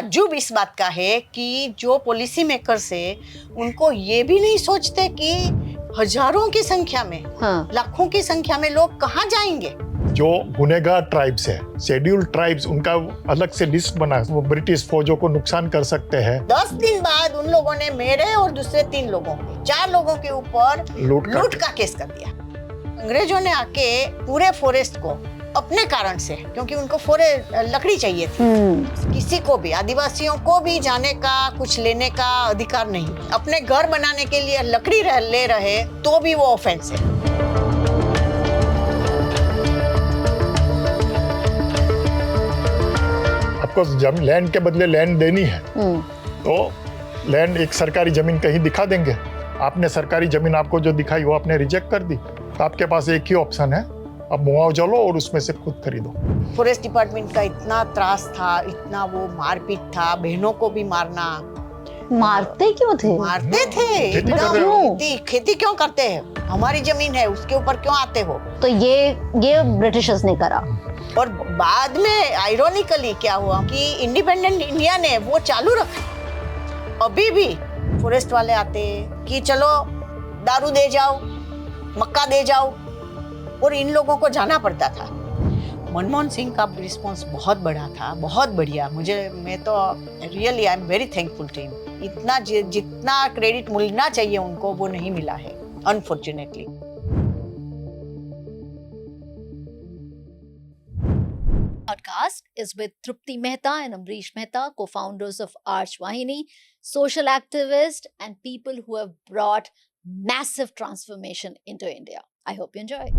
ताज्जुब इस बात का है कि जो पॉलिसी मेकर्स है उनको ये भी नहीं सोचते कि हजारों की संख्या में, लाखों की संख्या में लोग कहाँ जाएंगे। जो गुनहगार ट्राइब्स है, शेड्यूल्ड ट्राइब्स, उनका अलग से लिस्ट बना, वो ब्रिटिश फौजों को नुकसान कर सकते हैं। 10 दिन बाद उन लोगों ने मेरे और दूसरे 3 लोगों के, 4 लोगों के ऊपर लूट का केस कर दिया। अंग्रेजों ने आके पूरे फॉरेस्ट को अपने कारण से, क्योंकि उनको लकड़ी चाहिए थी, किसी को भी, आदिवासियों को भी जाने का, कुछ लेने का अधिकार नहीं। अपने घर बनाने के लिए लकड़ी ले रहे तो भी वो ऑफेंस है। आपको लैंड के बदले लैंड देनी है तो लैंड, एक सरकारी जमीन कहीं दिखा देंगे। आपने सरकारी जमीन आपको जो दिखाई वो आपने रिजेक्ट कर दी, तो आपके पास एक ही ऑप्शन है, अब मुआवजा लो और उसमें से खुद खरीदो। फॉरेस्ट डिपार्टमेंट का इतना त्रास था, इतना वो मारपीट था, बहनों को भी मारना। मारते क्यों थे? मारते थे। खेती क्यों करते हैं? हमारी जमीन है, उसके ऊपर क्यों आते हो? तो ये ब्रिटिशर्स ने करा। और बाद में आयरोनिकली क्या हुआ कि इंडिपेंडेंट इंडिया ने वो चालू रखा। अभी भी फॉरेस्ट वाले आते कि चलो दारू दे जाओ, मक्का दे जाओ, और इन लोगों को जाना पड़ता था। मनमोहन सिंह का रिस्पॉन्स बहुत बड़ा था, बहुत बढ़िया। मैं तो really I am very thankful to him. इतना जितना क्रेडिट मिलना चाहिए उनको वो नहीं मिला है, unfortunately. Podcast is with Trupti Mehta and Amrish Mehta, co-founders of Archvahini, social activists and people who have brought massive transformation into India. I hope you enjoy.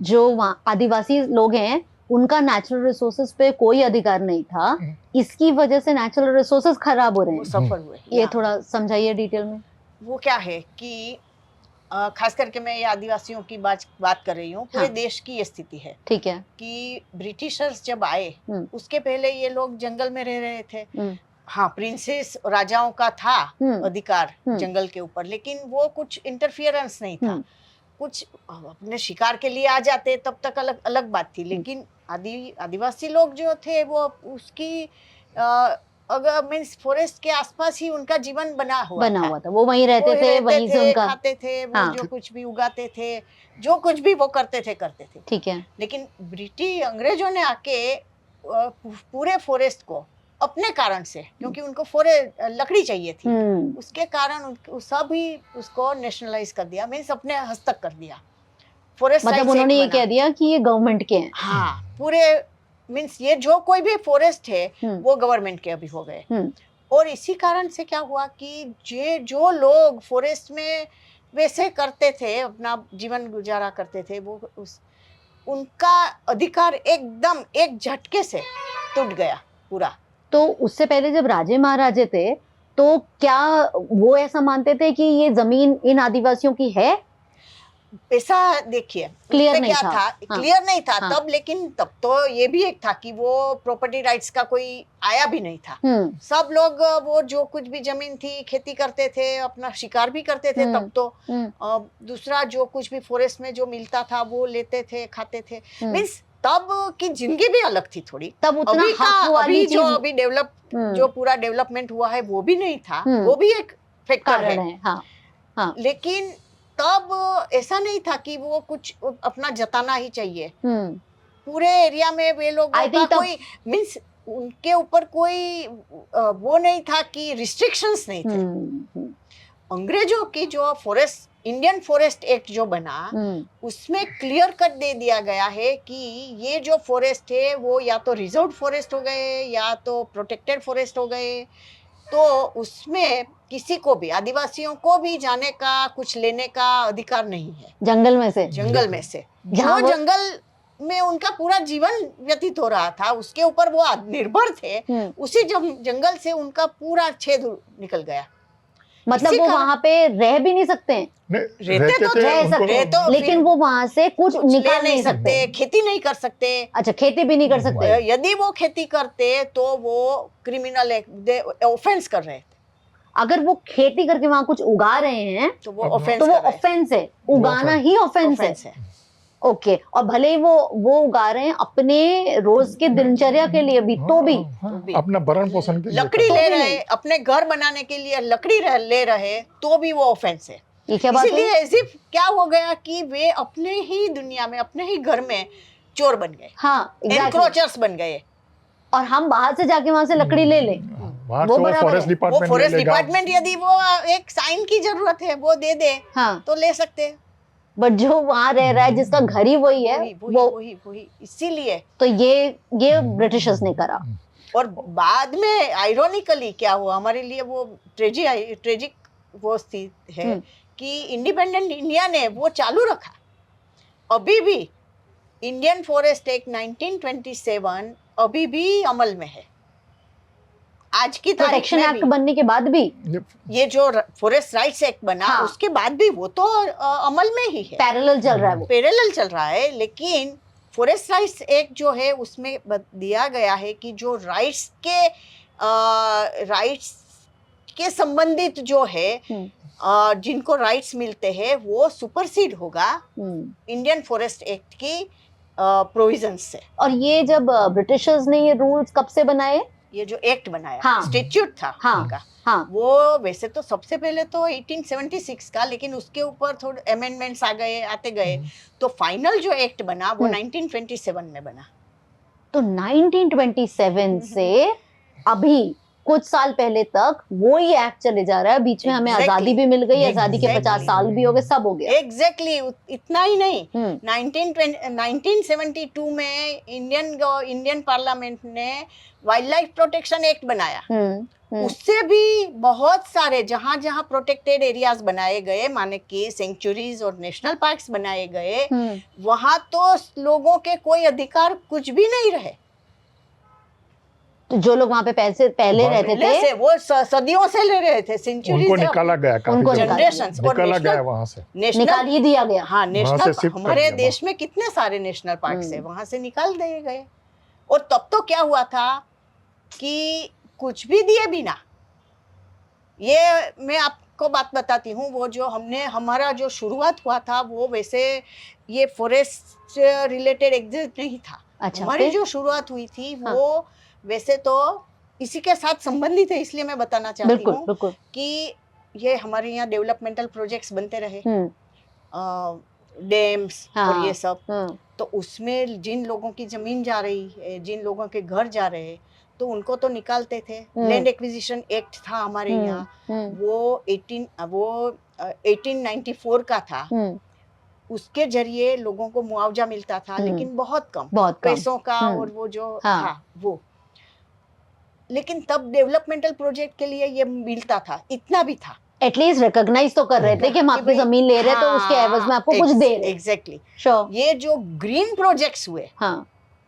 जो वहाँ आदिवासी लोग हैं उनका नेचुरल रिसोर्सेज पे कोई अधिकार नहीं था, इसकी वजह से नेचुरल रिसोर्सेज खराब हो रहे हैं, सफर हुए। ये थोड़ा समझाइए डिटेल में। वो क्या है कि खास करके मैं ये आदिवासियों की बात कर रही हूँ, पूरे देश की ये स्थिति है। ठीक है। कि ब्रिटिशर्स जब आए उसके पहले ये लोग जंगल में रह रहे थे। हाँ, प्रिंसेस राजाओं का था अधिकार जंगल के ऊपर, लेकिन वो कुछ इंटरफियरेंस नहीं था। कुछ अपने शिकार के लिए आ जाते तब तक अलग बात थी, लेकिन आदिवासी लोग जो थे वो उसकी अगर मीन्स फॉरेस्ट के आसपास ही उनका जीवन बना हुआ था। वो वहीं रहते थे, वहीं से उनका खाते थे, वो जो कुछ भी उगाते थे, जो कुछ भी वो करते थे। ठीक है। लेकिन अंग्रेजों ने आके पूरे फॉरेस्ट को अपने कारण से, क्योंकि उनको लकड़ी चाहिए थी, उसके कारण सभी उसको नेशनलाइज कर दिया, मीन्स अपने हस्तक कर दिया। फॉरेस्ट मतलब उन्होंने ये कह दिया कि ये गवर्नमेंट के हैं। हाँ, पूरे मीन्स ये जो कोई भी फॉरेस्ट है वो गवर्नमेंट के अभी हो गए। और इसी कारण से क्या हुआ कि जो लोग फॉरेस्ट में वैसे करते थे, अपना जीवन गुजारा करते थे, वो उनका अधिकार एकदम एक झटके से टूट गया पूरा। तो उससे पहले जब राजे महाराजे थे तो क्या वो ऐसा मानते थे कि ये जमीन इन आदिवासियों की है? ऐसा देखिए, क्लियर नहीं था। क्लियर नहीं था तब, लेकिन तब तो ये भी एक था कि वो प्रॉपर्टी राइट्स का कोई आया भी नहीं था। सब लोग वो जो कुछ भी जमीन थी खेती करते थे, अपना शिकार भी करते थे तब तो। दूसरा जो कुछ भी फॉरेस्ट में जो मिलता था वो लेते थे, खाते थे। मीन्स तब की जिंदगी भी अलग थी थोड़ी। तब उतना अभी जो पूरा डेवलपमेंट हुआ है वो भी नहीं था, वो भी एक फैक्टर है। लेकिन तब ऐसा नहीं था कि वो कुछ अपना जताना ही चाहिए। पूरे एरिया में वे लोग कोई मीन्स उनके ऊपर कोई वो नहीं था कि रिस्ट्रिक्शंस नहीं थे। अंग्रेजों की जो इंडियन फॉरेस्ट एक्ट जो बना उसमें क्लियर कट दे दिया गया है कि ये जो फॉरेस्ट है वो या तो रिजर्व फॉरेस्ट हो गए या तो प्रोटेक्टेड फॉरेस्ट हो गए। तो उसमें किसी को भी, आदिवासियों को भी जाने का, कुछ लेने का अधिकार नहीं है। जंगल में से जो जंगल में उनका पूरा जीवन व्यतीत हो रहा था, उसके ऊपर वो निर्भर थे, उसी जंगल से उनका पूरा छेद निकल गया। मतलब वो वहाँ पे रह भी नहीं सकते हैं? रहते तो रह सकते, लेकिन वो वहाँ से कुछ निकाल नहीं सकते, खेती नहीं कर सकते। अच्छा, खेती भी नहीं कर सकते। यदि वो खेती करते तो वो क्रिमिनल ऑफेंस कर रहे थे। अगर वो खेती करके वहाँ कुछ उगा रहे हैं तो वो ऑफेंस है। उगाना ही ऑफेंस है। ओके, और भले ही वो उगा रहे हैं अपने रोज के दिनचर्या के लिए भी, तो भी अपना भरण पोषण के लिए लकड़ी कर ले रहे रहे, अपने घर बनाने के लिए लकड़ी ले रहे, तो भी वो ऑफेंस है। ये क्या बात इसीलिए है? ऐसी क्या हो गया कि वे अपने ही दुनिया में, अपने ही घर में चोर बन गए, हाँ, exactly. एनक्रोचर्स बन गए। और हम बाहर से जाके वहां से लकड़ी ले लें, वहाँ वो से वो बराबर फॉरेस्ट है। वो डिपार्टमेंट फॉरेस्ट ले लेगा। डिपार्टमेंट यदि वो एक साइन की जरूरत है वो दे दे, हाँ, तो ले सकते हैं। बट जो वहां रह रहा है जिसका घर ही वही है, वही इसीलिए। तो ये ब्रिटिशर्स ने करा। और बाद में आयरोनिकली क्या हुआ हमारे लिए, वो ट्रेजिक वो स्थिति है कि इंडिपेंडेंट इंडिया ने वो चालू रखा। अभी भी इंडियन फॉरेस्ट एक्ट 1927 अभी भी अमल में है, आज की तारीख प्रोटेक्शन में एक्ट भी। बनने के बाद भी ये जो फॉरेस्ट राइट्स एक्ट बना, हाँ। उसके बाद भी वो तो अमल में ही है, पैरेलल चल रहा है वो। पैरेलल चल रहा है। लेकिन फॉरेस्ट राइट्स एक्ट जो है उसमें दिया गया है कि जो राइट्स के संबंधित जो है, जिनको राइट्स मिलते हैं वो सुपरसीड होगा इंडियन फॉरेस्ट एक्ट की प्रोविजंस से। और ये जब ब्रिटिशर्स ने ये रूल्स कब से बनाए? ये जो एक्ट बनाया, हाँ। स्टैट्यूट था हाँ। उनका, हाँ, वो वैसे तो सबसे पहले तो 1876 का, लेकिन उसके ऊपर थोड़े अमेंडमेंट्स आते गए, तो फाइनल जो एक्ट बना वो 1927 में बना। तो 1927 से अभी कुछ साल पहले तक वो ही एक्ट चले जा रहा है। बीच में हमें आजादी भी मिल गई, आजादी के 50 साल भी हो गए, सब हो गया। एग्जैक्टली इतना ही नहीं, 1972 में इंडियन पार्लियामेंट ने वाइल्ड लाइफ प्रोटेक्शन एक्ट बनाया। उससे भी बहुत सारे जहां जहां प्रोटेक्टेड एरियाज बनाए गए, माने कि सेंचुरीज और नेशनल पार्क्स बनाए गए, वहां तो लोगों के कोई अधिकार कुछ भी नहीं रहे। तो जो लोग वहां पे पैसे पहले रहते थे, वो सदियों से ले रहे थे, सेंचुरीज उनको निकाला गया, उनको जनरेशंस, और निकाला गया वहां से, निकाल ही दिया गया। हाँ, वहाँ नेशनल से shift कर हमारे दिया देश में कितने सारे नेशनल पार्क्स है, वहां से निकाल दिए गए। और तब तो क्या हुआ था कि कुछ भी दिए बिना, ये मैं आपको बात बताती हूँ, वो जो हमारा जो शुरुआत हुआ था वो वैसे ये फॉरेस्ट रिलेटेड एग्जिट नहीं था। अच्छा, हमारी जो शुरुआत हुई थी वो वैसे तो इसी के साथ संबंधित है, इसलिए मैं बताना चाहती हूँ कि ये हमारे यहाँ डेवलपमेंटल प्रोजेक्ट्स बनते रहे, डैम्स और ये सब, तो उसमें जिन लोगों की जमीन जा रही है, जिन लोगों के घर जा रहे हैं, तो उनको तो निकालते थे। लैंड एक्विजिशन एक्ट था हमारे यहाँ, वो 1894 का था। उसके जरिए लोगों को मुआवजा मिलता था, लेकिन बहुत कम पैसों का, और वो जो था वो, लेकिन तब डेवलपमेंटल प्रोजेक्ट के लिए ये मिलता था, इतना भी था। एटलीस्ट रिकॉग्नाइज तो कर रहे थे कि हम आपकी जमीन ले रहे हैं, तो उसके एवज में आपको कुछ दे रहे हैं। एग्जैक्टली। ये जो ग्रीन प्रोजेक्ट्स हुए,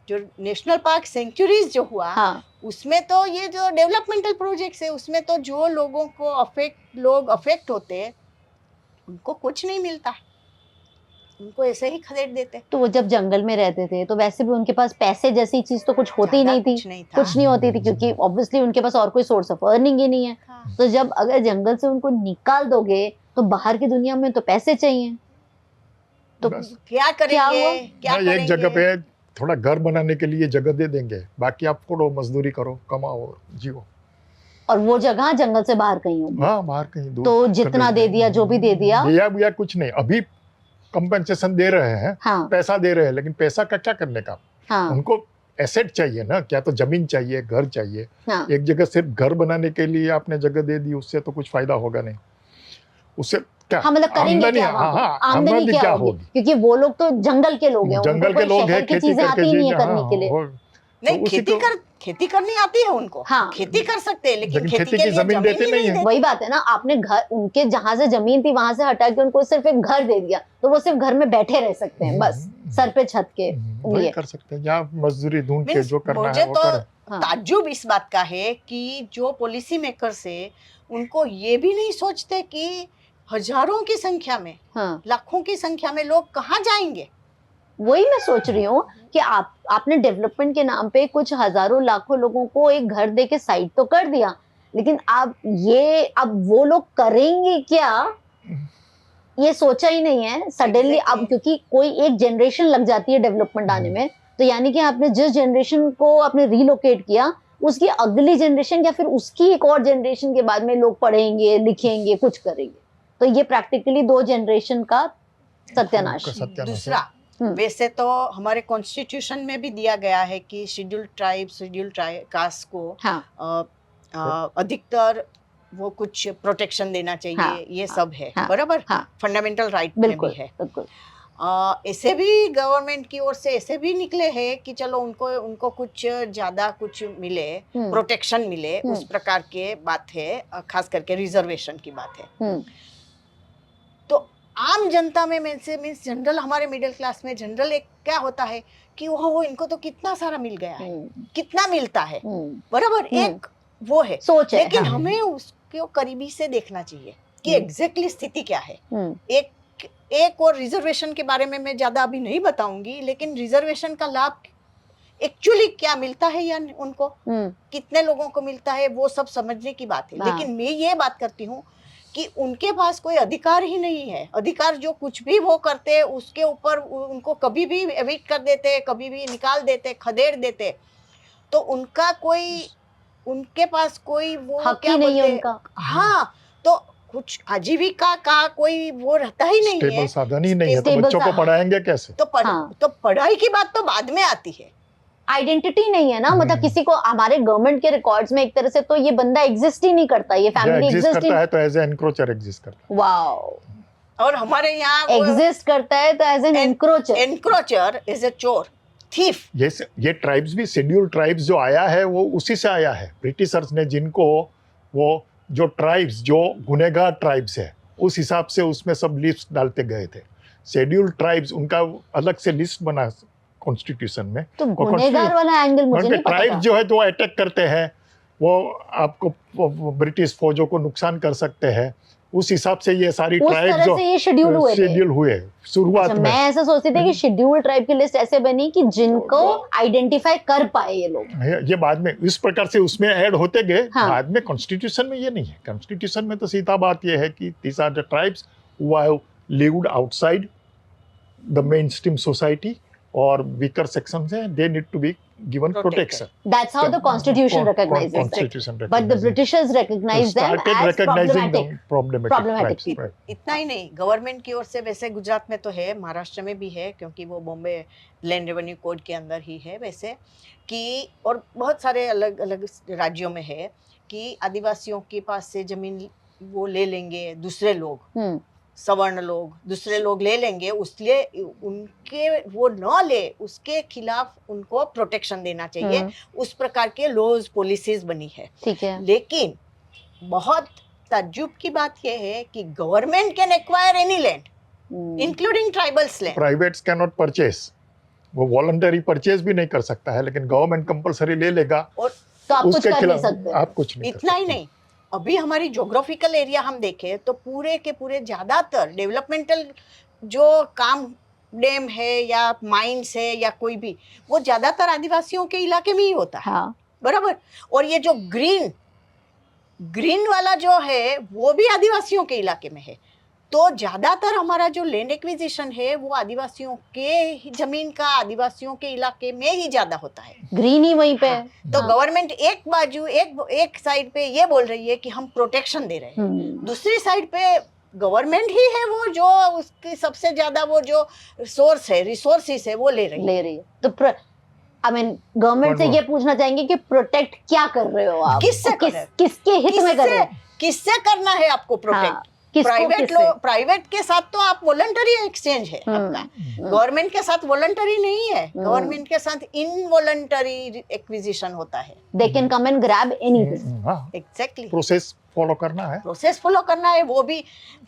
जो नेशनल पार्क सेंचुरीज जो हुआ, उसमें तो ये जो डेवलपमेंटल प्रोजेक्ट्स है, उसमें तो जो लोगों को अफेक्ट होते, उनको कुछ नहीं मिलता, उनको ऐसे ही खदेड़ देते। तो वो जब जंगल में रहते थे तो वैसे भी उनके पास पैसे जैसी चीज तो कुछ होती ही नहीं थी, कुछ नहीं होती थी, क्योंकि ऑब्वियसली उनके पास और कोई सोर्स ऑफ अर्निंग ही नहीं है। तो जब अगर जंगल से उनको निकाल दोगे तो बाहर की दुनिया में तो पैसे चाहिए, तो क्या करेंगे? क्या करेंगे? एक जगह पे थोड़ा घर बनाने के लिए जगह दे देंगे, बाकी आप फोड़ो, मजदूरी करो, कमाओ और जियो। और वो जगह जंगल से बाहर कहीं होगी। हाँ, बाहर कहीं दूर। तो जितना दे दिया, जो भी दे दिया कुछ नहीं। अभी कंपनसेशन दे रहे हैं, पैसा दे रहे हैं, लेकिन पैसा का क्या करने का? उनको एसेट चाहिए ना, क्या तो जमीन चाहिए, घर चाहिए। एक जगह सिर्फ घर बनाने के लिए आपने जगह दे दी, उससे तो कुछ फायदा होगा नहीं। उससे क्या मतलब करेंगे क्या? आमदनी क्या होगी? क्योंकि वो लोग तो जंगल के लोग हैं, जंगल के लोग हैं, खेती आती नहीं है करने के लिए। नहीं, खेती करनी आती है उनको, खेती कर सकते हैं, लेकिन खेती की जमीन देते नहीं है। वही बात है ना, आपने घर, उनके जहाँ से जमीन थी वहां से हटा के उनको सिर्फ एक घर दे दिया, तो वो सिर्फ घर में बैठे रह सकते हैं, बस सर पे छत के लिए कर सकते हैं, या मजदूरी ढूंढ के जो करना है वो करें। ताज्जुब इस बात का है कि जो पॉलिसी मेकर्स है, उनको ये भी नहीं सोचते कि हजारों की संख्या में, लाखों की संख्या में लोग कहाँ जाएंगे। वही मैं सोच रही हूँ कि आपने डेवलपमेंट के नाम पे कुछ हजारों लाखों लोगों को एक घर दे के साइड तो कर दिया, लेकिन अब वो लोग करेंगे क्या? ये सोचा ही नहीं है सडनली अब, क्योंकि कोई एक जनरेशन लग जाती है डेवलपमेंट आने में, तो यानी कि आपने जिस जनरेशन को आपने रिलोकेट किया, उसकी अगली जनरेशन या फिर उसकी एक और जनरेशन के बाद में लोग पढ़ेंगे, लिखेंगे, कुछ करेंगे, तो ये प्रैक्टिकली 2 जनरेशन का सत्यानाश। दूसरा, वैसे तो हमारे कॉन्स्टिट्यूशन में भी दिया गया है कि शेड्यूल्ड ट्राइब, शेड्यूल्ड कास्ट को अधिकतर वो कुछ प्रोटेक्शन देना चाहिए, ये सब है, बराबर, फंडामेंटल राइट में भी है। ऐसे भी गवर्नमेंट की ओर से ऐसे भी निकले हैं कि चलो उनको कुछ ज्यादा कुछ मिले, प्रोटेक्शन मिले, उस प्रकार के बात है, खास करके रिजर्वेशन की बात है। तो आम जनता में मीन्स जनरल, हमारे मिडिल क्लास में जनरल एक क्या होता है कि वो इनको तो कितना सारा मिल गया है, कितना मिलता है, बराबर, एक वो है सोच है। लेकिन हमें उसको करीबी से देखना चाहिए कि एग्जैक्टली स्थिति क्या है। एक और रिजर्वेशन के बारे में मैं ज्यादा अभी नहीं बताऊंगी, लेकिन रिजर्वेशन का लाभ एक्चुअली क्या मिलता है या उनको कितने लोगों को मिलता है, वो सब समझने की बात है। लेकिन मैं ये बात करती हूँ कि उनके पास कोई अधिकार ही नहीं है। अधिकार जो कुछ भी वो करते उसके ऊपर उनको कभी भी एविक्ट कर देते, कभी भी निकाल देते, खदेड़ देते, तो उनका कोई, उनके पास कोई वो क्या नहीं है उनका। हाँ, तो कुछ आजीविका का कोई वो रहता ही नहीं है, साधन ही नहीं है, तो बच्चों को पढ़ाएंगे कैसे? तो पढ़ाई की बात तो बाद में आती है। आइडेंटिटी नहीं है ना, मतलब किसी को हमारे गवर्नमेंट के रिकॉर्ड्स में एक तरह से तो ये बंदा एग्जिस्ट ही नहीं करता, ये फैमिली एग्जिस्ट करता है तो एज ए एनक्रोचर एग्जिस्ट करता है। वाओ। और हमारे यहाँ एग्जिस्ट करता है तो एज एन एनक्रोचर। एनक्रोचर इज ए चोर, थीफ। ये ट्राइब्स भी, शेड्यूल्ड ट्राइब्स जो आया है वो उसी से आया है। ब्रिटिशर्स ने जिनको वो जो ट्राइब्स, जो गुनहगार ट्राइब्स है, उस हिसाब से उसमें सब लिस्ट डालते गए थे। शेड्यूल्ड ट्राइब्स उनका अलग से लिस्ट बना कॉन्स्टिट्यूशन में। तो गुनहगार वाला एंगल मुझे नहीं पता। ट्राइब जो है तो अटैक करते हैं, वो आपको ब्रिटिश फौजों को नुकसान कर सकते हैं, उस हिसाब से ये सारी ट्राइब जो ये शेड्यूल हुए शुरुआत में। मैं ऐसा सोचती थी कि शेड्यूल ट्राइब की लिस्ट ऐसे बनी कि जिनको आइडेंटिफाई कर पाए ये लोग। ये बाद में इस प्रकार से उसमें ऐड होते गए। बाद में कॉन्स्टिट्यूशन में ये नहीं है। कॉन्स्टिट्यूशन में तो सीधा बात ये है कि these are the tribes who have lived outside the main stream society or weaker sections, they need to be given protection. That's how the constitution recognizes it. But the Britishers recognize them as problematic. इतना ही नहीं, government की ओर से वैसे गुजरात में तो है, महाराष्ट्र में भी है, क्योंकि वो बॉम्बे लैंड रेवेन्यू कोड के अंदर ही है वैसे, कि और बहुत सारे अलग अलग राज्यों में है कि आदिवासियों के पास से जमीन वो ले लेंगे दूसरे लोग, सवर्ण लोग, दूसरे लोग ले लेंगे, उसलिए उनके वो न ले, उसके खिलाफ उनको प्रोटेक्शन देना चाहिए। उस प्रकार के लॉज पॉलिसीज बनी है। ठीक है। लेकिन बहुत ताज्जुब की बात यह है कि government can acquire any land including tribals land. Privates can not purchase, वो वॉलंटरी परचेज भी नहीं कर सकता है, लेकिन गवर्नमेंट कंपलसरी ले लेगा और तो आप कुछ कर नहीं सकते। आप कुछ नहीं। इतना ही नहीं, अभी हमारी ज्योग्राफिकल एरिया हम देखें तो पूरे के पूरे ज्यादातर डेवलपमेंटल जो काम, डैम है या माइंस है या कोई भी, वो ज्यादातर आदिवासियों के इलाके में ही होता है। बराबर। और ये जो ग्रीन वाला जो है वो भी आदिवासियों के इलाके में है। तो ज्यादातर हमारा जो लैंड एक्विजिशन है वो आदिवासियों के जमीन का, आदिवासियों के इलाके में ही ज्यादा होता है। ग्रीन ही वहीं पे है। तो गवर्नमेंट एक बाजू एक साइड पे ये बोल रही है कि हम प्रोटेक्शन दे रहे हैं, दूसरी साइड पे गवर्नमेंट ही है वो जो उसकी सबसे ज्यादा वो जो सोर्स है, रिसोर्सेस है, वो ले रही है। तो गवर्नमेंट से ये पूछना चाहेंगे कि प्रोटेक्ट क्या कर रहे हो आप? किसके हित में कर रहे हो? किससे करना है आपको प्रोटेक्ट? प्राइवेट के साथ तो आप वॉलंटरी एक्सचेंज है आपका, गवर्नमेंट के साथ वॉलंटरी नहीं है। गवर्नमेंट के साथ इनवॉलंटरी एक्विजिशन होता है। They can come and grab anything. Exactly. Process follow करना है, वो भी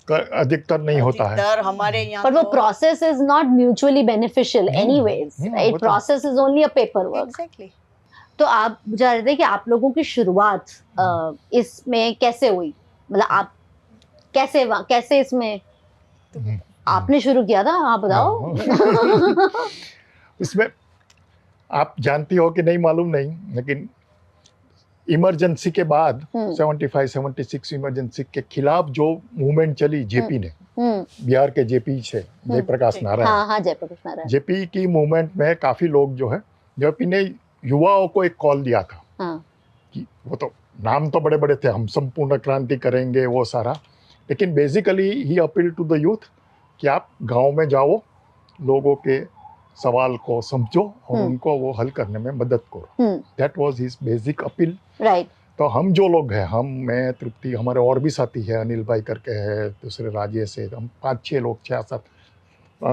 अधिकतर नहीं होता है हमारे यहाँ। पर वो process is not mutually beneficial anyways, right? Process is only a paper work. Exactly. तो आप बता रहे थे कि आप लोगों की शुरुआत इसमें कैसे हुई, मतलब आप कैसे इसमें आपने शुरू किया था, आप बताओ। इसमें आप जानती हो कि नहीं मालूम नहीं, लेकिन इमरजेंसी के बाद 75-76 इमरजेंसी के खिलाफ जो मूवमेंट चली जेपी ने, बिहार के जेपी से जयप्रकाश नारायण, जेपी की मूवमेंट में काफी लोग जो है, जेपी ने युवाओं को एक कॉल दिया था कि वो तो नाम तो बड़े बड़े थे, हम संपूर्ण क्रांति करेंगे वो सारा, लेकिन बेसिकली ही अपील टू द यूथ कि आप गांव में जाओ, लोगों के सवाल को समझो और उनको वो हल करने में मदद करो। That was his basic appeal. Right. तो हम जो लोग हैं, हम, मैं, तृप्ति, हमारे और भी साथी है, अनिल भाई करके है, दूसरे राज्य से, हम 5-6 लोग, 6-7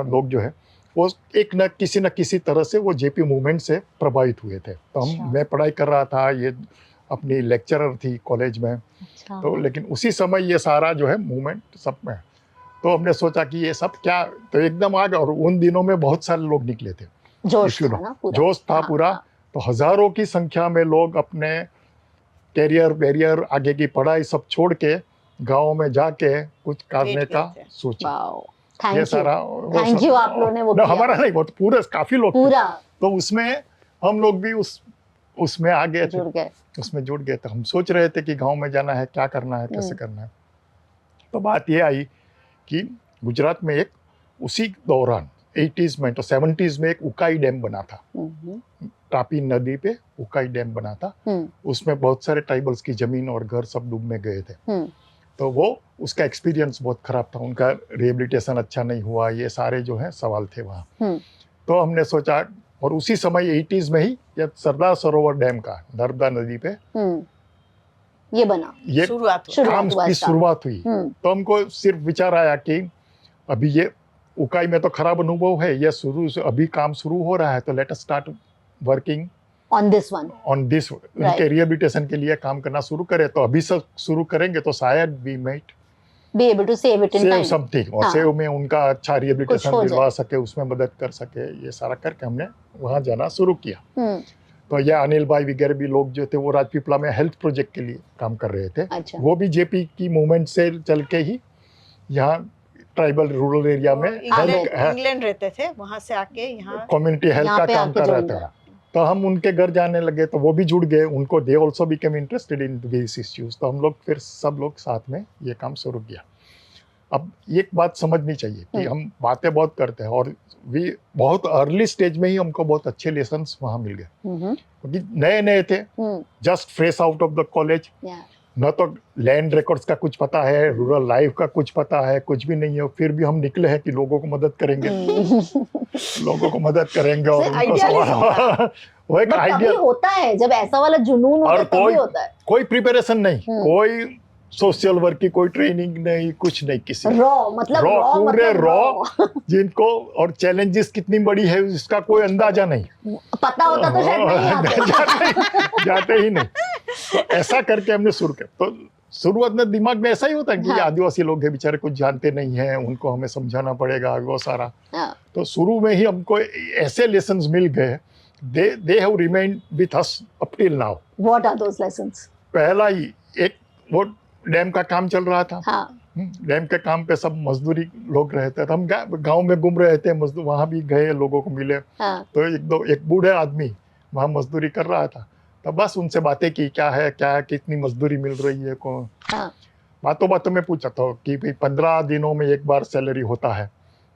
लोग जो है, वो एक न किसी तरह से वो जेपी मूवमेंट से प्रभावित हुए थे। तो मैं पढ़ाई कर रहा था, ये अपनी लेक्चरर थी कॉलेज में। तो लेकिन उसी समय ये सारा जो है मूवमेंट सब में, तो हमने सोचा कि ये सब क्या, तो एकदम आ गया। और उन दिनों में बहुत सारे लोग निकले थे, जोश था पूरा। तो हजारों की संख्या में लोग अपने कैरियर, आगे की पढ़ाई सब छोड़ के गाँव में जाके कुछ करने का सोचा। ये सारा थैंक यू, आप लोगों ने वो हमारा नहीं, वो पूरा काफी लोग पूरा, तो उसमें हम लोग भी उसमें आ गए थे, उसमें जुड़ गए थे। हम सोच रहे थे कि गांव में जाना है, क्या करना है, कैसे करना है। तो बात ये आई कि गुजरात में एक उसी दौरान 80s में, तो 70s में एक उकाई डैम बना था, तापी नदी पे उकाई डैम बना था। उसमें बहुत सारे ट्राइबल्स की जमीन और घर सब डूब में गए थे। तो वो उसका एक्सपीरियंस बहुत खराब था, उनका रिहेबिलिटेशन अच्छा नहीं हुआ, ये सारे जो है सवाल थे वहाँ। तो हमने सोचा, और उसी समय 80s में ही ये सरदार सरोवर डैम का नर्मदा नदी पे ये बना, ये काम की शुरुआत हुई। तो हमको सिर्फ विचार आया कि अभी ये उकाई में तो खराब अनुभव है, ये शुरू से अभी काम शुरू हो रहा है, तो let us start working on this one, उनके रिहेबिलिटेशन के लिए काम करना शुरू करें। तो अभी सब शुरू करेंगे तो शायद we might be able to save it in time, something, और सेव में उनका अच्छा रिहेबिलिटेशन दिलवा सके, उसमें मदद कर सके, ये सारा करके हमने वहाँ जाना शुरू किया। तो ये अनिल भाई वगैरह भी लोग जो थे, वो राजपीपला में हेल्थ प्रोजेक्ट के लिए काम कर रहे थे। अच्छा। वो भी जेपी की मूवमेंट से चल के ही यहाँ ट्राइबल रूरल एरिया में इंग्लैंड रहते थे, वहाँ से आके यहाँ कम्युनिटी हेल्थ का काम कर रहे थे। तो हम उनके घर जाने लगे, तो वो भी जुड़ गए, उनको they also became interested in this issues. तो हम लोग फिर सब लोग साथ में ये काम शुरू किया। अब एक बात समझनी चाहिए कि हम बातें बहुत करते हैं, और भी बहुत अर्ली स्टेज में ही हमको बहुत अच्छे लेसन्स वहाँ मिल गए, क्योंकि नए थे, just fresh out of the college, न तो लैंड रिकॉर्ड्स का कुछ पता है, रूरल लाइफ का कुछ पता है, कुछ भी नहीं है। फिर भी हम निकले हैं कि लोगों को मदद करेंगे, लोगों को मदद करेंगे, और उनको वो एक आइडिया होता है जब ऐसा वाला जुनून होता है, तभी होता है। कोई प्रिपरेशन नहीं, कोई सोशल वर्क की कोई ट्रेनिंग नहीं, कुछ नहीं, किसी मतलब पूरे रॉ जिनको, और चैलेंजेस कितनी बड़ी है इसका कोई अंदाजा नहीं, पता होता तो शायद नहीं जाते ही नहीं। तो ऐसा करके हमने शुरू किया। तो शुरुआत में दिमाग में ऐसा ही होता है कि आदिवासी लोग हैं, बेचारे कुछ जानते नहीं हैं, उनको हमें समझाना पड़ेगा, वो सारा। तो शुरू में ही हमको ऐसे लेसन्स मिल गए, they have remained with us up till now. What are those lessons? पहला ही एक, वो डैम का काम चल रहा था। डैम के काम पे सब मजदूरी लोग रहते थे, हम गांव में घूम रहे थे, मजदूर वहां भी गए, लोगों को मिले। तो एक बूढ़े आदमी वहां मजदूरी कर रहा था, तो बस उनसे बातें की, क्या है, कितनी मजदूरी मिल रही है, कौन। बातों में पूछा था कि भाई 15 दिनों में एक बार सैलरी होता है,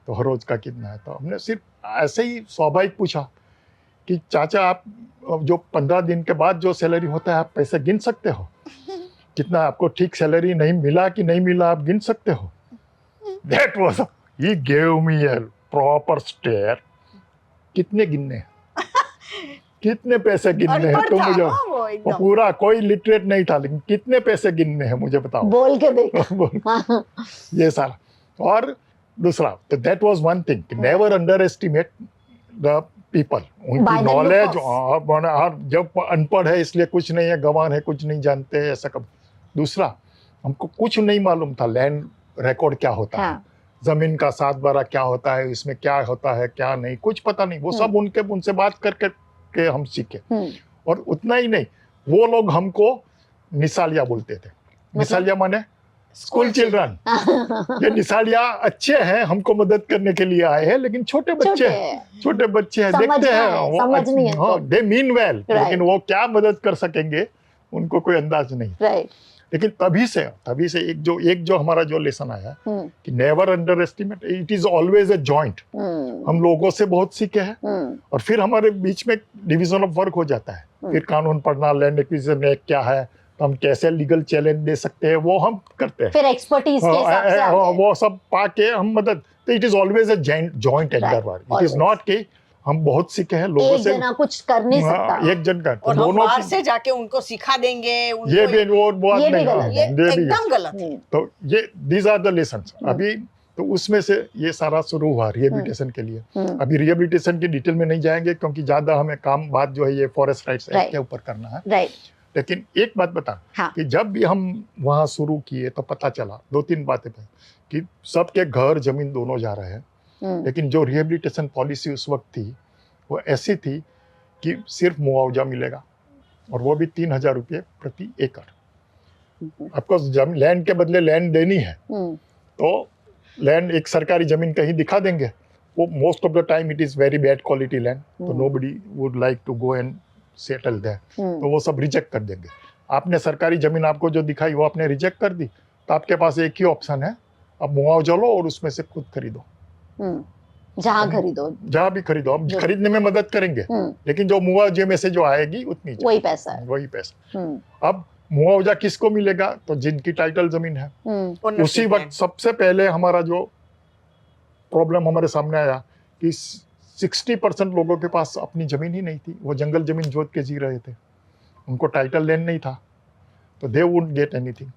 तो हर रोज का कितना है। तो हमने सिर्फ ऐसे ही स्वाभाविक पूछा कि चाचा, आप जो 15 दिन के बाद जो सैलरी होता है, आप पैसे गिन सकते हो? कितना आपको ठीक सैलरी नहीं मिला कि नहीं मिला, आप गिन सकते हो? That was, he gave me a proper stare. कितने गिनने हैं? कितने पैसे गिनने हैं? तो मुझे वो पूरा, कोई लिटरेट नहीं था, लेकिन कितने पैसे गिनने हैं मुझे बताओ, बोल के देखो। ये सारा। और दूसरा, तो that was one thing, never underestimate the people, उनकी नॉलेज। जब अनपढ़ है इसलिए कुछ नहीं है, गंवार है, कुछ नहीं जानते हैं, ऐसा कब। दूसरा, हमको कुछ नहीं मालूम था लैंड रिकॉर्ड क्या होता है, जमीन का 7/12 क्या होता है, इसमें क्या होता है, क्या नहीं, कुछ पता नहीं। वो सब उनसे बात करके हम सीखे। और उतना ही नहीं, वो लोग हमको निसालिया बोलते थे। निसालिया माने स्कूल चिल्ड्रन। ये निसालिया अच्छे हैं, हमको मदद करने के लिए आए हैं, लेकिन छोटे बच्चे हैं, देखते हैं, दे मीन वेल, लेकिन वो क्या मदद कर सकेंगे उनको कोई अंदाज नहीं। राइट। लेकिन तभी से एक जो हमारा जो लेसन आया कि never under estimate, it is always a joint. हम लोगों से बहुत सीखे हैं और फिर हमारे बीच में डिवीजन ऑफ वर्क हो जाता है। फिर कानून पढ़ना, लैंड एक्विजिशन एक्ट क्या है, तो हम कैसे लीगल चैलेंज दे सकते हैं, वो हम करते हैं। फिर एक्सपर्टीज के हिसाब से वो सब पाके हम मदद, तो it is always a joint enterprise. It is not कि हम बहुत सीखे हैं लोगों से, एक जना कुछ कर नहीं सकता, एक जन का, और हम बाहर से जाके उनको सिखा देंगे, ये भी वो बात ये भी नहीं, गलत ये एकदम गलत है। तो ये दीज आर द लेसन्स। अभी तो उसमें से ये सारा शुरू हुआ रिहेबिलिटेशन के लिए। अभी रिहेबिलिटेशन की डिटेल में नहीं जाएंगे क्योंकि ज्यादा हमें काम बात जो है ये फॉरेस्ट राइट्स एक्ट के ऊपर करना है। राइट। लेकिन एक बात बता कि जब भी हम वहाँ शुरू किए तो पता चला 2-3 बातें कि सबके घर जमीन दोनों जा रहे हैं, लेकिन जो रिहेबिलिटेशन पॉलिसी उस वक्त थी वो ऐसी थी कि सिर्फ मुआवजा मिलेगा और वो भी 3,000 रुपये प्रति एकड़। आपको लैंड के बदले लैंड देनी है तो लैंड, एक सरकारी जमीन कहीं दिखा देंगे, वो most of the time it is very bad quality land, तो nobody would like to go and settle there, तो वो सब रिजेक्ट कर देंगे। आपने सरकारी जमीन आपको जो दिखाई वो आपने रिजेक्ट कर दी, तो आपके पास एक ही ऑप्शन है, आप मुआवजा लो और उसमें से खुद खरीदो। जहाँ खरीदो, जहाँ भी खरीदो, हम खरीदने में मदद करेंगे, लेकिन जो मुआवजे में से जो आएगी उतनी वही पैसा है, वही पैसा। अब मुआवजा किसको मिलेगा, तो जिनकी टाइटल जमीन है। उसी वक्त सबसे पहले हमारा जो प्रॉब्लम हमारे सामने आया कि 60% लोगों के पास अपनी जमीन ही नहीं थी, वो जंगल जमीन जोत के जी रहे थे, उनको टाइटल लैंड नहीं था, तो दे वुडंट गेट एनीथिंग।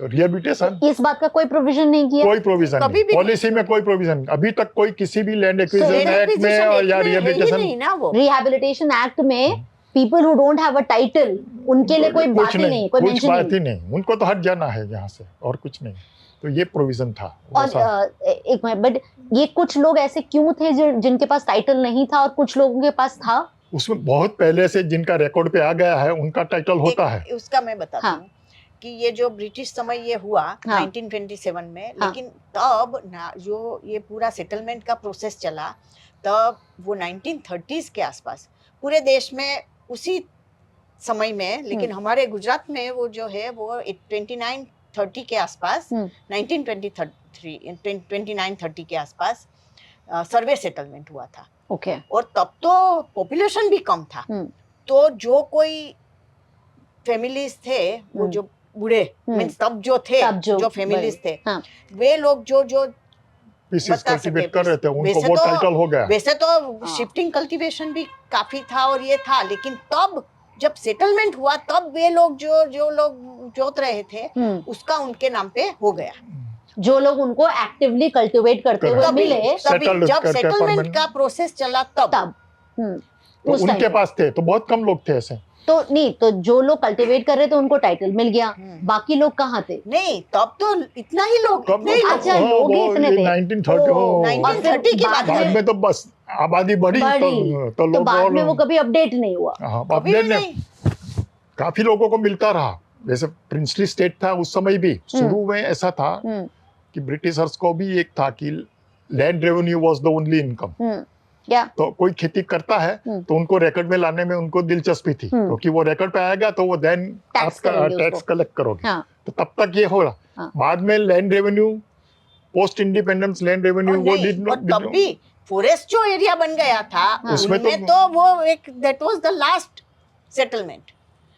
तो रिहेबिलिटेशन, इस बात का कोई प्रोविजन नहीं किया, कोई प्रोविजन नहीं, पॉलिसी में कोई प्रोविजन अभी तक कोई किसी भी लैंड एक्विजिशन एक्ट में या रिहेबिलिटेशन एक्ट में people who don't have a title, उनके लिए कोई बात ही नहीं, कोई कुछ बात ही नहीं, उनको तो हट जाना है यहाँ से और कुछ नहीं। तो ये प्रोविजन था। और एक मिनट, बट ये कुछ लोग ऐसे क्यों थे जिनके पास टाइटल नहीं था और कुछ लोगों के पास था? उसमें बहुत पहले से जिनका रिकॉर्ड पे आ गया है उनका टाइटल होता है। उसका मैं बताती हूँ कि ये जो ब्रिटिश समय ये हुआ 1927 में, लेकिन तब जो ये पूरा सेटलमेंट का प्रोसेस चला तब वो 1930s के आसपास पूरे देश में उसी समय में, लेकिन हमारे गुजरात में वो जो है वो 29-30 के आसपास 1929-30 के आसपास सर्वे सेटलमेंट हुआ था। ओके। और तब तो पॉपुलेशन भी कम था, तो जो कोई फैमिलीज थे वो जो बूढ़े मींस तब जो थे जो फैमिलीज थे वे लोग जो कल्टीवेट कर रहे थे उनको वो टाइटल हो गया। वैसे तो शिफ्टिंग कल्टीवेशन भी काफी था और ये था, लेकिन तब जब सेटलमेंट हुआ तब वे लोग जो लोग जोत रहे थे उसका उनके नाम पे हो गया। जो लोग उनको एक्टिवली कल्टीवेट करते हुए मिले, जब सेटलमेंट का प्रोसेस चला तब तो उनके पास थे, तो बहुत कम लोग थे ऐसे। तो नहीं, तो जो लोग कल्टीवेट कर रहे थे उनको टाइटल मिल गया, बाकी लोग कहाँ थे? नहीं, तब तो इतना ही लोग, अच्छा लोग ही इतने थे 1930 के बाद में, तो बस आबादी बढ़ी तो बाद में वो कभी अपडेट नहीं हुआ। अपडेट नहीं, काफी लोगों को मिलता रहा। वैसे प्रिंसली स्टेट था उस समय भी, शुरू में ऐसा था कि ब्रिटिशर्स को भी एक था कि land revenue was the only income. तो कोई खेती करता है तो उनको रिकॉर्ड में लाने में उनको दिलचस्पी थी, क्योंकि वो रिकॉर्ड पे आएगा तो वो देन आपका टैक्स कलेक्ट करोगे। तो तब तक ये हो रहा। बाद में land revenue, post independence land revenue वो डिड नॉट, तब भी फॉरेस्ट जो एरिया बन गया था उसमें तो वो एक that was the last settlement.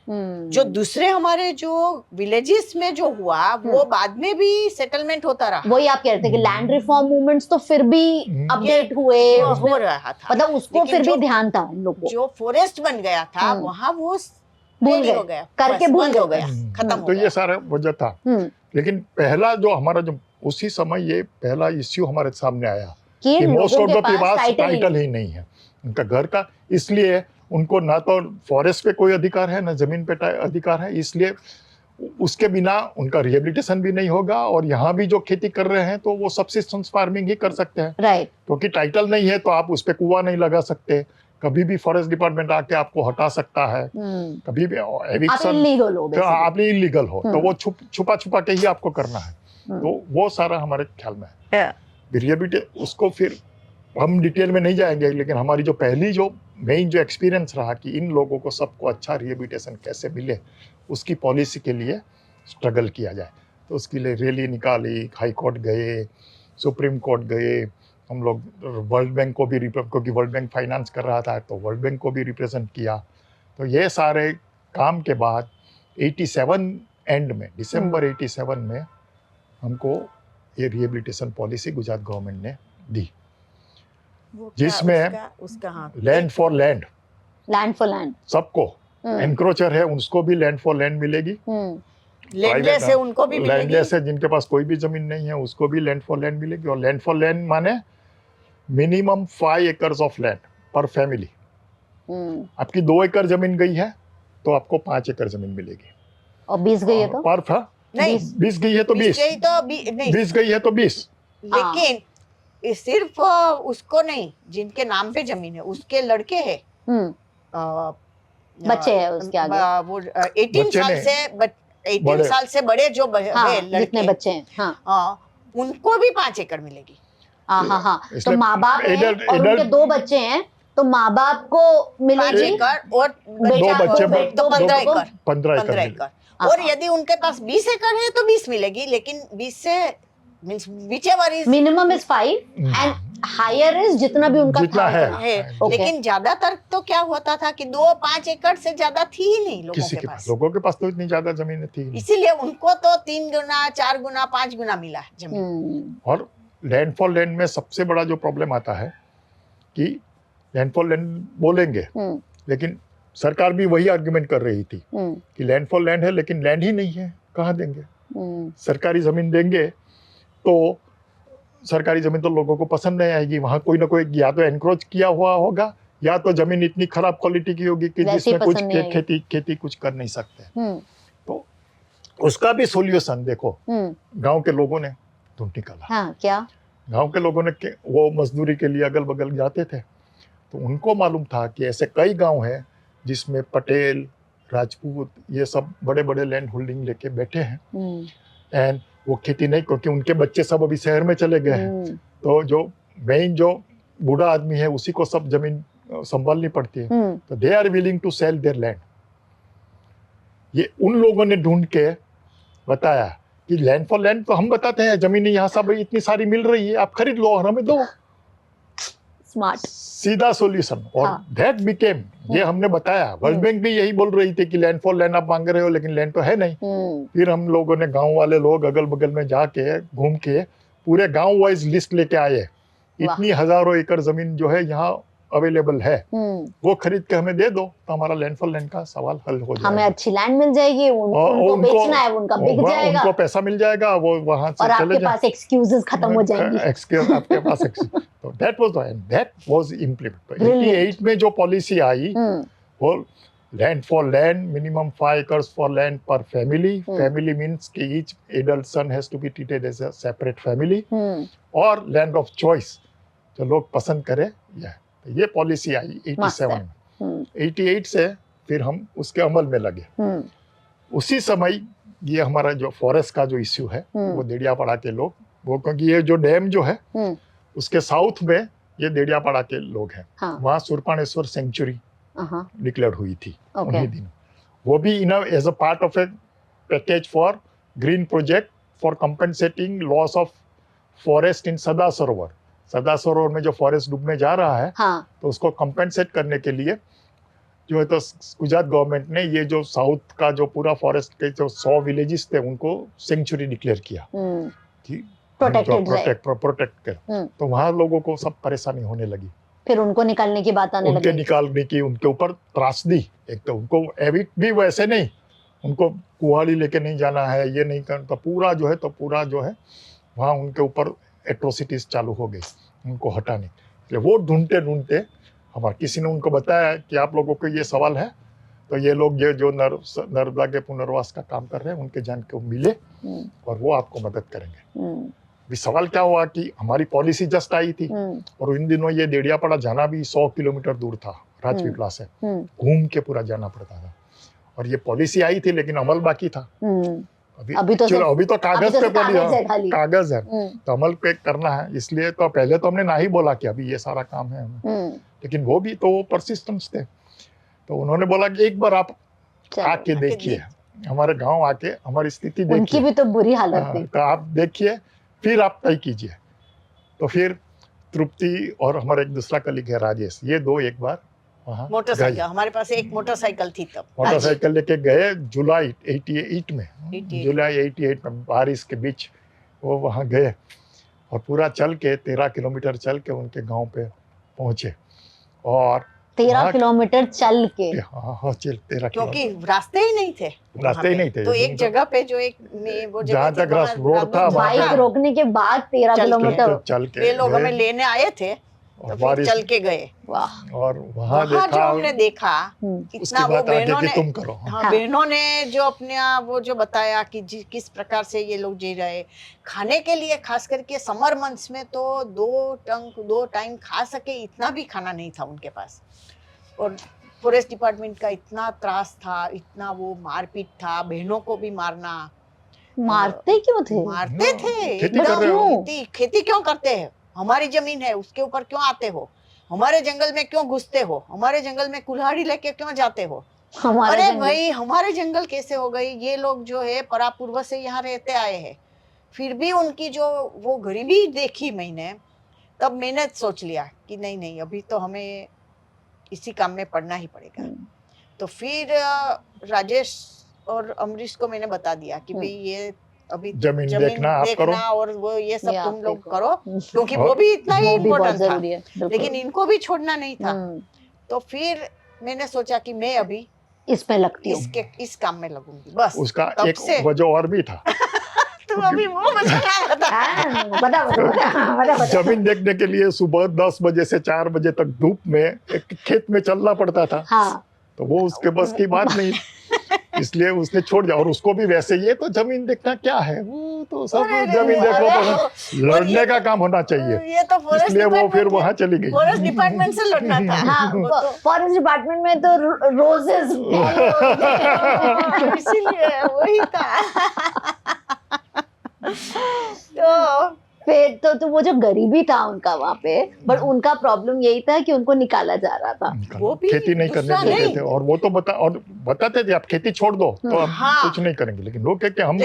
जो दूसरे हमारे जो विलेजेस में जो हुआ वो बाद में भी सेटलमेंट होता रहा। वही आप कह रहे थे कि लैंड रिफॉर्म मूवमेंट्स तो फिर भी अपडेट हुए, हो रहा था, मतलब उसको फिर भी ध्यान था उन लोगों को। जो फॉरेस्ट बन गया था वहाँ वो भूल हो गया, करके भूल हो गया, खत्म हो गया। तो ये सारा वजह था। लेकिन पहला जो हमारा जो उसी समय ये पहला इश्यू हमारे सामने आया कि most of the people title ही नहीं है उनका घर का, इसलिए उनको ना तो फॉरेस्ट पे कोई अधिकार है ना जमीन पे अधिकार है, इसलिए उसके बिना उनका रिहेबिलिटेशन भी नहीं होगा और यहाँ भी जो खेती कर रहे हैं तो वो सब्सिस्टेंस फार्मिंग ही कर सकते हैं। राइट। क्योंकि टाइटल नहीं है तो आप उस पे कुआं नहीं लगा सकते, कभी भी फॉरेस्ट डिपार्टमेंट आके आपको हटा सकता है, कभी भी एविक्शन आप इलीगल हो तो वो छुपा के ही आपको करना है। तो वो सारा हमारे ख्याल में है। रिहेबिलिटेशन उसको फिर हम डिटेल में नहीं जाएंगे, लेकिन हमारी जो पहली जो मेन जो एक्सपीरियंस रहा कि इन लोगों को सबको अच्छा रिहेबिलिटेशन कैसे मिले, उसकी पॉलिसी के लिए स्ट्रगल किया जाए। तो उसके लिए रैली निकाली, हाई कोर्ट गए, सुप्रीम कोर्ट गए, हम लोग वर्ल्ड बैंक को भी क्योंकि वर्ल्ड बैंक फाइनेंस कर रहा था तो वर्ल्ड बैंक को भी रिप्रेजेंट किया। तो ये सारे काम के बाद 87 एंड में, दिसंबर 87 में हमको ये रिहेबिलिटेशन पॉलिसी गुजरात गवर्नमेंट ने दी, जिसमें उसका लैंड फॉर लैंड सबको, एनक्रोचर है उसको भी लैंड फॉर लैंड मिलेगी, लैंडलेस है उनको भी मिलेगी, लैंडलेस है जिनके पास कोई भी जमीन नहीं है उसको भी लैंड फॉर लैंड मिलेगी। और लैंड फॉर लैंड माने minimum 5 acres of land per family. आपकी 2 एकड़ जमीन गई है तो आपको 5 एकड़ जमीन मिलेगी, और 20 गई है तो पर नहीं 20 गई है तो 20 20 गई है तो 20। लेकिन ये सिर्फ उसको नहीं, जिनके नाम पे जमीन है उसके लड़के हैं, बच्चे हैं उसके आगे, वो 18 साल से बड़े जो है लड़के, जितने बच्चे हैं, उनको भी 5 एकड़ मिलेगी। हाँ, तो माँ बाप हैं और उनके 2 बच्चे हैं तो माँ बाप को मिलेगी 5 एकड़ और दो बच्चे तो 15 एकड़। और यदि उनके पास 20 एकड़ है तो 20 मिलेगी, लेकिन 20 से means whichever is minimum is 5 and higher is जितना भी उनका जितना है। Okay. लेकिन ज्यादातर तो क्या होता था कि 2-5 एकड़ से ज्यादा थी ही नहीं लोगों के पास तो इतनी ज्यादा जमीन थी, इसीलिए उनको तो 3 गुना 4 गुना 5 गुना मिला जमीन। और लैंड फॉर लैंड में सबसे बड़ा जो प्रॉब्लम आता है कि लैंड फॉर लैंड बोलेंगे, लेकिन सरकार भी वही आर्गुमेंट कर रही थी कि लैंड फॉर लैंड है लेकिन लैंड ही नहीं है, कहाँ देंगे। सरकारी जमीन देंगे तो सरकारी जमीन तो लोगों को पसंद नहीं आएगी, वहां कोई ना कोई या तो एनक्रोच किया हुआ होगा या तो जमीन इतनी खराब क्वालिटी की होगी कि जिसमें कुछ खेती कुछ कर नहीं सकते। तो उसका भी सोल्यूशन देखो गांव के लोगों ने ढूंढ निकाला। हाँ, क्या गांव के लोगों ने वो मजदूरी के लिए अगल बगल जाते थे, तो उनको मालूम था कि ऐसे कई गांव हैं जिसमें पटेल, राजपूत ये सब बड़े बड़े लैंड होल्डिंग लेके बैठे हैं, एंड वो खेती नहीं, क्योंकि उनके बच्चे सब अभी शहर में चले गए हैं, तो जो मेन जो बूढ़ा आदमी है उसी को सब जमीन संभालनी पड़ती है, तो they are willing to sell their land. ये उन लोगों ने ढूंढ के बताया कि लैंड फॉर लैंड तो हम बताते हैं जमीन यहाँ सब इतनी सारी मिल रही है, आप खरीद लो और हमें दो। स्मार्ट, सीधा सॉल्यूशन। और दैट बिकेम, ये हमने बताया, वर्ल्ड बैंक भी यही बोल रही थी कि लैंड फॉर लैंड आप मांग रहे हो लेकिन लैंड तो है नहीं। फिर हम लोगों ने, गांव वाले लोग अगल बगल में जाके घूम के पूरे गांव वाइज लिस्ट लेके आए, इतनी हजारों एकड़ जमीन जो है यहाँ अवेलेबल है, वो खरीद के हमें दे दो तो हमारा लैंड फॉर लैंड का सवाल हल हो जाएगा। हमें अच्छी लैंड मिल जाएगी, उनको बेचना है, उनका बिक जाएगा, उनको पैसा मिल जाएगा, वो वहां से चले आपके पास एक्सक्यूजेस खत्म हो जाएंगी। आपके पास तो दैट वाज इम्प्लीमेंट। 88 में जो पॉलिसी आई वो land for land, minimum 5 acres for land per family. Family means कि each adult son has to be treated as a separate family, और लैंड ऑफ चॉइस जो लोग पसंद करें। ये पॉलिसी आई 87 में। 88 से फिर हम उसके अमल में लगे। उसी समय ये हमारा जो फॉरेस्ट का जो इश्यू है वो देड़ियापाड़ा के लोग, वो क्योंकि ये जो डैम जो है उसके साउथ में ये देड़ियापाड़ा के लोग हैं, वहाँ सुरपाणेश्वर सेंचुरी डिक्लेयर हुई थी उन्हीं दिनों। वो भी as a part of a package for green project for compensating loss of forest in Sardar Sarovar. सदा सरोवर में जो फॉरेस्ट डूबने जा रहा है, तो उसको कंपेंसेट करने के लिए जो है तो गुजरात गवर्नमेंट ने ये जो साउथ का जो पूरा फॉरेस्ट के जो 100 विलेजेस थे उनको सेंचुरी डिक्लेयर किया कि प्रोटेक्ट कर। तो वहाँ लोगों को सब परेशानी होने लगी, फिर उनको निकालने की बात आने लगी। निकालने की उनके ऊपर त्रासदी। एक तो उनको एविट भी वैसे नहीं, उनको कुहाड़ी लेके नहीं जाना है, ये नहीं करना, तो पूरा जो है वहाँ उनके ऊपर एट्रोसिटीज चालू हो गई उनको हटाने। इसलिए वो ढूंढते ढूंढते हमारे किसी ने उनको बताया कि आप लोगों को ये सवाल है, तो ये लोग ये जो नर्मदा के पुनर्वास का काम कर रहे हैं उनके जान को मिले और वो आपको मदद करेंगे। भी सवाल क्या हुआ कि हमारी पॉलिसी जस्ट आई थी और इन दिनों ये देड़ियापाड़ा जाना भी 100 किलोमीटर दूर था राजपीपला से, घूम के पूरा जाना पड़ता था। और ये पॉलिसी आई थी लेकिन अमल बाकी था। अभी तो कागज पे बनी है, कागज है, तो अमल पे करना है। इसलिए तो पहले तो हमने ना ही बोला कि अभी ये सारा काम है हमें, लेकिन वो भी तो परसिस्टेंस थे, तो उन्होंने बोला कि एक बार आप आके देखिए, हमारे गांव आके हमारी स्थिति देखिए, उनकी भी तो बुरी हालत थी, तो आप देखिए फिर आप तय कीजिए। तो फिर तृप्ति और हमारा एक दूसरा कलीग है राजेश, ये दो एक बार वहाँ मोटरसाइकिल, हमारे पास एक मोटरसाइकिल थी तब, मोटरसाइकिल लेके गए जुलाई 88 में, जुलाई 88 में बारिश के बीच वो वहाँ गए और पूरा चल के 13 किलोमीटर चल के उनके गांव पे पहुंचे। और 13 किलोमीटर चल के, हाँ 13, क्योंकि रास्ते ही नहीं थे, तो एक जगह पे जो एक वो जहाँ तक रोड था, बाइक रोकने के बाद 13 किलोमीटर चल के ये लोग हमें लेने आए थे, तो फिर चल के गए। वाह। और वहाँ जो हमने देखा कितना वो बहनों ने, तुम करो, हाँ बहनों ने जो अपने वो जो बताया कि किस प्रकार से ये लोग जी रहे, खाने के लिए खास करके समर मंथ्स में तो 2 टाइम खा सके इतना भी खाना नहीं था उनके पास। और फॉरेस्ट डिपार्टमेंट का इतना त्रास था, इतना वो मारपीट था, बहनों को भी मारते क्यों थे? मारते थे, खेती क्यों करते हैं, हमारी जमीन है उसके ऊपर क्यों आते हो, हमारे जंगल में क्यों घुसते हो, हमारे जंगल में कुल्हाड़ी लेके क्यों जाते हो। अरे भाई हमारे जंगल कैसे हो गई, ये लोग जो है परापूर्व से यहाँ रहते आए हैं, फिर भी उनकी जो वो गरीबी देखी मैंने, तब मैंने सोच लिया कि नहीं अभी तो हमें इसी काम में पड़ना ही पड़ेगा। तो फिर राजेश और अमरीश को मैंने बता दिया कि भाई ये अभी जमीन देखना और वो ये सब तुम लोग करो, क्योंकि वो भी इतना ही इम्पोर्टेंट था, लेकिन इनको भी छोड़ना नहीं था। तो फिर मैंने सोचा कि मैं अभी इसमें लगती हूँ, इस काम में लगूंगी बस। उसका एक वजह और भी था तो अभी वो बता। जमीन देखने के लिए सुबह 10 बजे से 4 बजे तक धूप में एक खेत में चलना पड़ता था। हाँ। तो वो उसके बस की बात नहीं, इसलिए उसने छोड़ दिया। और उसको भी वैसे ये तो जमीन देखना क्या है, वो तो सब जमीन देखो तो लड़ने का काम होना चाहिए, ये तो इसलिए वो फिर वहाँ चली गई। फॉरेस्ट डिपार्टमेंट से लड़ना था। हाँ, फॉरेस्ट डिपार्टमेंट में तो रोजेस इसीलिए वही था। तो फिर तो वो जो गरीबी था उनका वहाँ पे, पर उनका प्रॉब्लम यही था कि उनको निकाला जा रहा था, वो भी खेती नहीं करने देते थे। और वो तो बताते थे आप खेती छोड़ दो तो हम कुछ नहीं करेंगे, लेकिन लोग कहते हम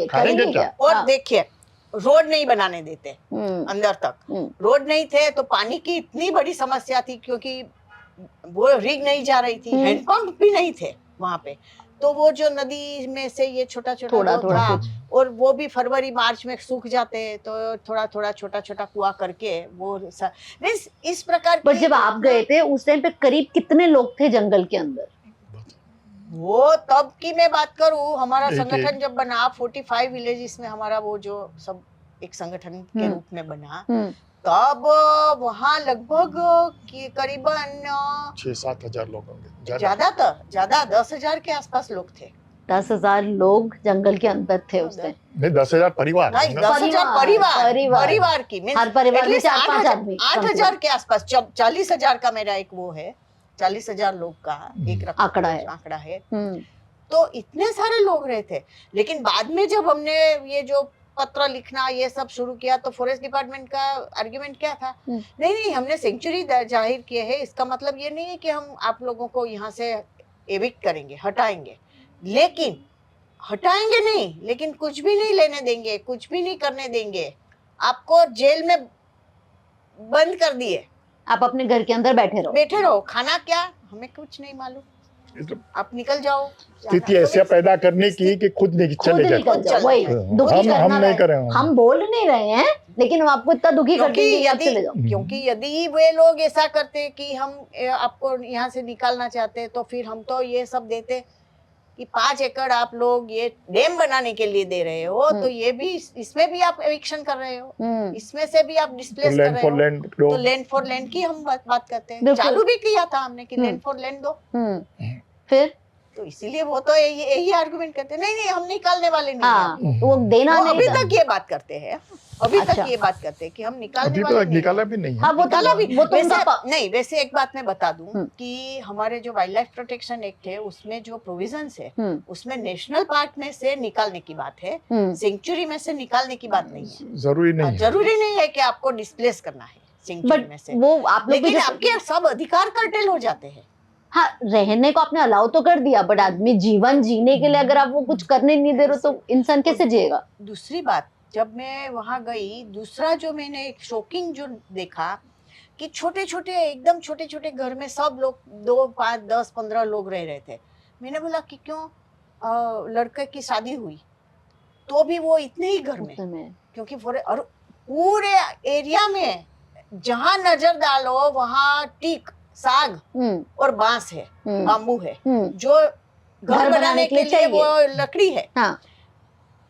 खाएंगे क्या। और देखिए रोड नहीं बनाने देते अंदर तक, रोड नहीं थे तो पानी की इतनी बड़ी समस्या थी, क्योंकि वो रिग नहीं जा रही थी, हैंडपंप भी नहीं थे वहाँ पे। तो वो जो नदी में से ये छोटा था, और वो भी फरवरी मार्च में सूख जाते, तो थोड़ा छोटा कुआं करके वो इस प्रकार। पर जब आप गए थे उस टाइम पे करीब कितने लोग थे जंगल के अंदर? वो तब की मैं बात करूं, हमारा संगठन जब बना 45 विलेजेस में हमारा वो जो सब एक संगठन के रूप में बना, तब वहाँ लगभग करीबन 6-7 हजार लोग होंगे, ज्यादा 10,000 के आसपास लोग थे। 10,000 लोग जंगल के अंदर थे उस दिन? नहीं 10,000 परिवार, नहीं 10,000 परिवार की, हर परिवार में 4-5 आदमी, 8,000 के आसपास। 40,000 का मेरा एक वो है, 40,000 लोग का एक आंकड़ा है। तो इतने सारे लोग रहे थे। लेकिन बाद में जब हमने ये जो पत्र लिखना ये सब शुरू किया, तो फॉरेस्ट डिपार्टमेंट का आर्ग्यूमेंट क्या था, नहीं हमने सेंचुरी जाहिर किए है, इसका मतलब ये नहीं है कि हम आप लोगों को यहाँ से एविक्ट करेंगे, हटाएंगे, लेकिन हटाएंगे नहीं, लेकिन कुछ भी नहीं लेने देंगे, कुछ भी नहीं करने देंगे, आपको जेल में बंद कर दिए, आप अपने घर के अंदर बैठे रहो, खाना क्या हमें कुछ नहीं मालूम, आप निकल जाओ। स्थिति ऐसे पैदा करने की कि खुद चले जाए। वही हम नहीं कर रहे हैं, हम बोल नहीं रहे हैं, लेकिन हम आपको इतना दुखी कर देंगे कि आप चले जाओ। क्योंकि यदि वे लोग ऐसा करते कि हम आपको यहाँ से निकालना चाहते, तो फिर हम तो ये सब देते कि 5 एकड़ आप लोग ये डैम बनाने के लिए दे रहे हो, तो ये भी इसमें भी आप एविक्शन कर रहे हो, इसमें से भी आप डिस्प्लेस कर रहे हो। तो लैंड फॉर लैंड की हम बात करते हैं, चालू भी किया था हमने कि लैंड फॉर लैंड दो। फिर तो इसीलिए वो तो यही आर्गुमेंट करते हैं, नहीं हम निकालने वाले नहीं, वो देना नहीं, अभी तक ये बात करते हैं। अभी अच्छा। तक ये बात करते हैं कि हम निकालने अभी वाले तो नहीं निकाला हैं। भी नहीं है। हाँ, वो तो निकाला भी वो तो वैसे उनका नहीं। वैसे एक बात मैं बता दूं हम्म। कि हमारे जो वाइल्ड लाइफ प्रोटेक्शन एक्ट है उसमें जो प्रोविजंस है हम्म, उसमें नेशनल पार्क में से निकालने की बात है, सेंचुरी में से निकालने की बात नहीं है। जरूरी नहीं है। जरूरी नहीं है कि आपको डिस्प्लेस करना है सेंचुरी बट में से, वो आप लोग भी लेकिन जो आपके सब अधिकार कर्टेल हो जाते हैं। हाँ, रहने को आपने अलाउ तो कर दिया, बट आदमी जीवन जीने के लिए अगर आप वो कुछ करने नहीं दे रहे तो इंसान कैसे जिएगा? दूसरी बात, जब मैं वहां गई, दूसरा जो मैंने एक शॉकिंग जो देखा कि छोटे छोटे एकदम छोटे छोटे घर में सब लोग 2, 5, 10, 15 लोग रह रहे थे। मैंने बोला कि क्यों, लड़के की शादी हुई तो भी वो इतने ही घर में, क्योंकि और पूरे एरिया में जहां नजर डालो वहां टीक, साग और बांस है, बाम्बू है, जो घर बनाने के लिए वो लकड़ी है। हाँ।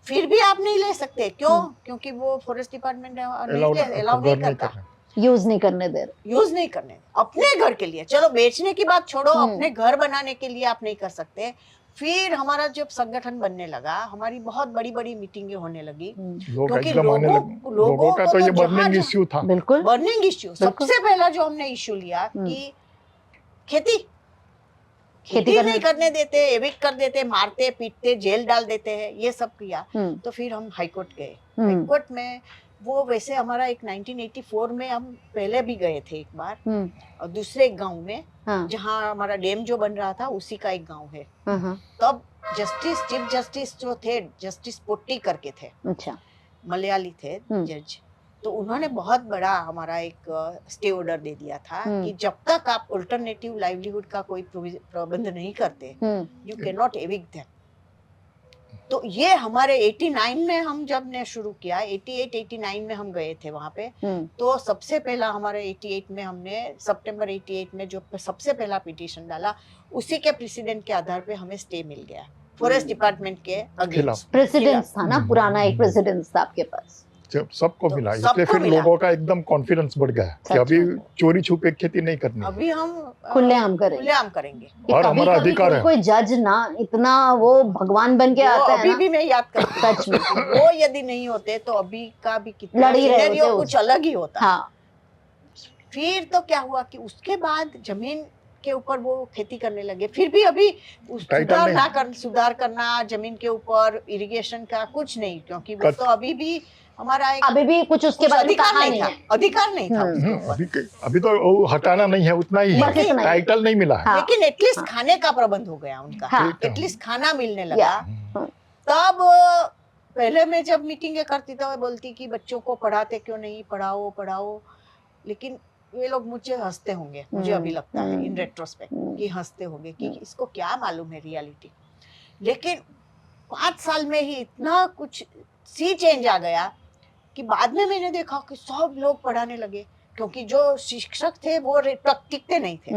फिर भी आप नहीं ले सकते, क्यों? क्योंकि वो फॉरेस्ट डिपार्टमेंट अलाउ नहीं करता, यूज नहीं करने दे रहे, यूज नहीं करने। अपने घर के लिए, चलो बेचने की बात छोड़ो, अपने घर बनाने के लिए आप नहीं कर सकते। फिर हमारा जब संगठन बनने लगा, हमारी बहुत बड़ी बड़ी मीटिंगें होने लगी, क्योंकि लोगों का तो ये बर्निंग इश्यू था। बिल्कुल बर्निंग इश्यू। सबसे पहला जो हमने इश्यू लिया कि खेती नहीं करने देते, एविक्ट कर देते, मारते पीटते, जेल डाल देते हैं, ये सब किया। तो फिर हम हाईकोर्ट गए। हाईकोर्ट में वो वैसे हमारा एक 1984 में हम पहले भी गए थे एक बार, और दूसरे एक गांव में, जहाँ हमारा डैम जो बन रहा था उसी का एक गांव है। तब जस्टिस, चीफ जस्टिस जो थे, जस्टिस पोट्टी करके थे, अच्छा, मलयाली थे जज। तो उन्होंने बहुत बड़ा हमारा एक स्टे ऑर्डर दे दिया था कि जब तक आप अल्टरनेटिव लाइवलीहुड का कोई प्रबंध नहीं करते, you can not evict them. तो ये हमारे 89 में हम जब ने शुरू किया, 88-89 में हम गए थे वहां पे। तो सबसे पहला हमारे 88 में हमने सितंबर 88 में जो सबसे पहला पिटीशन डाला, उसी के प्रेसिडेंट के आधार पे हमें स्टे मिल गया फॉरेस्ट डिपार्टमेंट के अगेंस्ट। प्रेसिडेंट था ना, पुराना एक प्रेसिडेंट था आपके पास, जब सबको मिला, इसलिए फिर लोगों का एकदम कॉन्फिडेंस बढ़ गया कि अभी चोरी छुपे खेती नहीं करनी, अभी हम खुलेआम करेंगे, और हमारा अधिकार है। कोई जज ना इतना वो भगवान बन के आता है अभी ना, भी मैं याद करती हूँ सच में, वो यदि नहीं होते तो अभी का भी कितना सिनेरियो कुछ अलग ही होता। हाँ। फिर तो क्या हुआ कि उसके बाद जमीन के ऊपर वो खेती करने लगे। फिर भी अभी सुधार करना जमीन के ऊपर, इरिगेशन का कुछ नहीं, क्योंकि वो तो अभी भी हमारा अभी भी कुछ उसके बारे में कहा नहीं है, अधिकार नहीं था। अभी तो हटाना नहीं है, उतना ही है, टाइटल नहीं मिला है। लेकिन एटलीस्ट खाने का प्रबंध हो गया उनका, एटलीस्ट खाना मिलने लगा। तब पहले मैं जब मीटिंगें करती तो बोलती कि बच्चों को पढ़ाते क्यों नहीं, पढ़ाओ, लेकिन ये लोग मुझे हंसते होंगे, मुझे अभी लगता है इन रेट्रोस्पेक्ट कि हंसते होंगे कि इसको क्या मालूम है रियलिटी। लेकिन 5 साल में ही इतना कुछ सी चेंज आ गया कि बाद में मैंने देखा कि सब लोग पढ़ाने लगे, क्योंकि जो शिक्षक थे वो टिकते नहीं थे,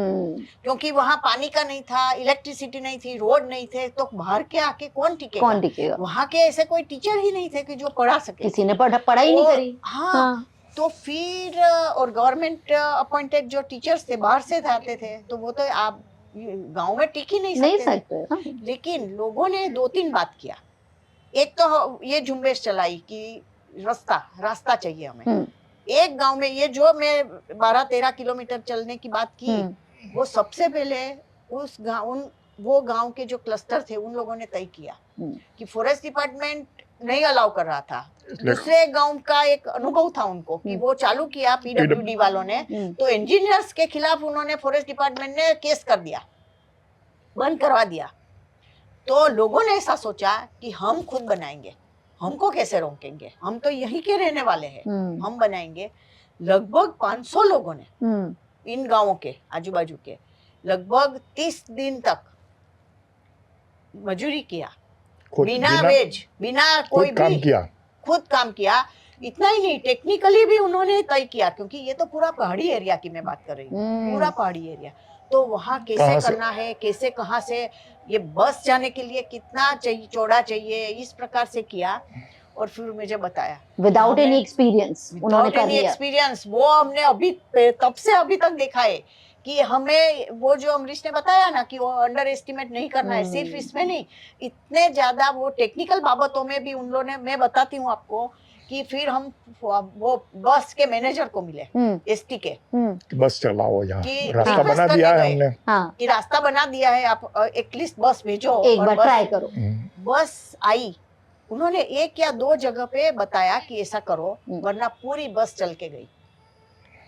क्योंकि वहाँ पानी का नहीं था, इलेक्ट्रिसिटी नहीं थी, रोड नहीं थे, तो बाहर के आके कौन टिकेगा? वहाँ के ऐसे कोई टीचर ही नहीं थे कि जो पढ़ा सके, किसी ने पढ़ाई नहीं करी। हाँ। तो फिर और गवर्नमेंट अपॉइंटेड जो टीचर्स थे बाहर से आते थे, तो वो तो आप गांव में टिक ही नहीं सकते। लेकिन लोगों ने 2-3 बात किया। एक तो ये झुंबेश चलाई कि रास्ता चाहिए हमें। एक गांव में ये जो मैं 12-13 किलोमीटर चलने की बात की, वो सबसे पहले वो गांव के जो क्लस्टर थे उन लोगों ने तय किया कि फॉरेस्ट डिपार्टमेंट नहीं अलाउ कर रहा था। दूसरे गांव का एक अनुभव था उनको कि वो चालू किया पीडब्ल्यूडी वालों ने, तो इंजीनियर्स के खिलाफ उन्होंने फॉरेस्ट डिपार्टमेंट ने केस कर दिया, बंद करवा दिया। तो लोगों ने ऐसा सोचा कि हम खुद बनाएंगे, हमको कैसे रोकेंगे, हम तो यहीं के रहने वाले हैं, हम बनाएंगे। लगभग 500 लोगों ने इन गांवों के आजू बाजू के लगभग 30 दिन तक मजदूरी किया, बिना वेज, बिना कोई भी खुद काम किया। इतना ही नहीं, टेक्निकली भी उन्होंने तय किया, क्योंकि ये तो पूरा पहाड़ी एरिया की मैं बात कर रही हूँ, पूरा पहाड़ी एरिया। तो वहाँ कैसे करना है, कैसे कहाँ से ये बस जाने के लिए कितना चाहिए, चौड़ा चाहिए, इस प्रकार से किया। और फिर मुझे बताया विदाउट एनी एक्सपीरियंस उन्होंने कर लिया। एक्सपीरियंस वो हमने अभी तब से अभी तक देखा है कि हमें वो जो अमरीश ने बताया ना कि वो अंडर एस्टिमेट नहीं करना है। सिर्फ इसमें नहीं, इतने ज्यादा वो टेक्निकल बाबतों में भी उन लोगों ने, मैं बताती हूँ आपको कि फिर हम वो बस के मैनेजर को मिले एसटी के, बस चलाओ यहाँ, कि रास्ता बना दिया है हमने, कि रास्ता बना दिया है, आप एटलीस्ट बस भेजो, एक बार ट्राई करो। बस आई, उन्होंने 1 या 2 जगह पे बताया कि ऐसा करो, वरना पूरी बस चल के गई।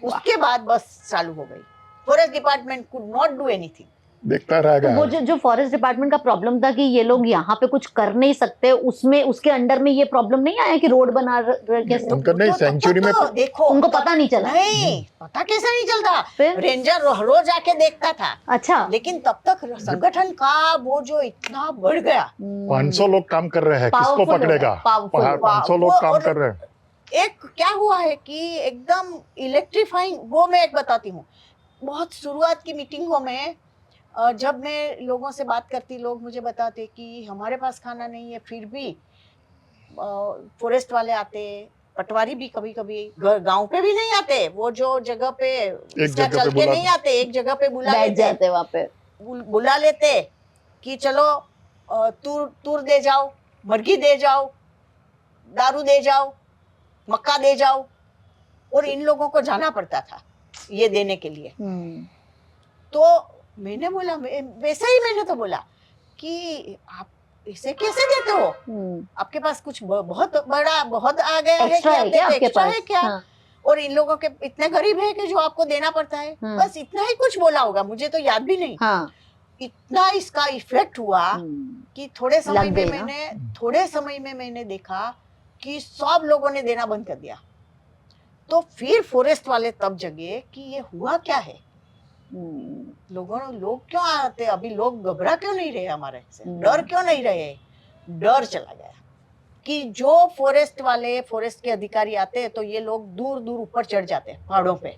उसके बाद बस चालू हो गई। Forest department could not do anything. देखता रहेगा। तो वो जो फॉरेस्ट डिपार्टमेंट का प्रॉब्लम था कि ये लोग यहाँ पे कुछ कर नहीं सकते, उसमें उसके अंडर में ये प्रॉब्लम नहीं आया कि रोड बना रहे, उनको नहीं, सेंचुरी में देखो उनको पता नहीं चला। नहीं पता कैसे नहीं चलता, रेंजर रोज आके देखता था। अच्छा, लेकिन तब तक संगठन का वो जो इतना बढ़ गया, 500 लोग काम कर रहे हैं, किसको पकड़ेगा? 500 लोग काम कर रहे हैं। एक क्या हुआ है कि एकदम इलेक्ट्रीफाइंग, वो मैं एक बताती हूँ। बहुत शुरुआत की मीटिंगों में जब मैं लोगों से बात करती, लोग मुझे बताते कि हमारे पास खाना नहीं है, फिर भी फॉरेस्ट वाले आते, पटवारी भी कभी कभी गांव पे भी नहीं आते, वो जो जगह पे चल के नहीं आते, एक जगह पे बुला लेते, वहाँ पे बुला लेते कि चलो तूर दे जाओ, मुर्गी दे जाओ, दारू दे जाओ, मक्का दे जाओ, और इन लोगों को जाना पड़ता था ये देने के लिए। तो मैंने बोला, वैसे ही मैंने तो बोला कि आप इसे कैसे देते हो? आपके पास कुछ बहुत बड़ा बहुत आ गया है क्या? एक्स्ट्रा है क्या? और इन लोगों के इतने गरीब है कि जो आपको देना पड़ता है। बस इतना ही कुछ बोला होगा, मुझे तो याद भी नहीं। इतना इसका इफेक्ट हुआ कि थोड़े समय में मैंने देखा कि सब लोगों ने देना बंद कर दिया। तो फिर फॉरेस्ट वाले तब जगे कि ये हुआ क्या है, लोग क्यों आते, अभी लोग घबरा क्यों नहीं रहे, हमारे से डर क्यों नहीं रहे? डर चला गया कि जो फॉरेस्ट के अधिकारी आते हैं तो ये लोग दूर दूर ऊपर चढ़ जाते हैं पहाड़ों पे,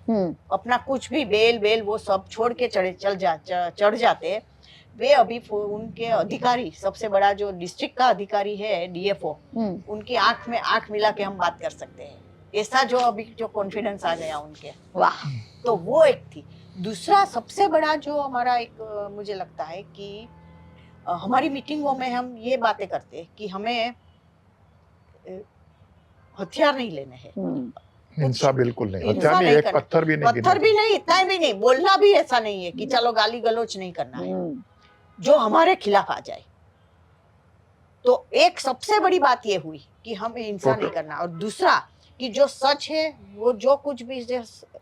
अपना कुछ भी बेल वो सब छोड़ के चढ़ जाते। वे अभी उनके अधिकारी, सबसे बड़ा जो डिस्ट्रिक्ट का अधिकारी है डीएफओ, उनकी आंख में आंख मिला के हम बात कर सकते हैं, ऐसा जो अभी जो कॉन्फिडेंस आ गया उनके। वाह! तो वो एक थी। दूसरा सबसे बड़ा जो हमारा एक मुझे लगता है कि हमारी मीटिंगों में हम ये बातें करते हैं कि हमें हथियार नहीं लेने हैं, हिंसा बिल्कुल नहीं, हथियार नहीं, एक पत्थर भी नहीं, इतना भी नहीं, बोलना भी ऐसा नहीं है कि चलो गाली गलौच नहीं करना है जो हमारे खिलाफ आ जाए। तो एक सबसे बड़ी बात ये हुई कि हमें हिंसा नहीं करना, और दूसरा कि जो सच है वो जो कुछ भी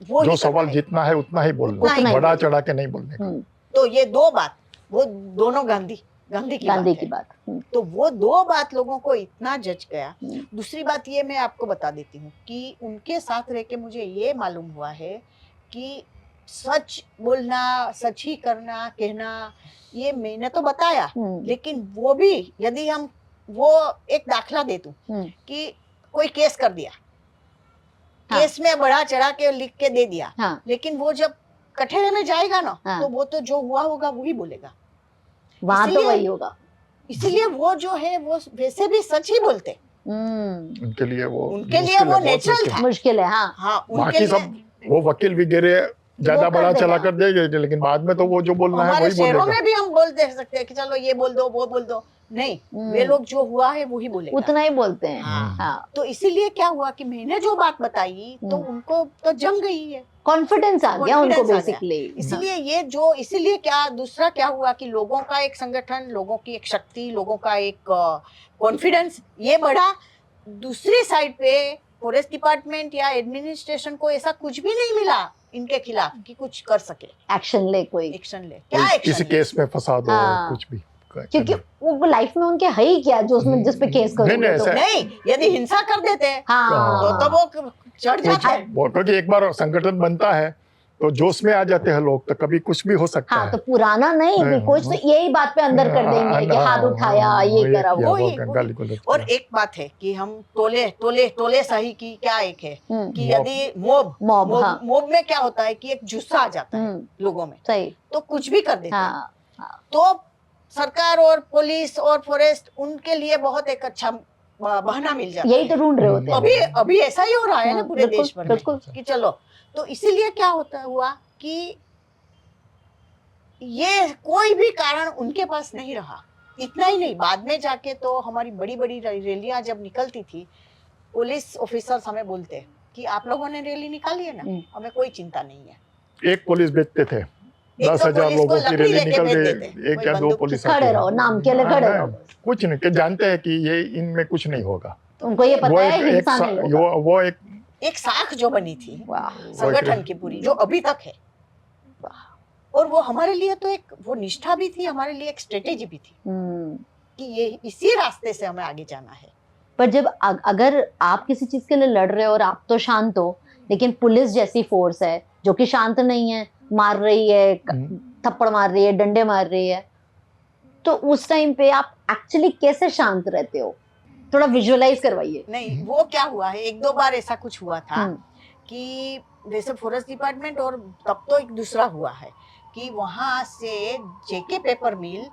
वो जो सवाल जितना है उतना ही बोलना, बड़ा चढ़ा के नहीं बोलने का। तो ये दो बात, वो दोनों गांधी की बात। तो वो 2 बात लोगों को इतना जच गया। दूसरी बात ये मैं आपको बता देती हूँ कि उनके साथ रह के मुझे ये मालूम हुआ है कि सच बोलना, सच ही करना, कहना, ये मैंने तो बताया, लेकिन वो भी यदि हम वो एक दाखला दे दूं कि कोई केस कर दिया, केस में बढ़ा चढ़ा के लिख के दे दिया, लेकिन वो जब कठेरे में जाएगा ना, तो वो तो जो हुआ होगा वही बोलेगा, वहां तो वही होगा। इसीलिए वो जो है वो वैसे भी सच ही बोलते। उनके लिए वो नेचुरल था। मुश्किल है। हाँ, बाकी सब वो वकील वगैरह ज्यादा बड़ा चला कर देंगे, लेकिन बाद में तो वो जो बोलना है वही बोलेगा। शहरों में भी हम बोल दे सकते हैं कि चलो ये बोल दो, वो बोल दो, नहीं, वे लोग जो हुआ है वही बोलेगा, उतना ही बोलते हैं। हाँ। तो इसीलिए क्या हुआ कि मैंने जो बात बताई तो उनको तो जम गई है, कॉन्फिडेंस आ गया उनको बेसिकली। इसीलिए क्या दूसरा क्या हुआ कि लोगों का एक संगठन, लोगों की एक शक्ति, लोगों का एक कॉन्फिडेंस ये बढ़ा। दूसरी साइड पे फॉरेस्ट डिपार्टमेंट या एडमिनिस्ट्रेशन को ऐसा कुछ भी नहीं मिला इनके खिलाफ कि कुछ कर सके, एक्शन ले, कोई एक्शन ले, क्या एक्शन, किसी केस में फंसा दो, कुछ भी, क्योंकि वो लाइफ में उनके है ही क्या जो उसमें जिस पे केस करोगे। नहीं, यदि हिंसा कर देते हैं तो वो चढ़ जाता है। क्योंकि एक बार संगठन बनता है तो जोश में आ जाते हैं लोग, तो कभी कुछ भी हो सकता है। तो पुराना नहीं, कुछ तो यही बात पे अंदर कर देंगे कि हाथ उठाया, ये करा, वो। और एक बात है कि हम तोले सही की क्या एक है कि यदि मोब में क्या होता है कि एक जुस्सा आ जाता है लोगों में, सही, तो कुछ भी कर देते हैं। तो सरकार और पुलिस और फॉरेस्ट उनके लिए बहुत एक अच्छा बहाना मिल जाता है। यही तो ढूंढ रहे होते हैं। अभी ऐसा ही हो रहा है ना पूरे देश भर में कि चलो, तो इसीलिए क्या हुआ कि ये कोई भी कारण उनके पास नहीं रहा। इतना ही नहीं, बाद में जाके तो हमारी बड़ी बड़ी रैलियां जब निकलती थी पुलिस ऑफिसर्स हमें बोलते हैं कि आप लोगों ने रैली निकाली है ना, हमें कोई चिंता नहीं है। एक पुलिस बेचते थे, 10,000 लोगों की रैली निकल रही, 1 या 2 पुलिस खड़े रहो, नाम के लिए खड़े रहो, कुछ नहीं, कि जानते हैं कि ये इनमें कुछ नहीं होगा। उनको ये पता है हिंसा नहीं होगा। वो एक साख जो बनी थी संगठन की पूरी, जो अभी तक है, और वो हमारे लिए तो एक वो निष्ठा भी थी, हमारे लिए एक स्ट्रेटेजी भी थी कि ये इसी रास्ते से हमें आगे जाना है। पर जब अगर आप किसी चीज के लिए लड़ रहे हो और आप तो शांत हो, लेकिन पुलिस जैसी फोर्स है जो कि शांत नहीं है, मार रही है, थप्पड़ मार रही है, डंडे मार रही है, तो उस टाइम पे आप एक्चुअली कैसे शांत रहते हो? थोड़ा विजुअलाइज करवाइए। नहीं, वो क्या हुआ है, 1-2 बार ऐसा कुछ हुआ था कि जैसे फॉरेस्ट डिपार्टमेंट, और तब तो एक दूसरा हुआ है कि वहां से जेके पेपर मिल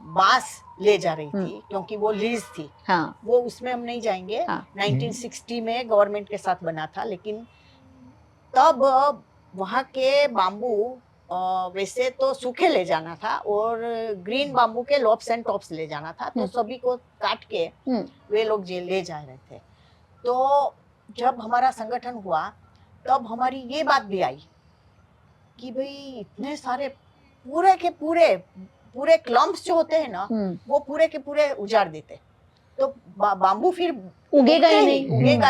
बांस ले जा रही थी, क्योंकि वो लीज थी। हाँ। वो उसमें हम नहीं जाएंगे। 1960 में गवर्नमेंट के साथ बना था, लेकिन तब वहां के बाम्बू वैसे तो सूखे ले जाना था और ग्रीन बाम्बू के लॉप्स एंड टॉप्स ले जाना था, तो सभी को काट के वे लोग जेल ले जा रहे थे। तो जब हमारा संगठन हुआ तब हमारी ये बात भी आई कि भाई इतने सारे पूरे के पूरे क्लम्प्स जो होते हैं ना, वो पूरे के पूरे उजाड़ देते, तो बाम्बू फिर उगेगा ही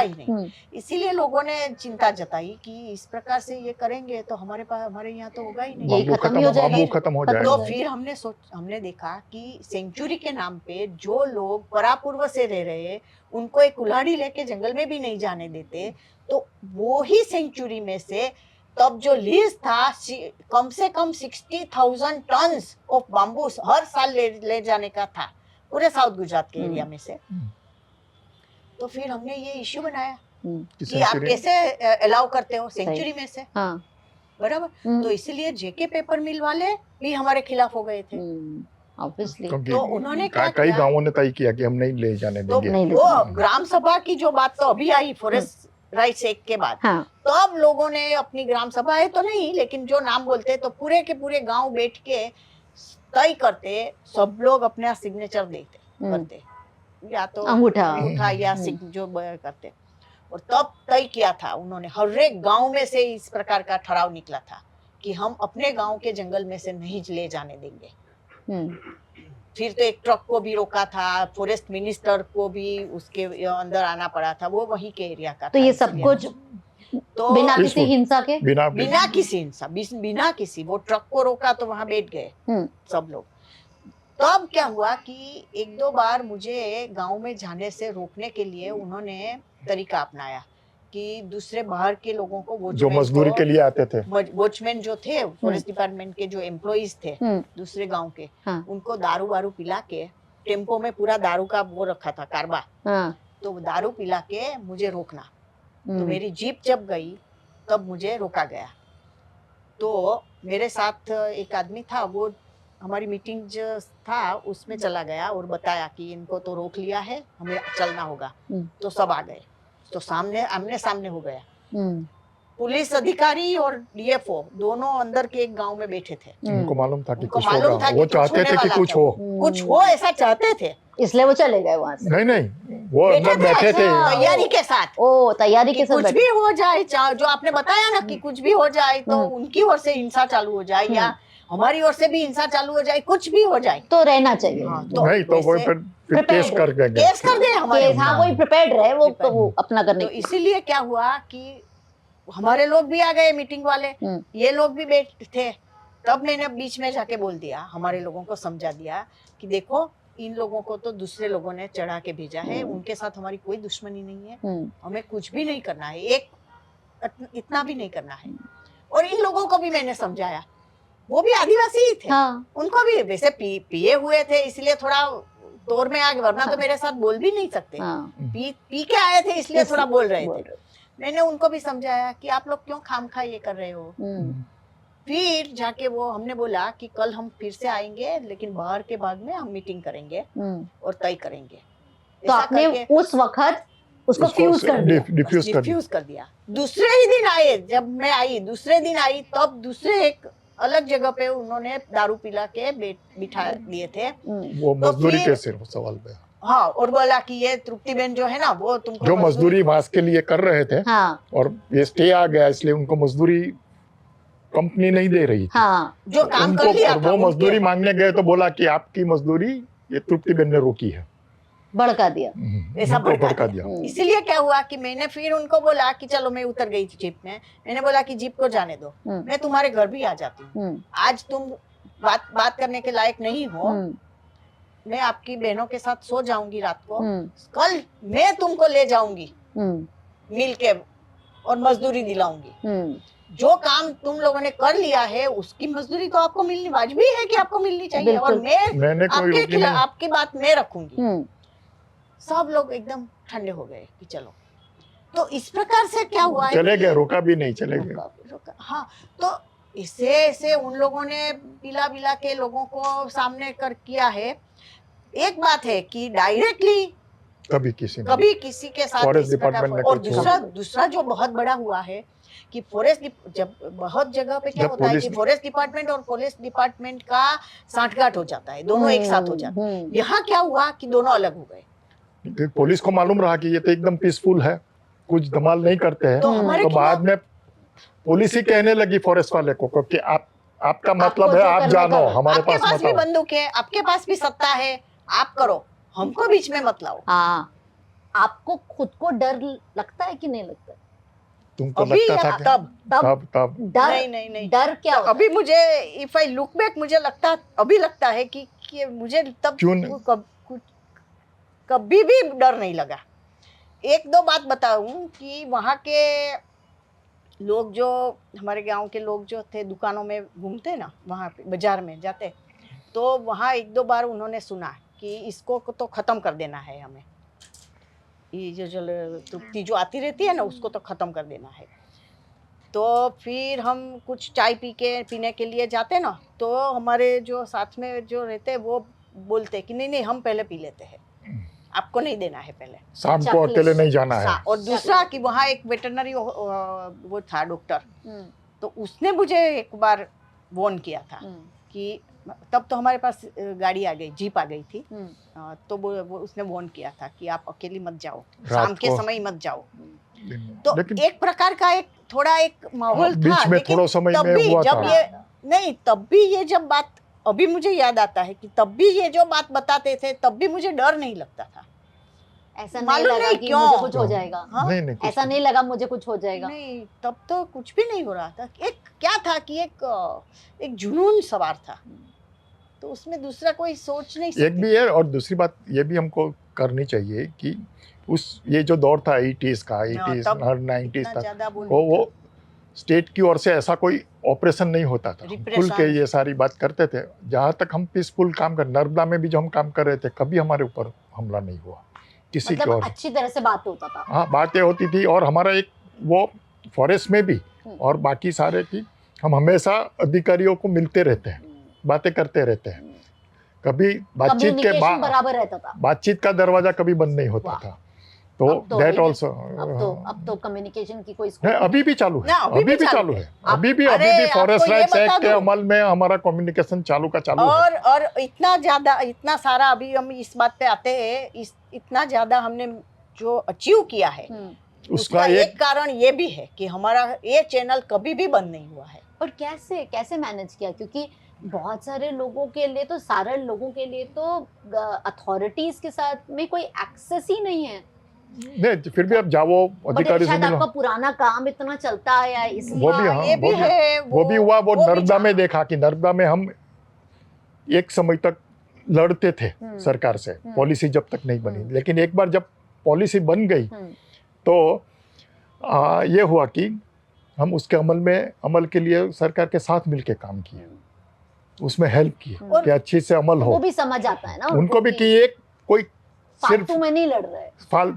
नहीं। इसीलिए लोगों ने चिंता जताई कि इस प्रकार से ये करेंगे तो हमारे यहाँ तो होगा ही नहीं, खत्म हो जाएगा। तो फिर हमने देखा कि सेंचुरी के नाम पे जो लोग परापूर्व से रह रहे, उनको एक कुल्हाड़ी लेके जंगल में भी नहीं जाने देते, तो वो ही सेंचुरी में से तब जो लीज था कम से कम 60,000 टन ऑफ बाम्बू हर साल ले जाने का था पूरे साउथ गुजरात के एरिया में से। तो फिर हमने ये इश्यू बनाया कि आप कैसे अलाउ करते हो सेंचुरी में से, बराबर। तो इसलिए जेके पेपर मिल वाले भी हमारे खिलाफ हो गए थे, ऑब्वियसली। तो उन्होंने कई गांवों ने तय किया कि हम नहीं ले जाने देंगे। तो वो ग्राम सभा की जो बात तो अभी आई फॉरेस्ट राइट्स एक्ट के बाद, तो अब लोगों ने अपनी ग्राम सभाएं तो नहीं, लेकिन जो नाम बोलते तो पूरे के पूरे गांव बैठ के तय करते, सब लोग अपने सिग्नेचर देते करते, या तो अंगूठा या जो करते, और तब तय किया था उन्होंने, हर एक गांव में से इस प्रकार का ठराव निकला था कि हम अपने गांव के जंगल में से नहीं ले जाने देंगे। फिर तो एक ट्रक को भी रोका था, फॉरेस्ट मिनिस्टर को भी उसके अंदर आना पड़ा था, वो वहीं के एरिया का। तो ये सब कुछ तो बिना किसी हिंसा के, बिना किसी वो ट्रक को रोका तो वहां बैठ गए सब लोग। तब क्या हुआ कि 1-2 बार मुझे गांव में जाने से रोकने के लिए उन्होंने तरीका अपनाया कि दूसरे बाहर के लोगों को, जो मजदूरी के लिए आते थे, वॉचमैन जो थे फॉरेस्ट डिपार्टमेंट के, जो एम्प्लॉइज थे दूसरे गांव के, उनको दारू वारू पिला के, टेम्पो में पूरा दारू का वो रखा था कारबा, तो दारू पिला के मुझे रोकना। तो मेरी जीप जब गई तब मुझे रोका गया। तो मेरे साथ एक आदमी था, वो हमारी मीटिंग जो था उसमें चला गया और बताया कि इनको तो रोक लिया है, हमें चलना होगा। तो सब आ गए, तो आमने सामने हो गया। पुलिस अधिकारी और डीएफओ दोनों अंदर के एक गांव में बैठे थे। उनको मालूम था कि कुछ होगा, वो चाहते थे कि कुछ हो, ऐसा चाहते थे, इसलिए वो चले गए वहां से। नहीं, वो अंदर बैठे थे तैयारी के साथ। तैयारी के साथ कुछ भी हो जाए, जो आपने बताया ना कि कुछ भी हो जाए, तो उनकी ओर से हिंसा चालू हो जाए या हमारी ओर से भी हिंसा चालू हो जाए, कुछ भी हो जाए, तो रहना चाहिए। नहीं तो वो फिर केस कर देंगे, हमारे। वही प्रिपेयर्ड रहे वो अपना करने। तो इसीलिए क्या हुआ कि हमारे लोग भी आ गए, मीटिंग वाले, ये लोग भी बैठे थे। तब मैंने बीच में जाके बोल दिया, हमारे लोगों को समझा दिया कि देखो, इन लोगों को तो दूसरे लोगों ने चढ़ा के भेजा है, उनके साथ हमारी कोई दुश्मनी नहीं है, हमें कुछ भी नहीं करना है, इतना भी नहीं करना है। और इन लोगों को भी मैंने समझाया, वो भी आदिवासी ही थे, उनको भी वैसे पिए हुए थे, इसलिए थोड़ा दौर में आ गए, वरना तो मेरे साथ बोल भी नहीं सकते। पी के आए थे इसलिए थोड़ा बोल रहे थे। मैंने उनको भी समझाया कि आप लोग क्यों खामखा ये कर रहे हो। फिर जाके वो हमने बोला कि कल हम फिर से आएंगे, लेकिन बाहर के भाग में हम मीटिंग करेंगे और तय करेंगे। तो आपने उस वक्त उसको डिफ्यूज कर दिया। दूसरे ही दिन आए, जब मैं आई दूसरे दिन आई, तब दूसरे एक अलग जगह पे उन्होंने दारू पिला के बिठा दिए थे। वो मजदूरी के सिर्फ सवाल पे। हाँ, और बोला कि ये तृप्ति बहन जो है ना वो तुमको जो मजदूरी मास के लिए कर रहे थे, हाँ, और ये स्टे आ गया इसलिए उनको मजदूरी कंपनी नहीं दे रही थी। हाँ, जो काम उनको कर लिया था वो मजदूरी उनके- मांगने गए तो बोला कि आपकी मजदूरी ये तृप्ति बहन ने रोकी है। भड़का दिया। ऐसा उनको भड़का दिया। इसीलिए क्या हुआ कि मैंने फिर उनको बोला कि चलो, मैं उतर गई थी जीप में, मैंने बोला कि जीप को जाने दो, मैं तुम्हारे घर भी आ जाती हूँ, आज तुम बात करने के लायक नहीं हो, मैं आपकी बहनों के साथ सो जाऊंगी रात को, कल मैं तुमको ले जाऊंगी मिल के और मजदूरी दिलाऊंगी, जो काम तुम लोगों ने कर लिया है उसकी मजदूरी तो आपको मिलनी वाजिबी है कि आपको मिलनी चाहिए, और मैंने कोई आपके रोकी खिलाफ नहीं। आपकी बात मैं रखूंगी। सब लोग एकदम ठंडे हो गए कि चलो, तो इस प्रकार से क्या हुआ है, चले गए, रोका भी नहीं, चले गए। रोका, हाँ, तो ऐसे उन लोगों ने पिला के लोगों को सामने कर किया है। एक बात है कि डायरेक्टली कभी किसी के साथ फॉरेस्ट इस प्रकार- डिपार्टमेंट ने और कुछ दूसरा जो बहुत बड़ा हुआ है कि जब बहुत जगह पे क्या जब होता है कि फॉरेस्ट डिपार्टमेंट और पुलिस डिपार्टमेंट का सांठगांठ हो जाता है, दोनों एक साथ हो जाते हैं। यहाँ क्या हुआ कि दोनों अलग हो गए। पुलिस को मालूम रहा कि ये तो एकदम पीसफुल है, कुछ धमाल नहीं करते हैं, तो हमारे तो बाद में पुलिस ही कहने लगी फॉरेस्ट वाले को कि आपका मतलब है आप जानो, हमारे आपके पास पास भी मत आओ। बंदूक है, आपके पास भी सत्ता है, आप करो, हमको बीच में मत लाओ। हाँ, आपको खुद को डर लगता है कि नहीं लगता? तुमको अभी लगता था या कि तब डर, नहीं डर क्या होता है? अभी मुझे इफ आई लुक बैक मुझे लगता है कि मुझे तब कभी भी डर नहीं लगा। एक दो बात बताऊं कि वहाँ के लोग, जो हमारे गांव के लोग जो थे, दुकानों में घूमते ना, वहाँ पे बाजार में जाते, तो वहाँ एक दो बार उन्होंने सुना कि इसको तो खत्म कर देना है, हमें ये जो तृप्ति जो आती रहती है ना उसको तो खत्म कर देना है। तो फिर हम कुछ चाय पीने के लिए जाते ना, तो हमारे जो साथ में जो रहते वो बोलते कि नहीं हम पहले पी लेते हैं, आपको नहीं देना है, पहले शाम को अकेले नहीं जाना है। और दूसरा कि वहाँ एक वेटरनरी वो था डॉक्टर, तो उसने मुझे एक बार वॉर्न किया था कि तब तो हमारे पास गाड़ी आ गई, जीप आ गई थी, तो वो उसने वॉर्न किया था कि आप अकेली मत जाओ, शाम के समय मत जाओ। तो एक प्रकार का एक थोड़ा एक माहौल था, बीच में थोड़ा समय में हुआ जब था। ये नहीं, तब भी ये जब बात, अभी मुझे याद आता है कि तब भी ये जो बात बताते थे तब भी मुझे डर नहीं लगता था। ऐसा नहीं मालूम लगा नहीं कि क्यों? मुझे कुछ हो जाएगा? हाँ? नहीं ऐसा नहीं लगा मुझे कुछ हो जाएगा? नहीं, तब तो कुछ भी नहीं हो रहा था। एक क्या था कि एक जुनून सवार था, तो उसमें दूसरा कोई सोच नहीं सकती। एक भी है, और दूसरी बात ये भी हमको करनी चाहिए कि ये जो दौर था 80s का, 80s और 90s तक, वो स्टेट की ओर से ऐसा कोई ऑपरेशन नहीं होता था, खुल के ये सारी बात करते थे। जहाँ तक हम पीसफुल काम कर, नर्मदा में भी जो हम काम कर रहे थे, कभी हमारे ऊपर हमला नहीं हुआ किसी की ओर। अच्छी तरह से बात होता था। हाँ, बातें होती थी, और हमारा एक वो फॉरेस्ट में भी और बाकी सारे की, हम हमेशा अधिकारियों को मिलते रहते हैं, बातें करते रहते हैं, कभी बातचीत के बराबर रहता था, बातचीत का दरवाजा कभी बंद नहीं होता था। तो दैट ऑल्सो अब तो कम्युनिकेशन की कोई अभी भी चालू है, अभी भी चालू है, अभी भी फॉरेस्ट राइट्स एक्ट के अमल में हमारा कम्युनिकेशन चालू है। और इतना सारा अभी हम इस बात पे आते हैं, इतना ज्यादा हमने जो अचीव किया है, उसका एक कारण ये भी है कि हमारा ये चैनल कभी भी बंद नहीं हुआ है। और कैसे मैनेज किया? क्योंकि बहुत सारे लोगों के लिए तो, सारे लोगों के लिए तो अथॉरिटीज के साथ में कोई एक्सेस ही नहीं है। नहीं, फिर भी अब जाओ अधिकारी से मिलो। आपका पुराना काम इतना चलता आया है, इसलिए वो भी, हाँ, ये भी है, वो भी हुआ। वो नर्मदा में देखा कि नर्मदा में हम एक समय तक लड़ते थे सरकार से, पॉलिसी जब तक नहीं बनी, लेकिन एक बार जब पॉलिसी बन गई तो ये हुआ कि हम उसके अमल के लिए सरकार के साथ मिलके काम किए, उसमें हेल्प की कि अच्छी से अमल हो। वो भी समझ आता है ना उनको भी कि एक कोई फालतू में नहीं लड़ रहे,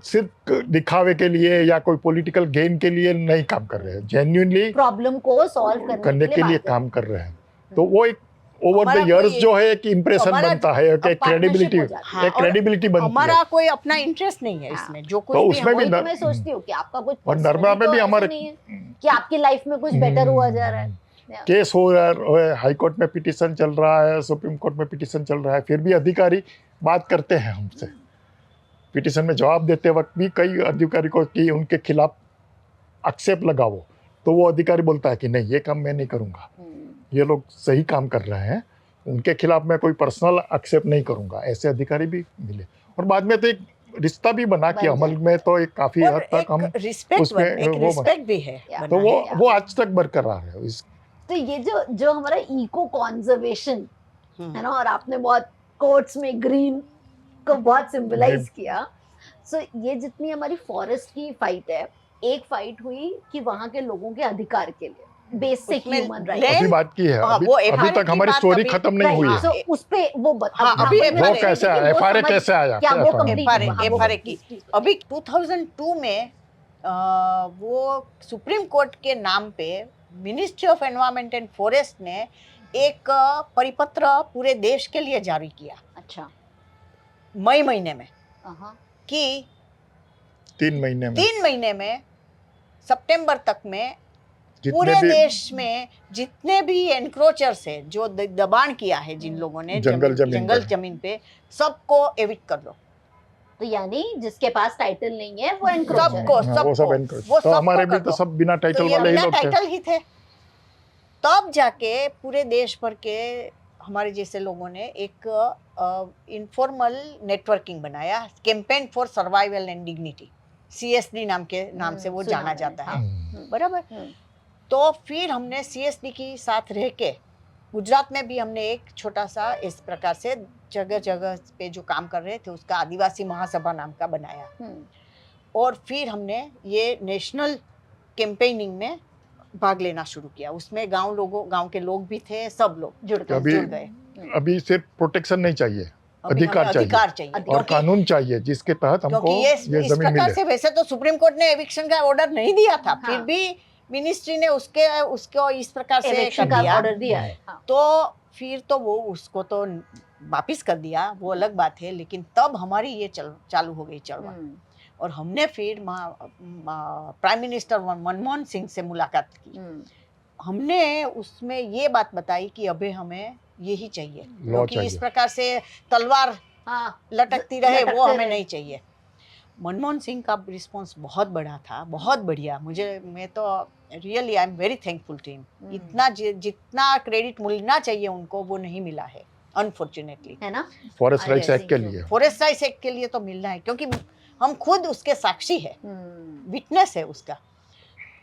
सिर्फ दिखावे के लिए या कोई पॉलिटिकल गेन के लिए नहीं काम कर रहे हैं, जेन्युइनली प्रॉब्लम को सॉल्व करने के लिए काम कर रहे हैं। तो वो एक ओवर द इयर्स जो है एक इंप्रेशन बनता है, एक क्रेडिबिलिटी बनती है। हमारा कोई अपना इंटरेस्ट नहीं है इसमें, जो कुछ तो उसमें भी मैं सोचती हूँ कि आपका कुछ और नर्मदा में भी हमारे कि आपकी लाइफ में कुछ बेटर हुआ जा रहा है, केस हो रहा है, हाई कोर्ट में पिटीशन चल रहा है, सुप्रीम कोर्ट में पिटीशन चल रहा है, फिर भी अधिकारी बात करते हैं हमसे पिटीशन में जवाब देते वक्त भी कई अधिकारी को कि उनके खिलाफ आक्षेप लगाओ, तो वो अधिकारी बोलता है कि नहीं, ये काम मैं नहीं करूँगा, ये लोग सही काम कर रहे हैं, उनके खिलाफ मैं कोई पर्सनल आक्षेप नहीं करूँगा। ऐसे अधिकारी भी मिले और बाद में तो एक रिश्ता भी बना कि अमल में तो एक काफी हद तक हम उसमें रिस्पेक्ट भी है, तो वो आज तक बरकरार है। तो ये जो हमारा इको कॉन्जर्वेशन है ना, और आपने बहुत कोट्स में ग्रीन को बहुत सिंबलाइज किया। सो ये जितनी हमारी फॉरेस्ट की फाइट है, एक फाइट हुई कि वहां के लोगों के अधिकार के लिए, बेसिक ह्यूमन राइट अभी बात की है, अभी तक हमारी स्टोरी खत्म नहीं हुई है। तो उस पे वो वो कैसे आया, एफआरए कैसे आया, क्या वो एफआरए की अभी 2002 में वो सुप्रीम कोर्ट के नाम पे ministry of environment and forest ने एक परिपत्र पूरे देश के लिए जारी किया। अच्छा, मई महीने में कि 3 महीने में सितंबर तक में पूरे देश में जितने भी एनक्रोचर्स है, जो दबाण किया है जिन लोगों ने जंगल जमीन पे, सबको एविक्ट कर दो। तो यानी जिसके पास टाइटल नहीं है वो एनक्रोचर है। सबको तो हमारे भी तो सब बिना टाइटल वाले ही लोग थे। टाइटल ही थे। तब जाके पूरे देश भर के हमारे जैसे लोगों ने एक इनफॉर्मल नेटवर्किंग बनाया, campaign for survival and dignity, CSD नाम से वो जाना जाता है, बराबर। तो फिर हमने CSD के साथ रह के गुजरात में भी हमने एक छोटा सा इस प्रकार से जगह जगह पे जो काम कर रहे थे उसका आदिवासी महासभा नाम का बनाया। और फिर हमने ये नेशनल कैंपेनिंग में भाग लेना शुरू किया। उसमें गांव के लोग भी थे, सब लोग जुड़ गए। अभी सिर्फ प्रोटेक्शन नहीं चाहिए, अधिकार चाहिए और कानून चाहिए जिसके तहत हमको ये जमीन मिले। से वैसे तो सुप्रीम कोर्ट ने एविक्शन का ऑर्डर नहीं दिया था, फिर भी मिनिस्ट्री ने उसको इस प्रकार से ऑर्डर दिया है। तो फिर तो वो उसको तो वापिस कर दिया, वो अलग बात है। लेकिन तब हमारी ये चालू हो गई चलवा, और हमने फिर प्राइम मिनिस्टर मनमोहन सिंह से मुलाकात की। हमने उसमें ये बात बताई कि अभी हमें यही चाहिए, क्योंकि इस प्रकार से तलवार लटकती रहे वो हमें नहीं चाहिए। मनमोहन सिंह का रिस्पांस बहुत बड़ा था, बहुत बढ़िया। मैं तो really I am very thankful to him. इतना जितना क्रेडिट मिलना चाहिए उनको वो नहीं मिला है, अनफॉर्चुनेटली, है ना। फॉरेस्ट राइट्स एक्ट के लिए तो मिलना है, क्योंकि हम खुद उसके साक्षी है, विटनेस है उसका।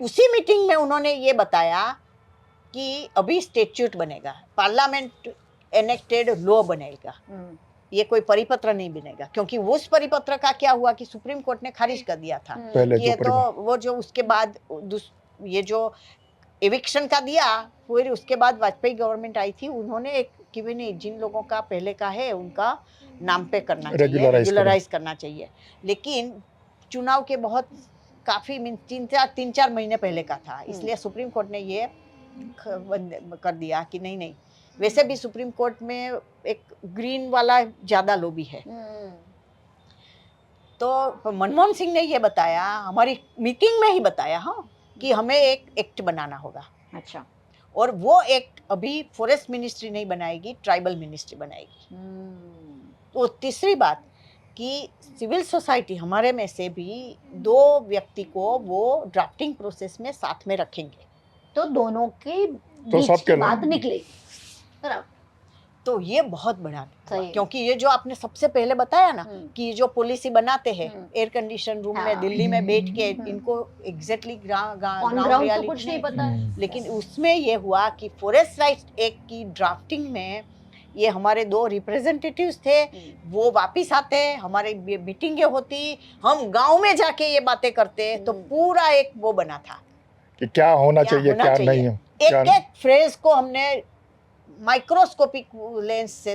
उसी मीटिंग में उन्होंने ये बताया कि अभी स्टेट्यूट बनेगा, पार्लियामेंट एनेक्टेड लॉ बनेगा, ये कोई परिपत्र नहीं बनेगा। क्योंकि उस परिपत्र का क्या हुआ कि सुप्रीम कोर्ट ने खारिज कर दिया था। ये तो वो जो उसके बाद ये जो एविक्शन का दिया, फिर उसके बाद वाजपेयी गवर्नमेंट आई थी, उन्होंने एक कि भी नहीं, जिन लोगों का पहले का है उनका नाम पे करना चाहिए, रेगुलराइज करना चाहिए। लेकिन चुनाव के बहुत काफी 3-4 महीने पहले का था, इसलिए सुप्रीम कोर्ट ने ये कर दिया कि नहीं। वैसे भी सुप्रीम कोर्ट में एक ग्रीन वाला ज्यादा लॉबी है। तो मनमोहन सिंह ने ये बताया, हमारी मीटिंग में ही बताया, कि हमें एक एक्ट बनाना होगा। अच्छा। और वो एक्ट अभी फॉरेस्ट मिनिस्ट्री नहीं बनाएगी, ट्राइबल मिनिस्ट्री बनाएगी। तो तीसरी बात कि सिविल सोसाइटी हमारे में से भी 2 व्यक्ति को वो ड्राफ्टिंग प्रोसेस में साथ में रखेंगे, तो दोनों के बीच की बात निकलेगी। तो ये बहुत बड़ा, क्योंकि ये जो आपने सबसे पहले बताया ना कि जो पॉलिसी बनाते हैं एयर कंडीशन रूम में दिल्ली में बैठ के, इनको एग्जैक्टली ग्राउंड तो कुछ नहीं पता है। लेकिन उसमें ये हुआ कि फॉरेस्ट राइट्स एक्ट की ड्राफ्टिंग में ये हमारे 2 रिप्रेजेंटेटिव्स थे, वो वापिस आते, हमारे मीटिंगें होती, हम गांव में जाके ये बातें करते। तो पूरा एक वो बना था कि क्या होना चाहिए, क्या नहीं। एक फ्रेज को हमने माइक्रोस्कोपिक लेंस से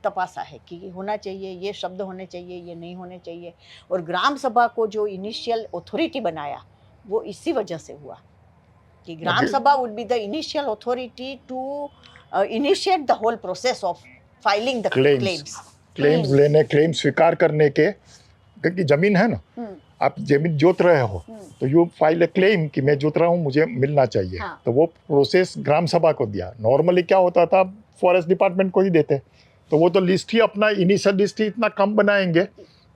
तपासा है कि होना चाहिए, ये शब्द होने चाहिए, ये नहीं होने चाहिए। और ग्राम सभा को जो इनिशियल अथॉरिटी बनाया वो इसी वजह से हुआ कि gram sabha would be the initial authority to initiate the whole process of filing the claims लेने, क्लेम स्वीकार करने के, क्योंकि जमीन है ना, आप जमीन जोत रहे हो तो यू फाइल ए क्लेम कि मैं जोत रहा हूँ, मुझे मिलना चाहिए। तो वो प्रोसेस ग्राम सभा को दिया। नॉर्मली क्या होता था, फॉरेस्ट डिपार्टमेंट को ही देते, तो वो तो लिस्ट ही अपना इनिशियल लिस्ट ही इतना कम बनाएंगे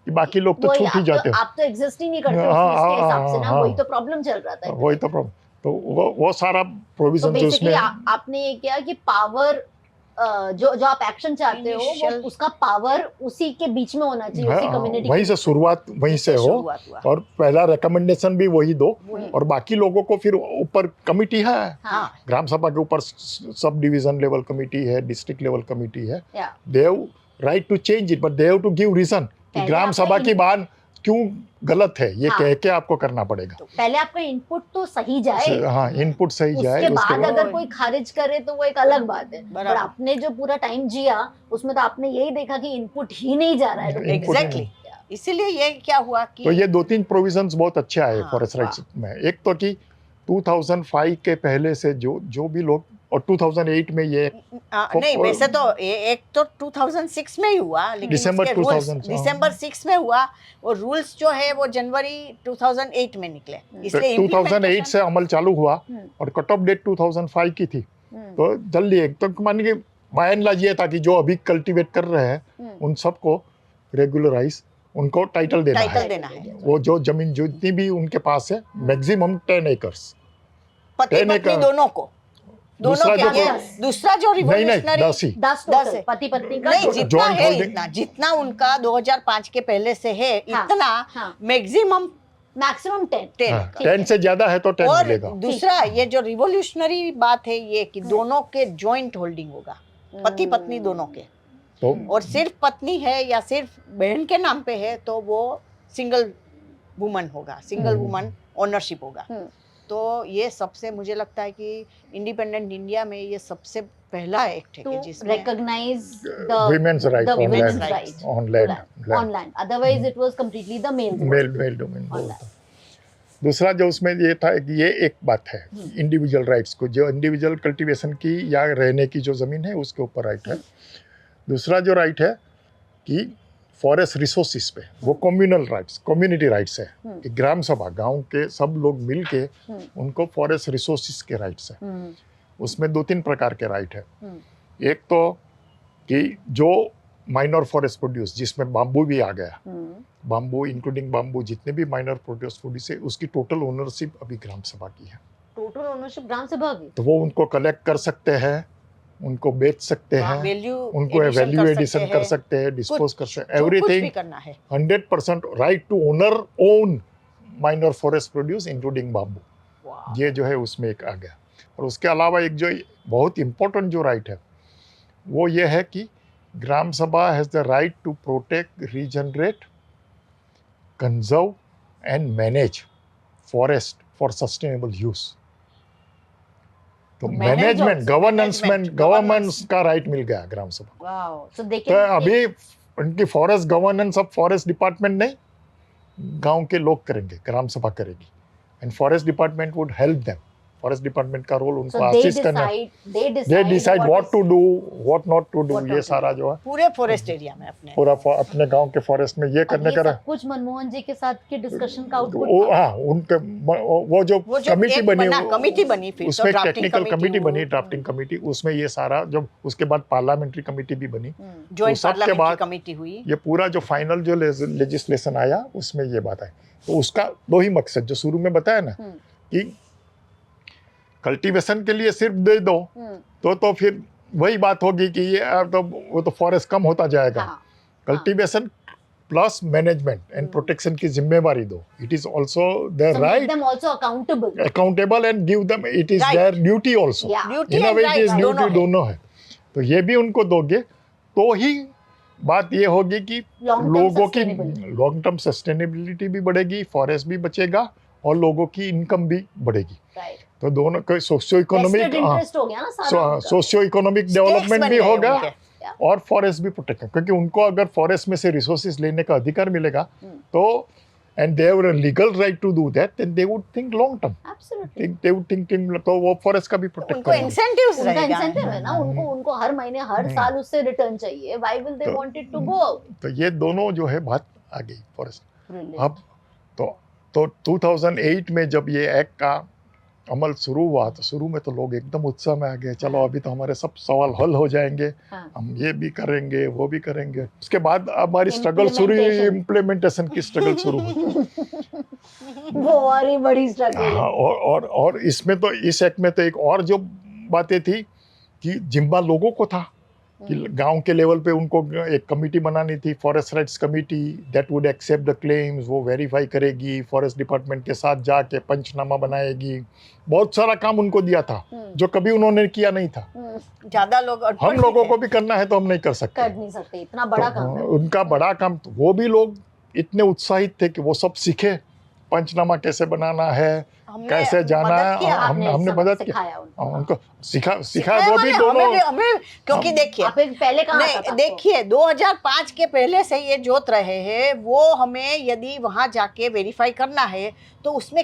कि बाकी लोग तो छूट ही जाते हो। आप तो एग्जिस्ट ही नहीं करते उसके हिसाब से ना, वही तो प्रॉब्लम चल रहा था। वही तो प्रॉब्लम, तो वो सारा प्रोविजन जो उसमें आपने ये किया कि पावर जो आप एक्शन चाहते हो वो उसका पावर उसी के बीच में होना चाहिए, उसी कम्युनिटी, वहीं से शुरुआत वहीं से हो, और पहला रिकमेंडेशन भी वही दो, और बाकी लोगों को फिर ऊपर कमिटी है, ग्राम सभा के ऊपर सब डिवीजन लेवल कमिटी है, डिस्ट्रिक्ट लेवल कमिटी है, they have right to change it, but they have to give reason कि ग्राम सभा की बात क्यों गलत है, ये कह के आपको करना पड़ेगा। तो पहले आपका इनपुट तो सही जाए, हाँ इनपुट सही जाए, उसके बाद अगर कोई खारिज करे तो वो एक अलग बात है, पर आपने जो पूरा टाइम जिया उसमें तो आपने यही देखा कि इनपुट ही नहीं जा रहा है। एग्जैक्टली, इसीलिए ये क्या हुआ कि तो ये 2-3 प्रोविजंस बहुत अच्छे आए फॉरेस्ट राइट्स में। एक तो कि 2005 के पहले से जो भी लोग, और 2008 में ये नहीं, वैसे तो एक तो 2006 में ही हुआ, लेकिन दिसंबर 6 में हुआ, वो रूल्स जो है वो जनवरी 2008 में निकले, इसलिए 2008 से अमल चालू हुआ, और कट ऑफ डेट 2005 की थी, तो जल्दी एक तो मान के बाय एंड लार्ज ये था कि जो अभी कल्टीवेट कर रहे हैं उन सबको रेगुलराइज, उनको टाइटल देना है। वो जो जमीन जितनी भी उनके पास है, मैक्सिमम 10 एकर्स, पति पत्नी दोनों को, दूसरा जो रिवोल्यूशनरी 10 पति पत्नी का नहीं, जितना है जितना उनका 2005 के पहले से है, इतना मैक्सिमम 10 से ज्यादा है तो 10 मिलेगा। दूसरा ये जो रिवोल्यूशनरी बात है ये कि दोनों के जॉइंट होल्डिंग होगा, पति पत्नी दोनों के, और सिर्फ पत्नी है या सिर्फ बहन के नाम पे है तो वो सिंगल वुमन होगा, सिंगल वुमन ओनरशिप होगा। तो ये सबसे मुझे लगता है कि इंडिपेंडेंट इंडिया में ये सबसे पहला एक्ट है कि जिसमें recognize the women's right on land. Otherwise it was completely the male domain। दूसरा जो उसमें ये था कि ये एक बात है इंडिविजुअल राइट्स को, जो इंडिविजुअल कल्टीवेशन की या रहने की जो जमीन है उसके ऊपर राइट है। दूसरा जो राइट है कि फॉरेस्ट रिसोर्सेज पे, वो कम्युनल राइट्स, कम्युनिटी राइट्स है कि ग्राम सभा, गांव के सब लोग मिल के उनको फॉरेस्ट रिसोर्सेज के राइट्स है। उसमें 2-3 प्रकार के राइट है। एक तो कि जो माइनर फॉरेस्ट प्रोड्यूस, जिसमें बाम्बू भी आ गया, बाम्बू इंक्लूडिंग बाम्बू, जितने भी माइनर प्रोड्यूस प्रोड्यूस है उसकी टोटल ओनरशिप अभी ग्राम सभा की है। टोटल ओनरशिप ग्राम सभा की, तो वो उनको कलेक्ट कर सकते हैं, उनको बेच सकते हैं, उनको वैल्यू एडिशन कर सकते हैं, डिस्पोज कर सकते हैं, everything 100% right to owner own minor forest produce including bamboo. ये जो है उसमें एक आ गया। और उसके अलावा एक जो बहुत इम्पोर्टेंट जो राइट है वो ये है कि gram sabha has the right to protect, regenerate, conserve and manage forest for sustainable use. तो मैनेजमेंट, गवर्नेंस का राइट मिल गया ग्राम सभा। तो अभी उनकी फॉरेस्ट गवर्नेंस अब फॉरेस्ट डिपार्टमेंट नहीं, गांव के लोग करेंगे, ग्राम सभा करेगी, and forest department would help them. Forest department का रोल उनको असिस्ट करना, they decide what to do, what not to do, ये सारा जो है पूरे फॉरेस्ट एरिया में अपने गांव के फॉरेस्ट में ये करने का कुछ मनमोहन जी के साथ के डिस्कशन का आउटपुट। हाँ, उनके वो जो कमिटी बनी फिर उसमें टेक्निकल कमिटी बनी, ड्राफ्टिंग कमिटी, उसमें ये सारा, जब उसके बाद पार्लियामेंट्री कमिटी भी बनी, जॉइंट पार्लियामेंट्री कमिटी हुई, ये पूरा जो फाइनल जो लेजिस्लेशन आया उसमें ये बात आई। तो उसका 2 ही मकसद जो शुरू में बताया ना कि कल्टीवेशन के लिए सिर्फ दे दो तो फिर वही बात होगी कि ये तो वो तो फॉरेस्ट कम होता जाएगा। Cultivation plus management and protection की जिम्मेवारी दो। It is also their right, accountable and give them, it is their duty also, in a way it is duty, दोनों है। तो ये भी उनको दोगे तो ही बात ये होगी कि लोगों की लॉन्ग टर्म सस्टेनेबिलिटी भी बढ़ेगी, फॉरेस्ट भी बचेगा और लोगों की इनकम भी बढ़ेगी। तो दोनों का सोशियो इकोनॉमिक डेवलपमेंट भी होगा और फॉरेस्ट भी प्रोटेक्ट, क्योंकि उनको अगर फॉरेस्ट में से रिसोर्सेज लेने का अधिकार मिलेगा तो and they have a legal right to do that, then they would think long term, they would think तो वो फॉरेस्ट का भी प्रोटेक्ट उनको इंसेंटिव्स रहेगा, इंसेंटिव है ना उनको हर महीने हर साल उससे रिटर्न चाहिए। Why will they want it to go? तो ये दोनों जो है बात आ गई फॉरेस्ट। अब तो 2008 में जब ये एक्ट का अमल शुरू हुआ तो शुरू में तो लोग एकदम उत्साह में आ गए, चलो अभी तो हमारे सब सवाल हल हो जाएंगे, हम ये भी करेंगे वो भी करेंगे। उसके बाद हमारी स्ट्रगल शुरू, इम्प्लीमेंटेशन की स्ट्रगल शुरू हुई। वो और ही बड़ी स्ट्रगल। हाँ, और इसमें तो इस एक्ट में तो एक और जो बातें थी कि जिम्मा लोगों को था कि गांव के लेवल पे उनको एक कमेटी बनानी थी, forest rights committee, that would accept the claims, वो वेरीफाई करेगी, फॉरेस्ट डिपार्टमेंट के साथ जाके पंचनामा बनाएगी। बहुत सारा काम उनको दिया था जो कभी उन्होंने किया नहीं था। ज्यादा लोग, हम लोगों को भी करना है तो हम नहीं कर सकते, इतना बड़ा तो काम है उनका बड़ा काम। तो वो भी लोग इतने उत्साहित थे कि वो सब सीखे, पंचनामा कैसे बनाना है, कैसे जाना है, हमने मदद किया उनको, सिखा वो भी दोनों। हमें क्योंकि देखिए पहले कहाँ देखिए 2005 के पहले से ये जोत रहे हैं, वो हमें यदि वहां जाके वेरीफाई करना है तो उसमें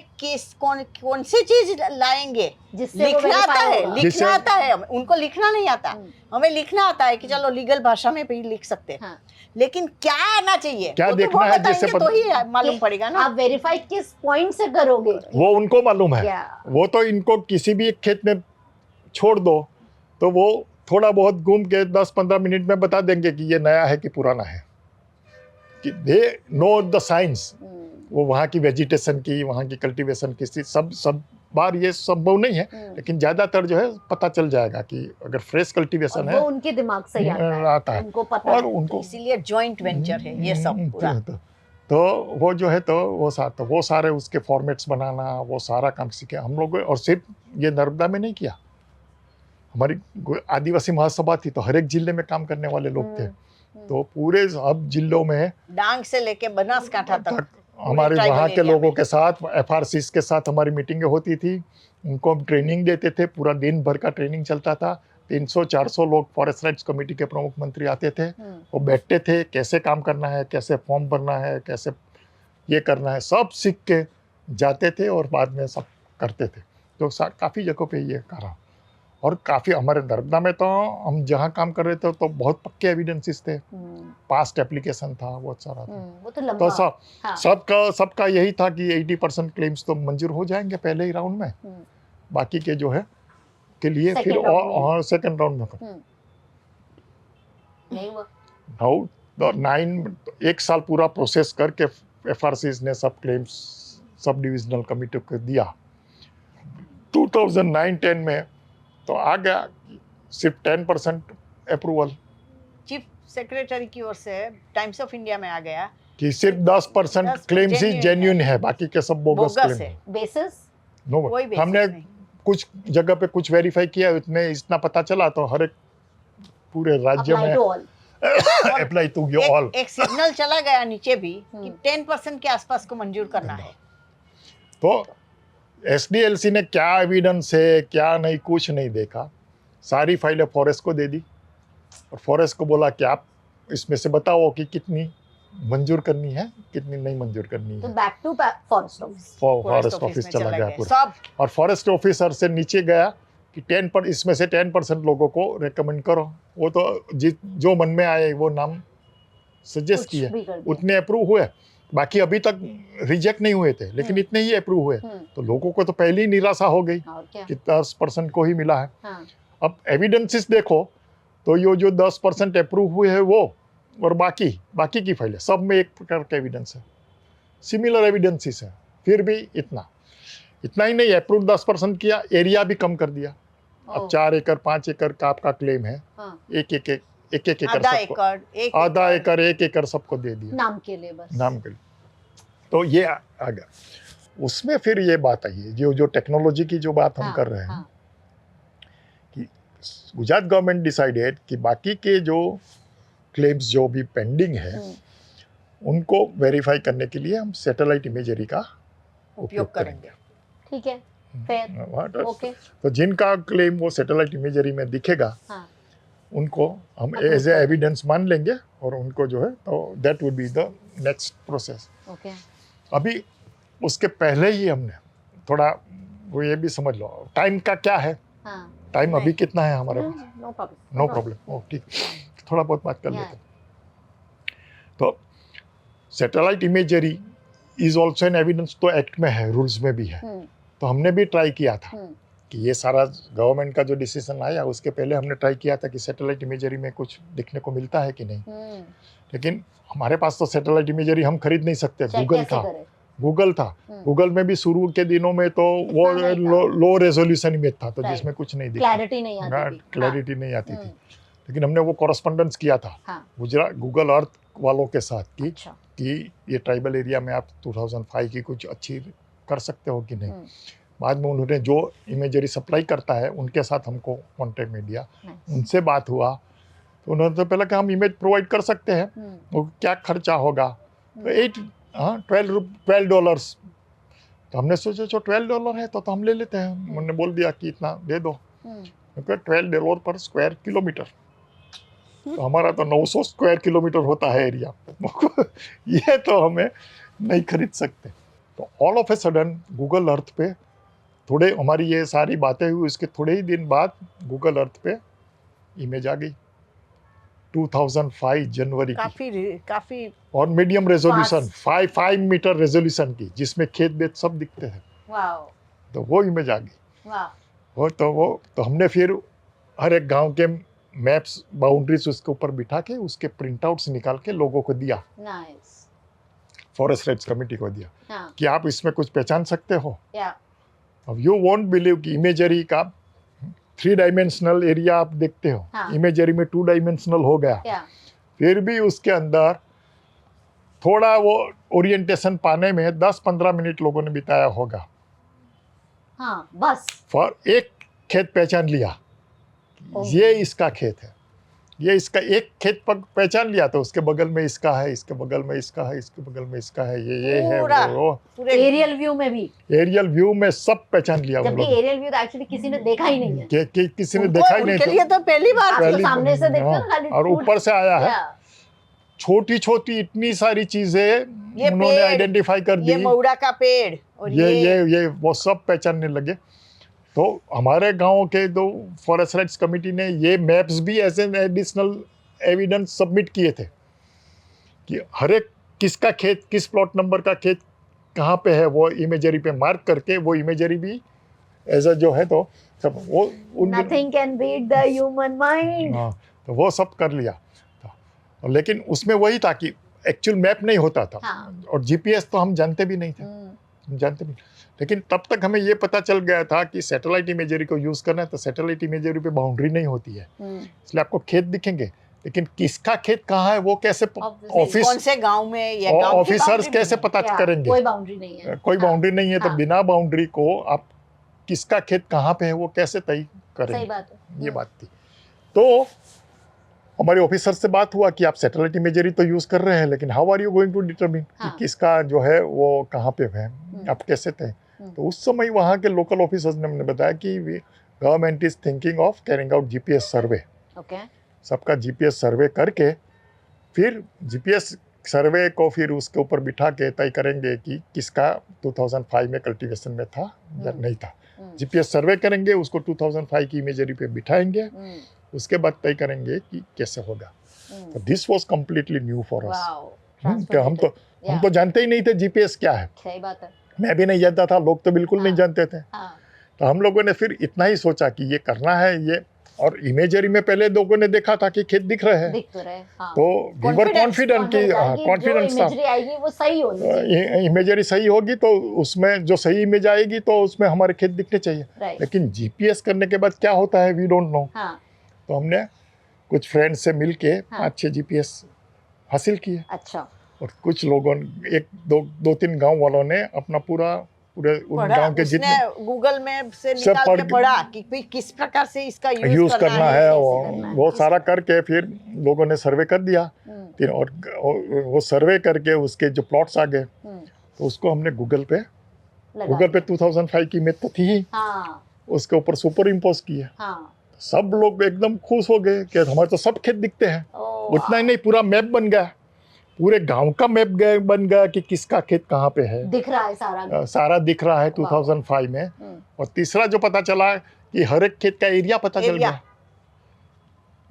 कौन सी चीज लाएंगे, लिखना आता है, लिखना आता है, उनको लिखना नहीं आता, हमें लिखना आता है कि चलो लीगल भाषा में भी लिख सकते हैं, लेकिन क्या आना चाहिए, क्या देखना है, जैसे तो ही मालूम पड़ेगा ना। आप वेरीफाई किस पॉइंट से करोगे वो उनको मालूम है। वो तो इनको किसी भी एक खेत में छोड़ दो तो वो थोड़ा बहुत घूम के 10-15 मिनट में बता देंगे कि ये नया है कि पुराना है, कि दे नो द साइंस। वो वहाँ की वेजिटेशन की, वहाँ की कल्टीवेशन की, सब बार ये संभव नहीं है, लेकिन ज्यादातर जो है पता चल जाएगा कि अगर फ्रेश कल्टीवेशन है, वो उनके दिमाग से आता है, उनको पता और उनको इसीलिए जॉइंट वेंचर है ये सब पूरा। तो वो जो है तो वो सारे उसके फॉर्मेट्स बनाना, वो सारा काम सीखे हम लोग। और सिर्फ ये नर्मदा में नहीं किया, हमारी आदिवासी महासभा थी तो हर एक जिले में काम करने वाले लोग थे, तो पूरे अब जिलों में डांग से लेके बनासकांठा तक हमारे वहाँ के लोगों के साथ, FRCs के साथ हमारी मीटिंगें होती थी, उनको हम ट्रेनिंग देते थे, पूरा दिन भर का ट्रेनिंग चलता था। 300-400 लोग फॉरेस्ट राइट्स कमेटी के प्रमुख मंत्री आते थे, वो बैठते थे, कैसे काम करना है, कैसे फॉर्म भरना है, कैसे ये करना है, सब सीख के जाते थे और बाद में सब करते थे। तो काफ़ी जगहों पे ये करा, और काफ़ी हमारे नर्मदा में तो हम जहाँ काम कर रहे थे तो बहुत पक्के एविडेंसेस थे, पास्ट एप्लीकेशन था, बहुत सारा था। वो तो लंबा, तो सबका यही था कि 80% क्लेम्स तो मंजूर हो जाएंगे पहले ही राउंड में, बाकी के जो है के लिए फिर और सेकंड राउंड में नहीं हुआ। तो 1 साल पूरा प्रोसेस करके FRCs ने सब क्लेम्स सब डिविजनल कमेटी को दिया। 2009-10 में तो आ गया सिर्फ 10% अप्रूवल, चीफ सेक्रेटरी की ओर से टाइम्स ऑफ इंडिया में आ गया कि सिर्फ 10% क्लेम्स ही जेन्युइन है, बाकी के सब बोगस क्लेम है। बेसिस नो, हमने कुछ जगह पे कुछ वेरीफाई किया, इतना पता चला तो हर एक पूरे राज्य में अप्लाई टू ऑल। एक सिग्नल चला गया नीचे भी कि 10% के आसपास को मंजूर करना है। तो SDLC ने क्या एविडेंस है क्या नहीं, कुछ नहीं देखा, सारी फाइलें फॉरेस्ट को दे दी और फॉरेस्ट को बोला कि आप इसमें से बताओ कि कितनी मंजूर करनी है, कितनी नहीं मंजूर करनी है। तो back to forest office, forest office चला गया पूरा, और फॉरेस्ट ऑफिसर से नीचे गया कि 10% इसमें से 10% लोगों को रेकमेंड करो। वो तो जो मन में आए वो नाम सजेस्ट किए, उतने अप्रूव हुए, बाकी अभी तक रिजेक्ट नहीं हुए थे, लेकिन इतने ही अप्रूव हुए। तो लोगों को तो पहले ही निराशा हो गई कि 10% को ही मिला है। अब एविडेंसेस देखो तो ये जो 10% अप्रूव हुए हैं वो, और बाकी की फाइलें सब में एक प्रकार का एविडेंस है, सिमिलर एविडेंसेस है, फिर भी इतना ही नहीं, अप्रूव 10% किया, एरिया भी कम कर दिया। अब 4 एकड़ 5 एकड़ का आपका क्लेम है, एक एकड़ आधा एकड़ 1 एकड़ सबको दे दिया, नाम के लिए बस, नाम के लिए। तो ये आ गया। उसमें फिर ये बात आई है, जो टेक्नोलॉजी की जो बात हम कर रहे हैं, कि गुजरात गवर्नमेंट डिसाइडेड कि बाकी के जो क्लेम्स जो भी पेंडिंग है उनको वेरीफाई करने के लिए हम सैटेलाइट इमेजरी का उपयोग करेंगे। ठीक है, फिर ओके। तो जिनका क्लेम वो सैटेलाइट इमेजरी में दिखेगा, उनको हम एज ए एविडेंस मान लेंगे और उनको जो है तो that would be the next process. Okay, अभी उसके पहले ही हमने थोड़ा वो ये भी समझ लो टाइम का क्या है, टाइम अभी कितना है हमारे पास, नो प्रॉब्लम, ठीक, थोड़ा बहुत बात कर लेते हैं। तो satellite imagery is also an evidence, तो एक्ट में है, रूल्स में भी है तो हमने भी ट्राई किया था कि ये सारा गवर्नमेंट का जो डिसीजन आया उसके पहले हमने ट्राई किया था कि सैटेलाइट इमेजरी में कुछ दिखने को मिलता है कि नहीं, लेकिन हमारे पास तो सैटेलाइट इमेजरी हम खरीद नहीं सकते। गूगल था, गूगल में भी शुरू के दिनों में तो वो लो रेजोल्यूशन इमेज था, तो जिसमें कुछ नहीं दिखता, क्लैरिटी नहीं आती थी। लेकिन हमने वो कॉरेस्पॉन्डेंस किया था गूगल अर्थ वालों के साथ कि ये ट्राइबल एरिया में आप 2005 की कुछ अच्छी कर सकते हो कि नहीं। बाद में उन्होंने जो इमेजरी सप्लाई करता है उनके साथ हमको कॉन्टेक्ट में दिया, उनसे बात हुआ तो उन्होंने तो पहले कि हम इमेज प्रोवाइड कर सकते हैं, वो क्या खर्चा होगा, तो $12 तो हमने सोचा जो $12 है तो हम ले लेते हैं। उन्होंने बोल दिया कि इतना दे दो, $12 पर स्क्वायर किलोमीटर, तो हमारा तो 900 स्क्वायर किलोमीटर होता है एरिया ये तो हमें नहीं खरीद सकते। तो all of a sudden Google Earth पे थोड़े हमारी ये सारी बातें हुई, उसके थोड़े ही दिन बाद गूगल अर्थ पे इमेज आ गई 2005 जनवरी काफी और मीडियम रेजोल्यूशन 5 मीटर रेजोल्यूशन की, जिसमें खेत बेत सब दिखते हैं। तो वो इमेज आ गई। वो तो हमने फिर हर एक गांव के मैप्स बाउंड्रीज उसके ऊपर बिठा के उसके प्रिंट आउट्स निकाल के लोगों को दिया, फॉरेस्ट राइट्स कमेटी को दिया कि आप इसमें कुछ पहचान सकते हो। अब यू वोंट बिलीव कि इमेजरी का 3 डायमेंशनल एरिया आप देखते हो, इमेजरी में 2 डायमेंशनल हो गया, फिर भी उसके अंदर थोड़ा वो ओरिएंटेशन पाने में 10-15 मिनट लोगों ने बिताया होगा। बस फॉर एक खेत पहचान लिया, ये इसका खेत है, ये इसका एक खेत पहचान लिया तो उसके बगल में इसका है, इसके बगल में इसका है, इसके बगल में इसका है, ये है वो। एरियल व्यू में भी, एरियल व्यू में सब पहचान लिया। जबकि एरियल व्यू तो एक्चुअली किसी ने देखा ही नहीं है, किसी ने देखा ही नहीं, उनके लिए तो पहली बार सामने से देखते हो खाली, और ऊपर से आया है। छोटी छोटी इतनी सारी चीजें उन्होंने आइडेंटिफाई कर दी, ये मौड़ा का पेड़ और ये वो सब पहचानने लगे। तो हमारे गांव के दो फॉरेस्ट राइट्स कमेटी ने ये मैप्स भी as an additional evidence submit किए थे कि हर एक किसका खेत, किस प्लॉट नंबर का खेत कहाँ पे है, वो इमेजरी पे मार्क करके वो इमेजरी भी एज अ जो है तो सब वो nothing can beat the human mind. तो वो सब कर लिया था। लेकिन उसमें वही था कि एक्चुअल मैप नहीं होता था। और जीपीएस तो हम जानते भी नहीं थे, जानते भी। लेकिन तब तक हमें ये पता चल गया था कि सैटेलाइट इमेजरी को यूज करना है तो सैटेलाइट इमेजरी पे बाउंड्री नहीं होती है, इसलिए आपको खेत दिखेंगे, लेकिन किसका खेत कहाँ है वो कैसे ऑफिस कौन से गांव में या गांव ऑफिसर्स कैसे पता करेंगे, कोई बाउंड्री नहीं है, कोई बाउंड्री नहीं है। तो बिना बाउंड्री को आप किसका खेत कहाँ पे है वो कैसे तय करेंगे, ये बात थी। तो हमारे ऑफिसर से बात हुआ कि आप सैटेलाइट इमेजरी तो यूज कर रहे हैं, लेकिन how are you going to determine कि किसका जो है वो कहाँ पे है, आप कैसे तय। तो उस समय वहाँ के लोकल ऑफिसर्स ने हमने बताया कि government is thinking of carrying out GPS survey. सबका जीपीएस सर्वे करके फिर जीपीएस सर्वे को फिर उसके ऊपर बिठा के तय करेंगे कि किसका 2005 में कल्टीवेशन में था या नहीं था। जीपीएस सर्वे करेंगे, उसको 2005 की इमेजरी पे बिठाएंगे, उसके बाद तय करेंगे कि कैसे होगा। तो this was completely new for us. हम तो जानते ही नहीं थे जीपीएस क्या है। सही बात है, मैं भी नहीं जानता था, लोग तो बिल्कुल नहीं जानते थे। तो हम लोगों ने फिर इतना ही सोचा कि ये करना है ये, और इमेजरी में पहले लोगों ने देखा था कि खेत दिख रहे हैं, तो वी वर कॉन्फिडेंट कि कॉन्फिडेंस था वो सही होगी, इमेजरी सही होगी तो उसमें जो सही इमेज आएगी तो उसमें हमारे खेत दिखने चाहिए। लेकिन जीपीएस करने के बाद क्या होता है वी डोंट नो। तो हमने कुछ फ्रेंड्स से मिलके 5-6 जीपीएस हासिल किए। अच्छा। और कुछ लोगों ने 2-3 गांव वालों ने अपना पूरे उन गांव के जितने गूगल मैप से निकाल के पढ़ा कि किस प्रकार से इसका यूज करना है वो सारा करके फिर लोगों ने सर्वे कर दिया। फिर और वो सर्वे करके उसके जो प्लॉट्स आ गए तो उसको हमने गूगल पे 2005 की इमेज तो थी ही, उसके ऊपर सुपर इम्पोज किए। सब लोग एकदम खुश हो गए कि हमारे तो सब खेत दिखते हैं। उतना ही नहीं, पूरा मैप बन गया, पूरे गांव का मैप बन गया कि किसका खेत कहाँ पे है, दिख रहा है सारा दिख रहा है 2005 में। और तीसरा जो पता चला कि हर एक खेत का एरिया पता चल गया,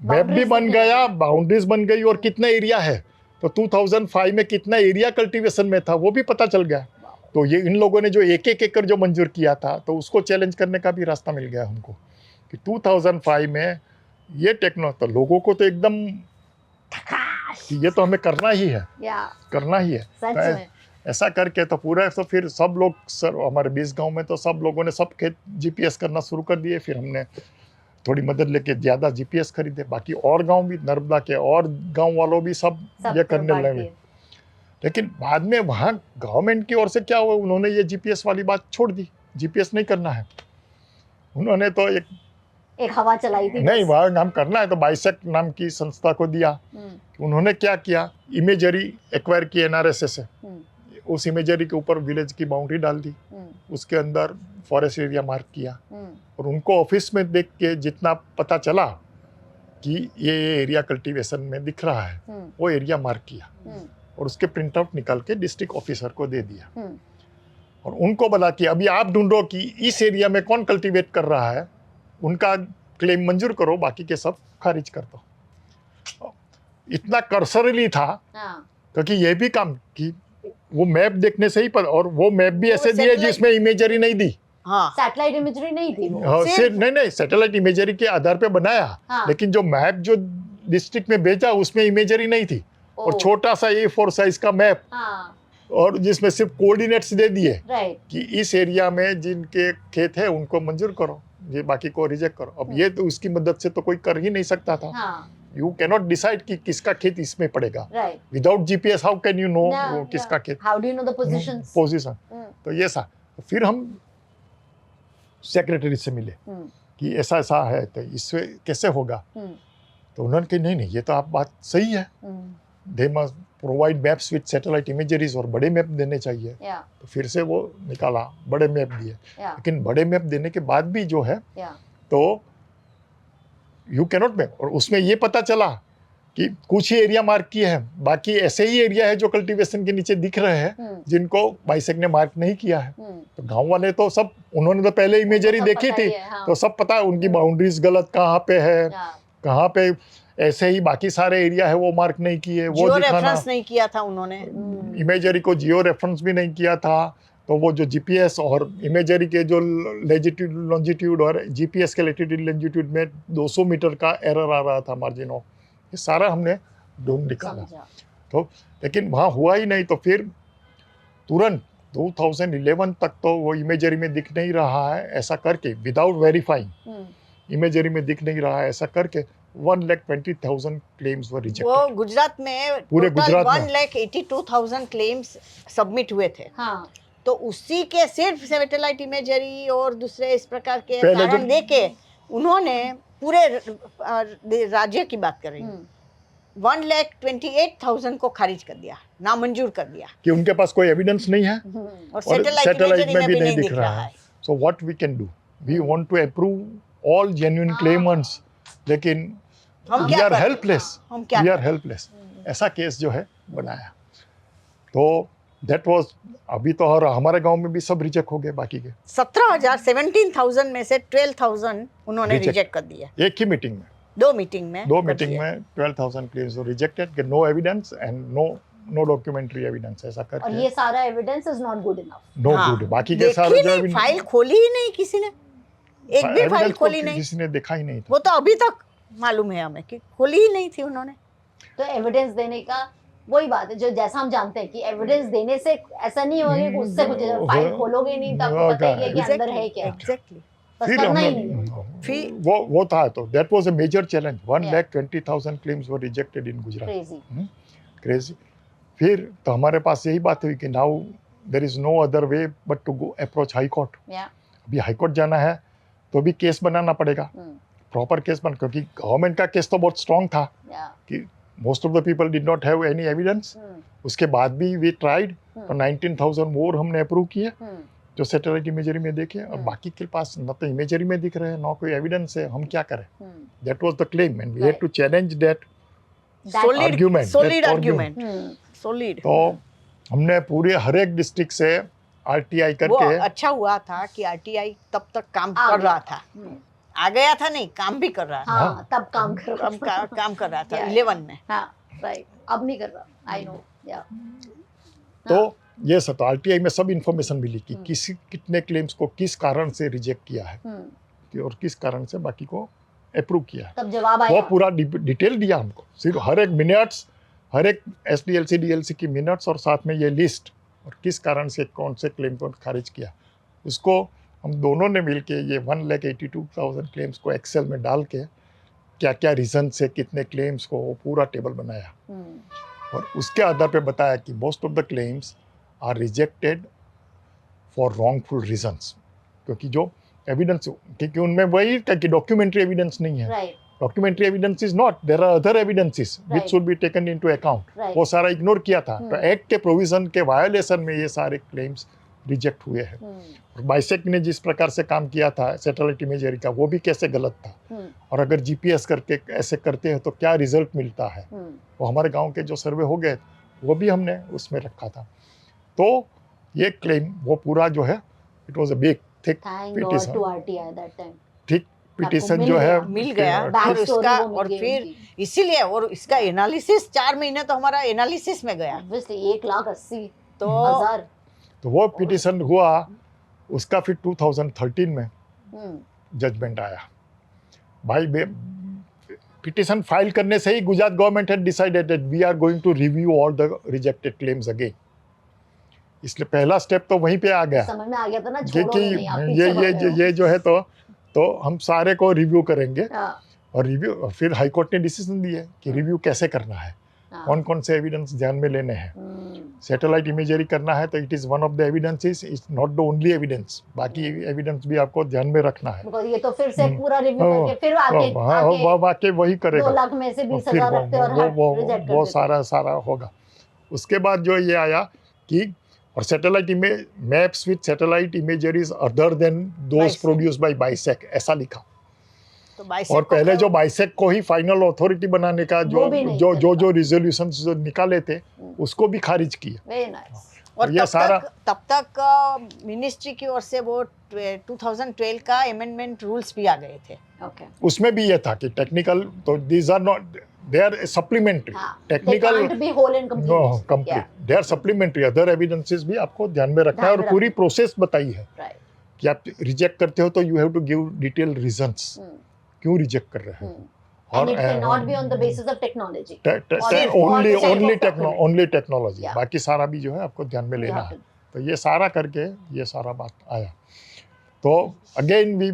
मैप भी बन गया, बाउंड्रीज बन गई, और कितना एरिया है, तो 2005 में कितना एरिया कल्टीवेशन में था वो भी पता चल गया। तो ये इन लोगों ने जो एक एक एकड़ जो मंजूर किया था, तो उसको चैलेंज करने का भी रास्ता मिल गया हमको कि 2005 में ये टेक्नो, तो लोगों को तो एकदम कि ये तो हमें करना ही है, करना ही है। तो ऐसा करके तो पूरा, तो फिर सब लोग सर हमारे 20 गांव में तो सब लोगों ने सब खेत जीपीएस करना शुरू कर दिए। फिर हमने थोड़ी मदद लेके ज़्यादा जीपीएस खरीदे, बाकी और गांव भी, नर्मदा के और गांव वालों भी सब ये करने लगे। लेकिन बाद में वहाँ गवर्नमेंट की ओर से क्या हुआ, उन्होंने ये जीपीएस वाली बात छोड़ दी, जीपीएस नहीं करना है। उन्होंने तो एक हवा चलाई थी, नहीं वहाँ नाम करना है तो बाइसेक नाम की संस्था को दिया। उन्होंने क्या किया, इमेजरी एक्वायर की एनआरएसएस से, उस इमेजरी के ऊपर विलेज की बाउंड्री डाल दी, उसके अंदर फॉरेस्ट एरिया मार्क किया, और उनको ऑफिस में देख के जितना पता चला कि ये एरिया कल्टीवेशन में दिख रहा है, वो एरिया मार्क किया और उसके प्रिंट आउट निकाल के डिस्ट्रिक्ट ऑफिसर को दे दिया और उनको बोला कि अभी आप ढूंढो कि इस एरिया में कौन कल्टीवेट कर रहा है, उनका क्लेम मंजूर करो, बाकी के सब खारिज कर दो। इतना कर्सरली था क्योंकि ये भी काम कि वो मैप देखने से ही पर, और वो मैप भी ऐसे दिए जिसमें इमेजरी नहीं दी, सैटेलाइट इमेजरी नहीं थी वो। नहीं सैटेलाइट इमेजरी के आधार पे बनाया, लेकिन जो मैप जो डिस्ट्रिक्ट में भेजा उसमें इमेजरी नहीं थी, और छोटा सा A4 साइज का मैप, और जिसमें सिर्फ कोऑर्डिनेट्स दे दिए कि इस एरिया में जिनके खेत है उनको मंजूर करो, ये बाकी को रिजेक्ट करो। अब ये तो उसकी मदद से तो कोई कर ही नहीं सकता था। यू कैनॉट डिसाइड कि किसका खेत इसमें पड़ेगा without GPS. How can you know किसका खेत, how do you know the position. तो ये सा, फिर हम सेक्रेटरी से मिले कि ऐसा ऐसा है, तो इससे कैसे होगा। तो उन्होंने कहा नहीं ये तो आप बात सही है, they must provide maps with satellite imageries, और बड़े मैप देने चाहिए। तो फिर से वो निकाला, बड़े मैप दिए। लेकिन बड़े मैप देने के बाद भी जो है तो यू कैनॉट मैप, और उसमें ये पता चला कि कुछ ही एरिया मार्क किए हैं, बाकी ऐसे ही एरिया है जो कल्टीवेशन के नीचे दिख रहे हैं जिनको बाइसेक ने मार्क नहीं किया है। तो गांव वाले तो सब, उन्होंने तो पहले इमेजरी देखी थी, तो सब पता है उनकी बाउंड्रीज गलत कहाँ पे है, कहाँ पे ऐसे ही बाकी सारे एरिया है वो मार्क नहीं किए, वो जियो रेफरेंस नहीं किया था उन्होंने, इमेजरी को जियो रेफरेंस भी नहीं किया था। तो वो जो जीपीएस और इमेजरी के जो लेजिट्यूड लॉन्जिट्यूड और जीपीएस के लेटिट्यूड लॉन्जिट्यूड में 200 मीटर का एरर आ रहा था मार्जिन ऑफ, ये सारा हमने ढूंढ निकाला। तो लेकिन वहाँ हुआ ही नहीं। तो फिर तुरंत 2011 तक तो वो इमेजरी में दिख नहीं रहा है ऐसा करके, विदाउट वेरीफाइंग इमेजरी में दिख नहीं रहा है ऐसा करके 1,20,000 क्लेम्स वर रिजेक्टेड। वो गुजरात में पूरे गुजरात में 1,82,000 क्लेम्स सबमिट हुए थे। तो उसी के सिर्फ सैटेलाइट इमेजरी और दूसरे इस प्रकार के कारण देके उन्होंने पूरे राज्य की बात कर रही हूँ, 1,28,000 को खारिज कर दिया, नामंजूर कर दिया कि उनके पास कोई एविडेंस नहीं है और सैटेलाइट में भी नहीं दिख रहा है। So what we can do, we want to approve all genuine claimants, लेकिन वी आर हेल्पलेस। ऐसा केस जो है बनाया। तो दैट वाज, अभी तो और हमारे गांव में भी सब रिजेक्ट हो गए, बाकी के 17,000 में से 12,000 उन्होंने रिजेक्ट कर दिया एक ही मीटिंग में, दो मीटिंग में 12,000 claims were rejected, no evidence and no documentary evidence, ऐसा करके। और ये सारा evidence is not good enough, no good. बाकी के सारे जो फाइल खोली ही नहीं किसी ने, एक भी फाइल खोली नहीं, किसी ने देखा ही नहीं था। वो तो अभी तक मालूम है हमें कि खोली ही नहीं थी उन्होंने। तो एविडेंस देने का वही बात है, जो जैसा हम जानते हैं कि एविडेंस देने से ऐसा नहीं होगा कि उससे कुछ फाइल खोलोगे नहीं तब पता ही है कि अंदर है क्या। एग्जैक्टली। फिर वो था, तो that was a major challenge. 1,20,000 claims were rejected in Gujarat. Crazy. फिर तो हमारे पास यही बात हुई कि now there is no other way but to go approach high court. अभी हाई कोर्ट जाना है तो भी केस बनाना पड़ेगा, प्रॉपर केस बन, क्योंकि गवर्नमेंट का केस तो बहुत स्ट्रॉन्ग था कि most of the people did not have any evidence. उसके बाद भी वी ट्राइड, तो 19,000 मोर हमने अप्रूव किए जो सैटेलाइट इमेजरी में देखे, और बाकी के पास न तो इमेजरी में दिख रहे हैं ना कोई एविडेंस है, हम क्या करें। That was the claim and we had to challenge that solid argument। तो हमने पूरे हर एक डिस्ट्रिक्ट से आरटीआई करके, वो अच्छा हुआ था कि आरटीआई तब तक काम कर रहा था, आ गया था नहीं, काम भी कर रहा था। हाँ, तब काम कर रहा था, काम कर रहा था 11 में। हाँ, राइट, अब नहीं कर रहा, आई नो। तो ये सब तो आरटीआई में सब इन्फॉर्मेशन मिली कि कितने क्लेम्स को किस कारण से रिजेक्ट किया है और किस कारण से बाकी को अप्रूव किया है। तब जवाब आया, वो पूरा डिटेल दिया हमको, सिर्फ हर एक मिनट्स, हर एक एसडीएलसी डीएलसी की मिनट्स और साथ में ये लिस्ट और किस कारण से कौन से क्लेम को खारिज किया, उसको हम दोनों ने मिलके ये 1,82,000 क्लेम्स को एक्सेल में डाल के क्या क्या रीजन से कितने क्लेम्स को पूरा टेबल बनाया और उसके आधार पे बताया कि most of the claims are rejected for wrongful reasons, क्योंकि जो एविडेंस, क्योंकि उनमें वही था कि डॉक्यूमेंट्री एविडेंस नहीं है। Documentary evidence is not, there are other evidences which should be taken into account. वो सारा इग्नोर किया था। तो एक्ट के प्रोविजन के वायोलेशन में ये सारे क्लेम्स रिजेक्ट हुए हैं। और बाइसेक ने जिस प्रकार से काम किया था सैटेलाइट इमेजरी का, वो भी कैसे गलत था, और अगर जीपीएस करके ऐसे करते हैं तो क्या रिजल्ट मिलता है, वो हमारे गांव के जो सर्वे हो गए वो भी हमने उसमें रखा था। तो ये क्लेम वो पूरा जो है, it was a big thick petition, thick petition जो है मिल गया और इसका, और फिर इसीलिए और इसका एनालिसिस 4 महीने तो हमारा एनालिसिस में गया, 1,80,000। तो वो पिटीशन हुआ, उसका फिर 2013 में जजमेंट आया। भाई पिटीशन फाइल करने से ही Gujarat government had decided that we are going to review all the rejected claims again. इसलिए पहला स्टेप तो वहीं पे आ गया, समझ में आ गया था ना, कि ये जो है तो हम सारे को रिव्यू करेंगे। और रिव्यू, फिर हाई कोर्ट ने डिसीजन दिया कि रिव्यू कैसे करना है, कौन कौन से एविडेंस ध्यान में लेने हैं। सैटेलाइट इमेजरी करना है तो it is one of the evidences, it's not the only evidence, बाकी एविडेंस भी आपको ध्यान में रखना है। ये तो फिर से पूरा रिव्यू करके फिर आगे वही करेगा, 2 लाख में से 20,000 रखते हैं और रिजेक्ट कर देते हैं। सारा होगा। उसके बाद जो ये आया कि और satellite maps with satellite imageries other than those produced by bisect, ऐसा लिखा। तो बाइसेक और पहले जो बाइसेक को ही फाइनल अथॉरिटी बनाने का जो रिजोल्यूशन जो निकाले थे उसको भी खारिज किया। और ये सारा तब तक मिनिस्ट्री की ओर से वो 2012 का अमेंडमेंट रूल्स भी आ गए थे। उसमें भी ये था कि टेक्निकल, तो these are not, they are supplementary, technical they can't be whole and complete. No, complete. Yeah. They are supplementary. Other evidences भी आपको ध्यान में रखना है और पूरी प्रोसेस बताई है कि आप रिजेक्ट करते हो तो you have to give detailed reasons क्यों रिजेक्ट कर रहे हैं। And it cannot be on the basis of technology. Only technology. बाकी सारा भी जो है आपको ध्यान में लेना है। तो ये सारा करके ये सारा बात आया। तो again we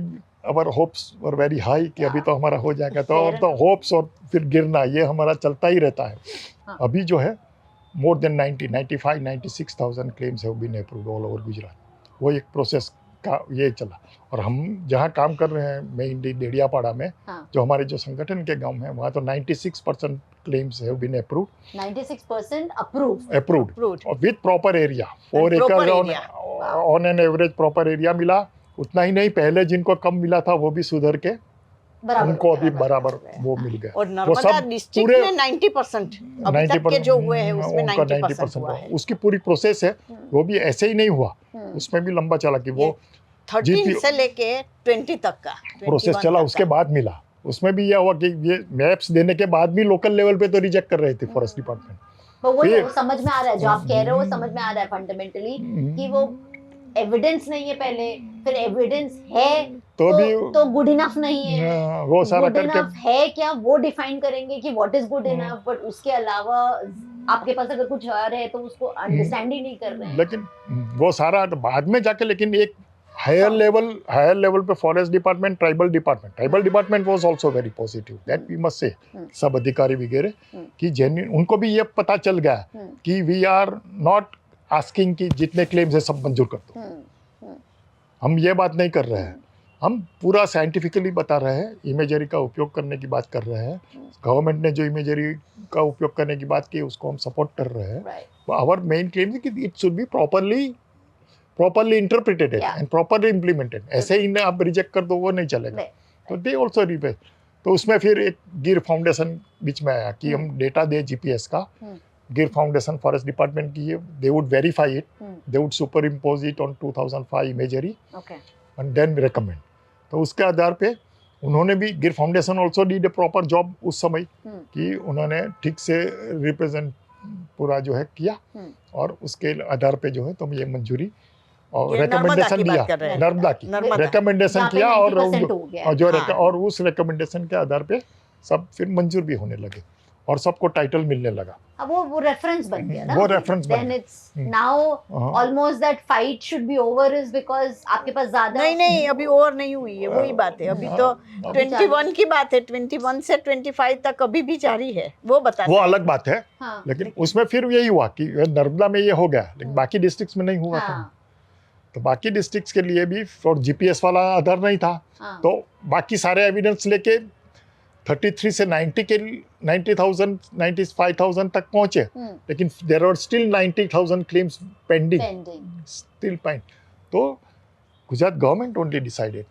our hopes were very high कि अभी तो हमारा हो जाएगा, तो अब तो होप्स और फिर गिरना ये हमारा चलता ही रहता है। अभी जो है more than 95,000 claims have been approved all over Gujarat. वो एक प्रोसेस का ये चला। और हम जहाँ काम कर रहे हैं मेनली डेडियापाड़ा में, जो हमारे जो संगठन के गांव हैं, वहाँ तो 96% claims have been approved। 96% approved with proper area, 4 acres on an average proper area मिला। उतना ही नहीं, पहले जिनको कम मिला था वो भी सुधर के उनको अभी बराबर वो मिल गया। और नर्मदा डिस्ट्रिक्ट में 90% अभी तक के जो हुए हैं उसमें 90% हुआ है। उसकी पूरी प्रोसेस है, वो भी ऐसे ही नहीं हुआ, उसमें भी लंबा चला कि वो 13 से लेके 20 तक का प्रोसेस चला, उसके बाद मिला। उसमें भी यह हुआ कि ये मैप्स देने के बाद भी लोकल लेवल पे तो रिजेक्ट कर रहे थे फॉरेस्ट डिपार्टमेंट। वो समझ में आ रहा है, जो आप कह रहे हो वो समझ में आ रहा है फंडामेंटली, कि वो एविडेंस नहीं है पहले, फिर एविडेंस है तो गुड इनफ नहीं है। वो सारा गुड इनफ है क्या, वो डिफाइन करेंगे कि what is good enough, but उसके अलावा आपके पास अगर कुछ और है तो उसको अंडरस्टैंड ही नहीं कर रहे हैं। लेकिन वो सारा बाद में जाके, लेकिन एक हायर लेवल पे forest department, tribal department was also very positive, that we must say. सब अधिकारी वगैरह कि जेन्युइन, उनको भी ये पता चल गया कि वी आर नॉट आस्किंग कि जितने क्लेम्स है सब मंजूर कर दो। हम ये बात नहीं कर रहे हैं, हम पूरा साइंटिफिकली बता रहे हैं, इमेजरी का उपयोग करने की बात कर रहे हैं। गवर्नमेंट ने जो इमेजरी का उपयोग करने की बात की उसको हम सपोर्ट कर रहे हैं। आवर मेन क्लेम है कि it should be properly interpreted and properly implemented. ऐसे ही आप रिजेक्ट कर दो वो नहीं चलेगा। तो दे ऑल्सो रिपेयर। तो उसमें फिर एक गिर फाउंडेशन बीच में आया कि हम डेटा दे जीपीएस का। गिर फाउंडेशन फॉरेस्ट डिपार्टमेंट की है, they would verify it, they would superimpose it on 2005 imagery and then recommend. तो उसके आधार पे उन्होंने भी, Gir foundation also did a proper job उस समय कि उन्होंने ठीक से पूरा जो है किया और उसके आधार पे जो है तुम ये मंजूरी और ये रिकमेंडेशन नर्मदा की दिया, बात कर रहे हैं। नर्मदा की नर्मदा। रिकमेंडेशन जहाँ पे किया और 90% हो गया है। और उस रिकमेंडेशन के आधार पे सब फिर मंजूर भी होने लगे और सबको टाइटल मिलने लगा। अब वो रेफरेंस बन गया ना, वो रेफरेंस बन देन गया। It's now almost that fight should be over is because आपके पास ज्यादा नहीं अभी और नहीं हुई है, वही बात है। अभी तो 21 की बात है, 21 से 25 तक अभी भी जारी है, वो बताते वो हैं। अलग बात है। हाँ। लेकिन उसमें फिर यही हुआ कि नर्मदा में ये हो गया, लेकिन बाकी डिस्ट्रिक्ट्स में नहीं हुआ था। हाँ। तो बाकी डिस्ट्रिक्ट्स के लिए भी और जीपीएस वाला आधार नहीं था। हाँ। तो बाकी सारे एविडेंस लेके 33 से 90,000 95,000 तक पहुंचे, लेकिन there are still 90,000 claims pending still pend. तो Gujarat government only decided,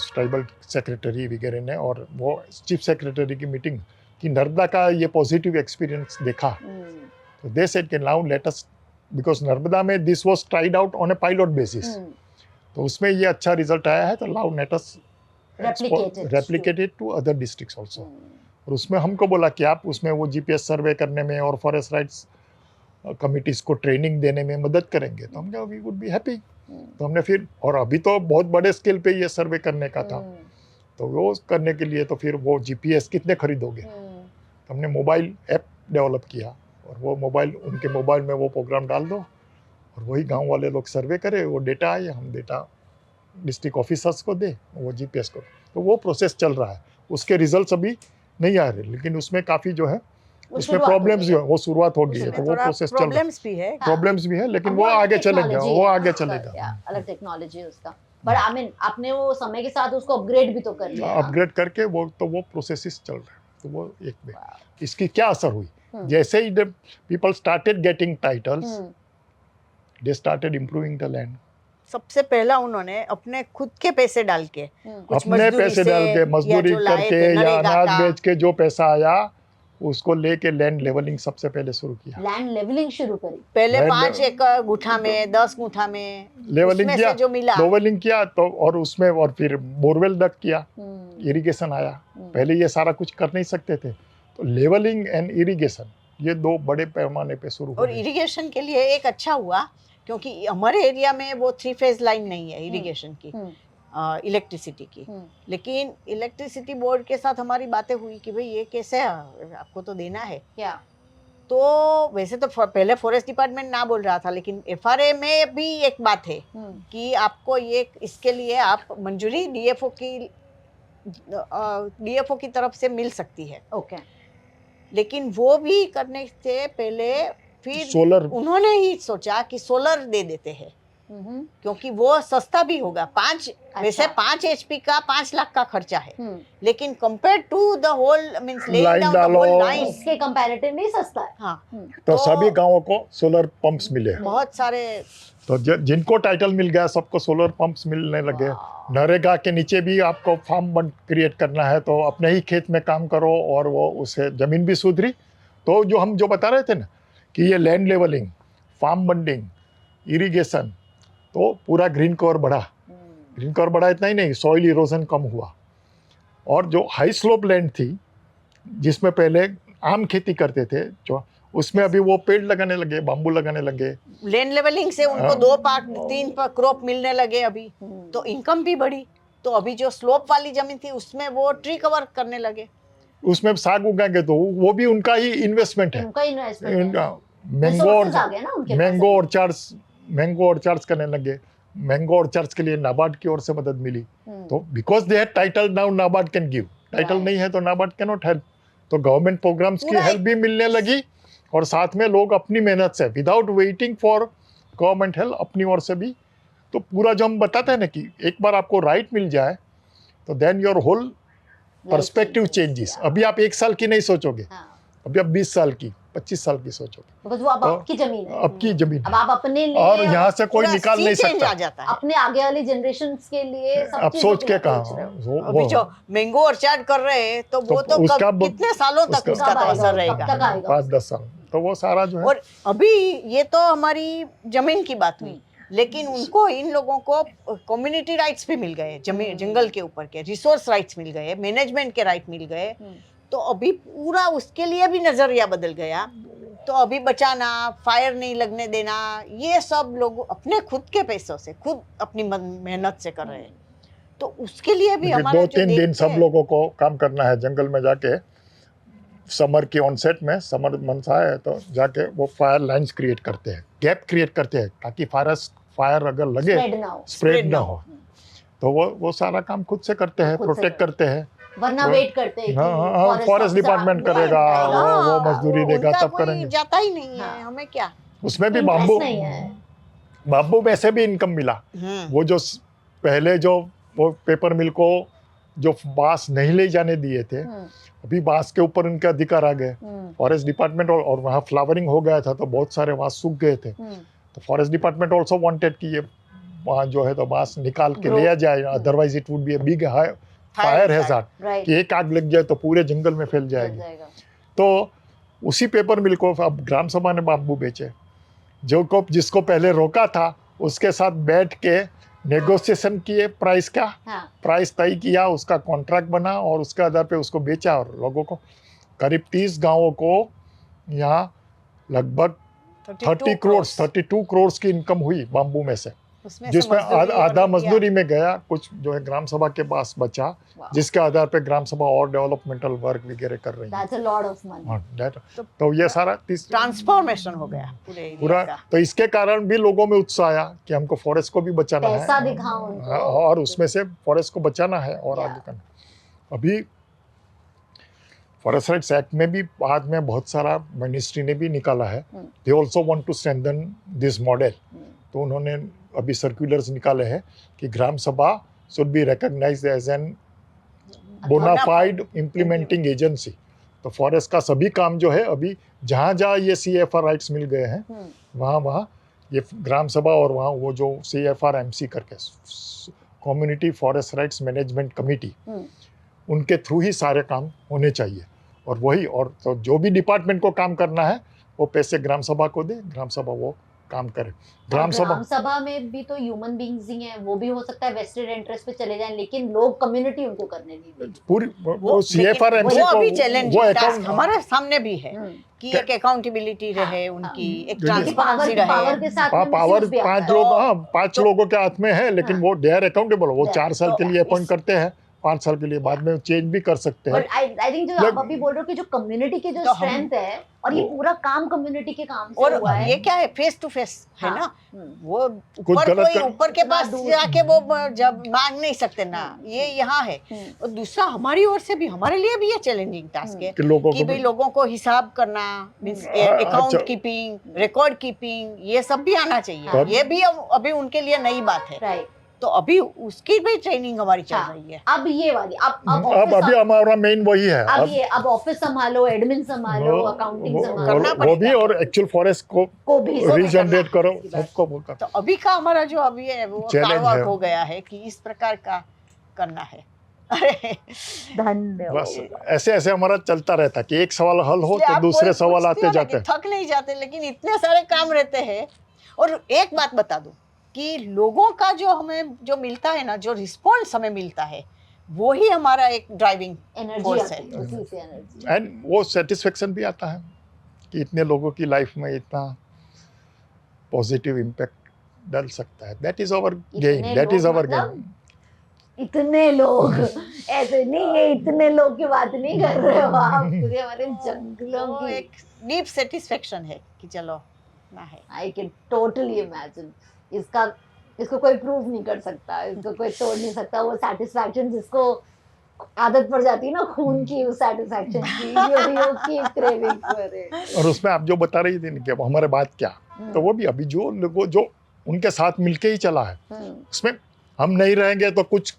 tribal secretary वगैरह ने और वो चीफ सेक्रेटरी की मीटिंग कि नर्मदा का ये पॉजिटिव एक्सपीरियंस देखा, तो दे सेड कि now let us, because Narmada में this was tried out on a pilot basis, तो उसमें ये अच्छा रिजल्ट आया है, तो now let us replicated to other districts also. और उसमें हमको बोला कि आप उसमें वो जीपीएस सर्वे करने में और फॉरेस्ट राइट्स कमिटीज को ट्रेनिंग देने में मदद करेंगे, तो हम कहा वी वुड बी हैप्पी। तो हमने फिर, और अभी तो बहुत बड़े स्केल पे ये सर्वे करने का था, तो वो करने के लिए तो फिर वो जीपीएस कितने खरीदोगे, तो हमने मोबाइल ऐप डेवलप किया और वो मोबाइल, उनके मोबाइल में वो प्रोग्राम डाल दो और वही गांव वाले लोग सर्वे करे, वो डेटा आए, हम डेटा डिस्ट्रिक्ट ऑफिसर्स को दे, वो जीपीएस को। तो वो प्रोसेस चल रहा है, उसके रिजल्ट्स अभी नहीं आ रहे, लेकिन उसमें काफ़ी जो है उसमें प्रॉब्लम्स जो है वो शुरुआत हो गई है, तो वो प्रोसेस चल रहा है। प्रॉब्लम्स भी है, लेकिन वो आगे चलेगा, वो आगे चलेगा। अलग टेक्नोलॉजी उसका, बट आई मीन आपने वो समय के साथ उसको अपग्रेड भी तो कर लिया, अपग्रेड करके वो तो वो प्रोसेसेस चल रहा है। तो वो एक में इसकी क्या असर हुई, जैसे ही people started getting titles, they started improving the land. सबसे पहला उन्होंने अपने खुद के पैसे डाल के, कुछ अपने पैसे डाल के, मजदूरी करके या अनाज बेच के जो पैसा आया उसको लेके लैंड लेवलिंग सबसे पहले शुरू किया। लैंड लेवलिंग शुरू करी, पहले 5 एकड़ गुठा में 10 गुठा में लेवलिंग किया, जो मिला लेवलिंग किया, तो और उसमें और फिर बोरवेल डक किया, इरिगेशन आया। पहले ये सारा कुछ कर नहीं सकते थे, तो लेवलिंग एंड इरिगेशन ये 2 बड़े पैमाने पे शुरू हो और इरिगेशन के लिए एक अच्छा हुआ, क्योंकि हमारे एरिया में वो 3 फेज लाइन नहीं है इरिगेशन की, इलेक्ट्रिसिटी की। लेकिन इलेक्ट्रिसिटी बोर्ड के साथ हमारी बातें हुई कि भाई ये कैसे है, आपको तो देना है क्या। तो वैसे तो पहले फॉरेस्ट डिपार्टमेंट ना बोल रहा था, लेकिन एफआरए में भी एक बात है कि आपको ये, इसके लिए आप मंजूरी डीएफओ की तरफ से मिल सकती है। ओके। लेकिन वो भी करने से पहले फिर सोलर, उन्होंने ही सोचा कि सोलर दे देते हैं, क्योंकि वो सस्ता भी होगा। वैसे 5 HP का 5 लाख का खर्चा है, लेकिन compare to the whole means laying down the whole line, इसके कंपैरेटिवली सस्ता है। हाँ, तो सभी गांवों को सोलर पंप्स मिले, बहुत सारे। तो जिनको टाइटल मिल गया सबको सोलर पंप्स मिलने लगे। नरेगा के नीचे भी आपको फार्म बंड क्रिएट करना है, तो अपने ही खेत में काम करो और वो उससे जमीन भी सुधरी। तो जो हम बता रहे थे ना कि ये land levelling, farm bunding, irrigation, तो पूरा ग्रीन कवर बढ़ा। ग्रीन कवर बढ़ा इतना ही नहीं, सॉइल इरोजन कम हुआ। और जो हाई स्लोप लैंड थी जिसमें पहले आम खेती करते थे, जो उसमें अभी वो पेड़ लगाने लगे, बाम्बू लगाने लगे। लैंड लेवलिंग से उनको 2 पार्ट 3 क्रॉप मिलने लगे अभी, तो इनकम भी बढ़ी। तो अभी जो स्लोप वाली जमीन थी उसमें वो ट्री कवर करने लगे, उसमें साग उगाएंगे, तो वो भी उनका ही इन्वेस्टमेंट है। मैंगो ऑर्चार्ड्स करने लगे। मैंगो ऑर्चार्ड्स के लिए नाबार्ड की ओर से मदद मिली। तो because they had title, now NABARD can give. Title नहीं है तो नाबार्ड कैन नॉट हेल्प। तो गवर्नमेंट प्रोग्राम्स की हेल्प भी मिलने लगी, और साथ में लोग अपनी मेहनत से, without waiting for government help, अपनी ओर से भी। तो पूरा जो हम बताते हैं ना कि एक बार आपको राइट मिल जाए तो then your whole perspective changes. अभी आप 1 साल की नहीं सोचोगे, अभी आप 20 साल की, 25 साल की सोचोगे। वो अब आपकी जमीन है, आपकी जमीन, अब आप अपने लिए, और यहाँ से कोई निकाल नहीं सकता। अपने आगे वाली जनरेशन के लिए आप सोच के कहा। अभी जो मैंगो ऑर्चार्ड कर रहे हैं, तो वो तो कितने सालों तक उसका तो असर रहेगा, 5-10 साल। तो वो सारा जो है, और अभी ये तो हमारी जमीन की बात हुई, लेकिन उनको, इन लोगों को कम्युनिटी राइट्स भी मिल गए, जमीन जंगल के ऊपर के रिसोर्स राइट्स मिल गए, मैनेजमेंट के राइट मिल गए। तो अभी पूरा उसके लिए भी नजरिया बदल गया तो अभी बचाना, फायर नहीं लगने देना, ये सब लोग अपने खुद के पैसों से, खुद अपनी मेहनत से कर रहे हैं। तो उसके लिए भी हमारा 2-3 दिन सब लोगों को काम करना है जंगल में जाके, समर के ऑनसेट में, समर मनसा है तो जाके वो फायर लाइंस क्रिएट करते हैं, गैप क्रिएट करते हैं, ताकि फायर अगर लगे स्प्रेड ना हो। तो वो सारा काम खुद से करते हैं, प्रोटेक्ट करते हैं, वरना वेट करते हैं कि फॉरेस्ट डिपार्टमेंट करेगा, वो मजदूरी देगा तब करेंगे। जाता ही नहीं है, हमें क्या। उसमें भी बाम्बू में से भी इनकम मिला। वो जो पहले जो वो पेपर मिल को जो बांस नहीं ले जाने दिए थे, अभी बांस के ऊपर उनके अधिकार आ गए। फॉरेस्ट डिपार्टमेंट और वहाँ फ्लावरिंग हो गया था तो बहुत सारे बांस सूख गए थे, तो फॉरेस्ट डिपार्टमेंट ऑल्सो वांटेड कि ये वहाँ जो है तो बांस निकाल के लिया जाए, otherwise it would be a big fire hazard, कि एक आग लग जाए तो पूरे जंगल में फैल जाएगी। तो उसी पेपर मिल को अब ग्राम सभा ने बाम्बू बेचे। जिसको पहले रोका था उसके साथ बैठ के नेगोशिएशन किए, प्राइस का प्राइस तय किया, उसका कॉन्ट्रैक्ट बना और उसके आधार पे उसको बेचा। और लोगों को करीब 30 गांवों को यहाँ लगभग 32 करोड़ की इनकम हुई बाम्बू में से, जिसमें आधा मजदूरी में गया, कुछ जो है ग्राम सभा के पास बचा, जिसके आधार पे ग्राम सभा और डेवलपमेंटल वर्क वगैरह कर रही है। That's a lot of money. तो ये सारा ट्रांसफॉर्मेशन हो गया पूरा। तो इसके कारण भी लोगों में उत्साह आया कि हमको फॉरेस्ट को भी बचाना है, पैसा दिखाओ उनको, और उसमें से फॉरेस्ट को बचाना है और आगे करना। अभी फॉरेस्ट राइट्स एक्ट में भी बाद में बहुत सारा मिनिस्ट्री ने भी निकाला है, they also want to strengthen this model. तो उन्होंने अभी सर्कुलर्स निकाले हैं कि gram sabha should be recognised as an bona fide implementing agency. तो फॉरेस्ट का सभी काम जो है अभी जहाँ जहाँ ये CFR राइट्स मिल गए हैं वहाँ ये ग्राम सभा और वहाँ वो जो CFR-MC करके community forest rights management committee, उनके थ्रू ही सारे काम होने चाहिए। और वही, और तो जो भी डिपार्टमेंट को काम करना है वो पैसे ग्राम सभा को दे, ग्राम सभा वो काम करे। ग्राम सभा में भी तो ह्यूमन बीइंग्स ही हैं, वो भी हो सकता है वेस्टेड इंटरेस्ट पे चले जाएं, लेकिन लोग कम्युनिटी उनको करने नहीं देती। पूरी वो CFR-MC को अभी चैलेंज हमारे सामने भी है कि एक अकाउंटेबिलिटी रहे उनकी, एक ट्रांसपेरेंसी रहे। पावर 5 लोगों के हाथ में है, लेकिन वो दे आर अकाउंटेबल। वो 4 साल के लिए अपॉइंट करते हैं, 5 साल के लिए, बाद में चेंज भी कर सकते हैं। आई थिंक जो आप अभी बोल रहे हो कि जो कम्युनिटी की जो स्ट्रेंथ है, और ये पूरा काम कम्युनिटी के काम से हुआ है। ये क्या है, फेस टू फेस है ना, वो ऊपर के पास जाके वो जब मांग नहीं सकते ना, ये यहाँ है। और दूसरा हमारी ओर से भी, हमारे लिए भी ये चैलेंजिंग टास्क है कि भाई लोगों को हिसाब करना, अकाउंट कीपिंग, रिकॉर्ड कीपिंग, ये सब भी आना चाहिए। ये भी अभी उनके लिए नई बात है। तो अभी उसकी भी ट्रेनिंग हमारी चल रही है। अब ये वाली अब अभी हमारा मेन वही है। अब ऑफिस संभालो, एडमिन संभालो, अकाउंटिंग संभालो, वो भी, और एक्चुअल फॉरेस्ट को भी रीजनरेट करो, सबको बोलता। तो अभी का हमारा जो अभी है वो कार्य हो गया है कि इस प्रकार का करना है। अरे धन्यवाद। बस ऐसे ऐसे हमारा चलता रहता है कि एक सवाल हल हो तो दूसरे सवाल आते जाते, थक नहीं जाते, लेकिन इतने सारे काम रहते हैं। और एक बात बता दूं कि लोगों का जो हमें जो मिलता है ना, जो रिस्पॉन्स हमें मिलता है, वो ही हमारा एक ड्राइविंग फोर्स है। एंड वो सेटिस्फेक्शन भी आता है कि इतने लोगों की लाइफ में इतना पॉजिटिव इम्पैक्ट डाल सकता है। That is our game, that is our game. इतने लोग ऐसे नहीं, ये इतने लोग की बात नहीं कर रहे हो आप, पूरे हमारे जंगलों की एक डीप सेटिस्फेक्शन है कि चलो ना है। I can totally imagine. इसको कोई प्रूव नहीं कर सकता, इसको कोई तोड़ नहीं सकता। वो सेटिस्फैक्शन जिसको आदत पड़ जाती है ना खून की, उस सेटिस्फैक्शन की क्रेविंग करे। और उसमें आप जो बता रही थी कि हमारे बात क्या, तो वो भी अभी जो लोगों जो उनके साथ मिलके ही चला है, उसमें हम नहीं रहेंगे तो कुछ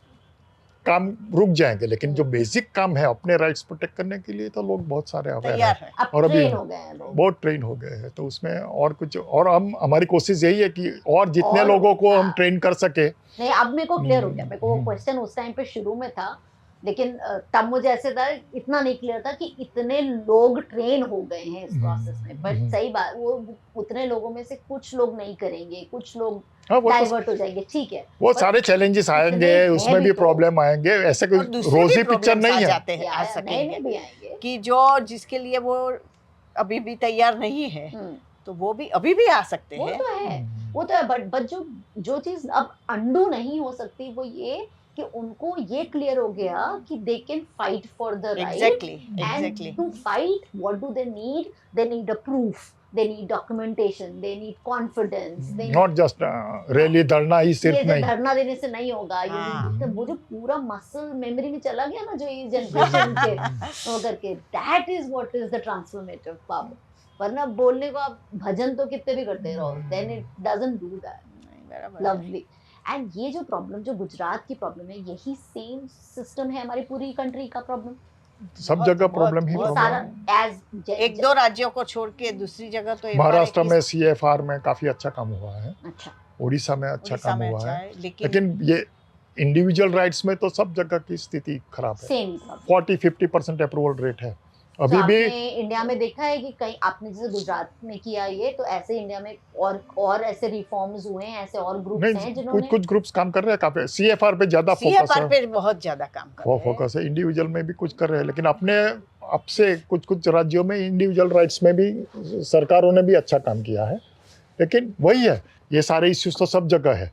काम रुक जाएंगे, लेकिन जो बेसिक काम है अपने राइट्स प्रोटेक्ट करने के लिए तो लोग बहुत सारे अवेयर हैं और अभी बहुत ट्रेन हो गए हैं। तो उसमें और कुछ, और हम हमारी कोशिश यही है कि और जितने लोगों को हम ट्रेन कर सके। नहीं, अब मेरे को क्लियर हो गया। मेरे को वो क्वेश्चन उस टाइम पे शुरू में था, लेकिन तब मुझे ऐसे था, इतना नहीं क्लियर था कि इतने लोग ट्रेन हो गए हैं इस प्रोसेस में। बट सही बात, वो उतने लोगों में से कुछ लोग नहीं करेंगे, कुछ लोग डाइवर्ट हो जाएंगे, ठीक है। वो सारे चैलेंजेस आएंगे, उसमें भी प्रॉब्लम आएंगे, ऐसे कोई रोजी पिक्चर नहीं है। जाते हैं, आ सकेंगे कि जो जिसके लिए वो अभी भी तैयार नहीं है, तो वो भी अभी भी आ सकते हैं। वो तो है बट जो चीज अब अंडू नहीं हो सकती वो ये कि उनको ये क्लियर हो गया कि they can fight for the right. Exactly to fight what do they need a proof, they need documentation, they need confidence, they not just rally dharna ही सिर्फ नहीं, धरना देने से नहीं होगा। ये वो जो पूरा मसल मेमोरी में चला गया ना जो ये जनरेशन के वो करके, that is what is the transformative power। वरना बोलने को आप भजन तो कितने भी करते रहो, then it doesn't do that। lovely। And ये जो प्रॉब्लम जो गुजरात की प्रॉब्लम है, यही सेम सिस्टम है हमारी पूरी कंट्री का प्रॉब्लम। सब जगह प्रॉब्लम ही प्रॉब्लम है। एक दो राज्यों को छोड़ के दूसरी जगह तो महाराष्ट्र में CFR में काफी अच्छा काम हुआ है। अच्छा। उड़ीसा में अच्छा काम हुआ है, लेकिन ये इंडिविजुअल राइट्स में तो सब जगह की स्थिति खराब है। 40-50% अप्रूवल रेट है अभी भी। इंडिया में देखा है कि कहीं आपने जैसे गुजरात में किया ये, तो ऐसे इंडिया में और ऐसे रिफॉर्म्स हुए हैं, ऐसे और ग्रुप्स हैं जिन्होंने कुछ ग्रुप्स काम कर रहे हैं। काफी CFR पे ज्यादा फोकस है, CFR पे बहुत ज्यादा काम कर रहे हैं, फोकस है। इंडिविजुअल में भी कुछ कर रहे हैं, लेकिन अपने अब से कुछ राज्यों में इंडिविजुअल राइट्स में भी सरकारों ने भी अच्छा काम किया है। लेकिन वही है, ये सारे इश्यूज तो सब जगह है।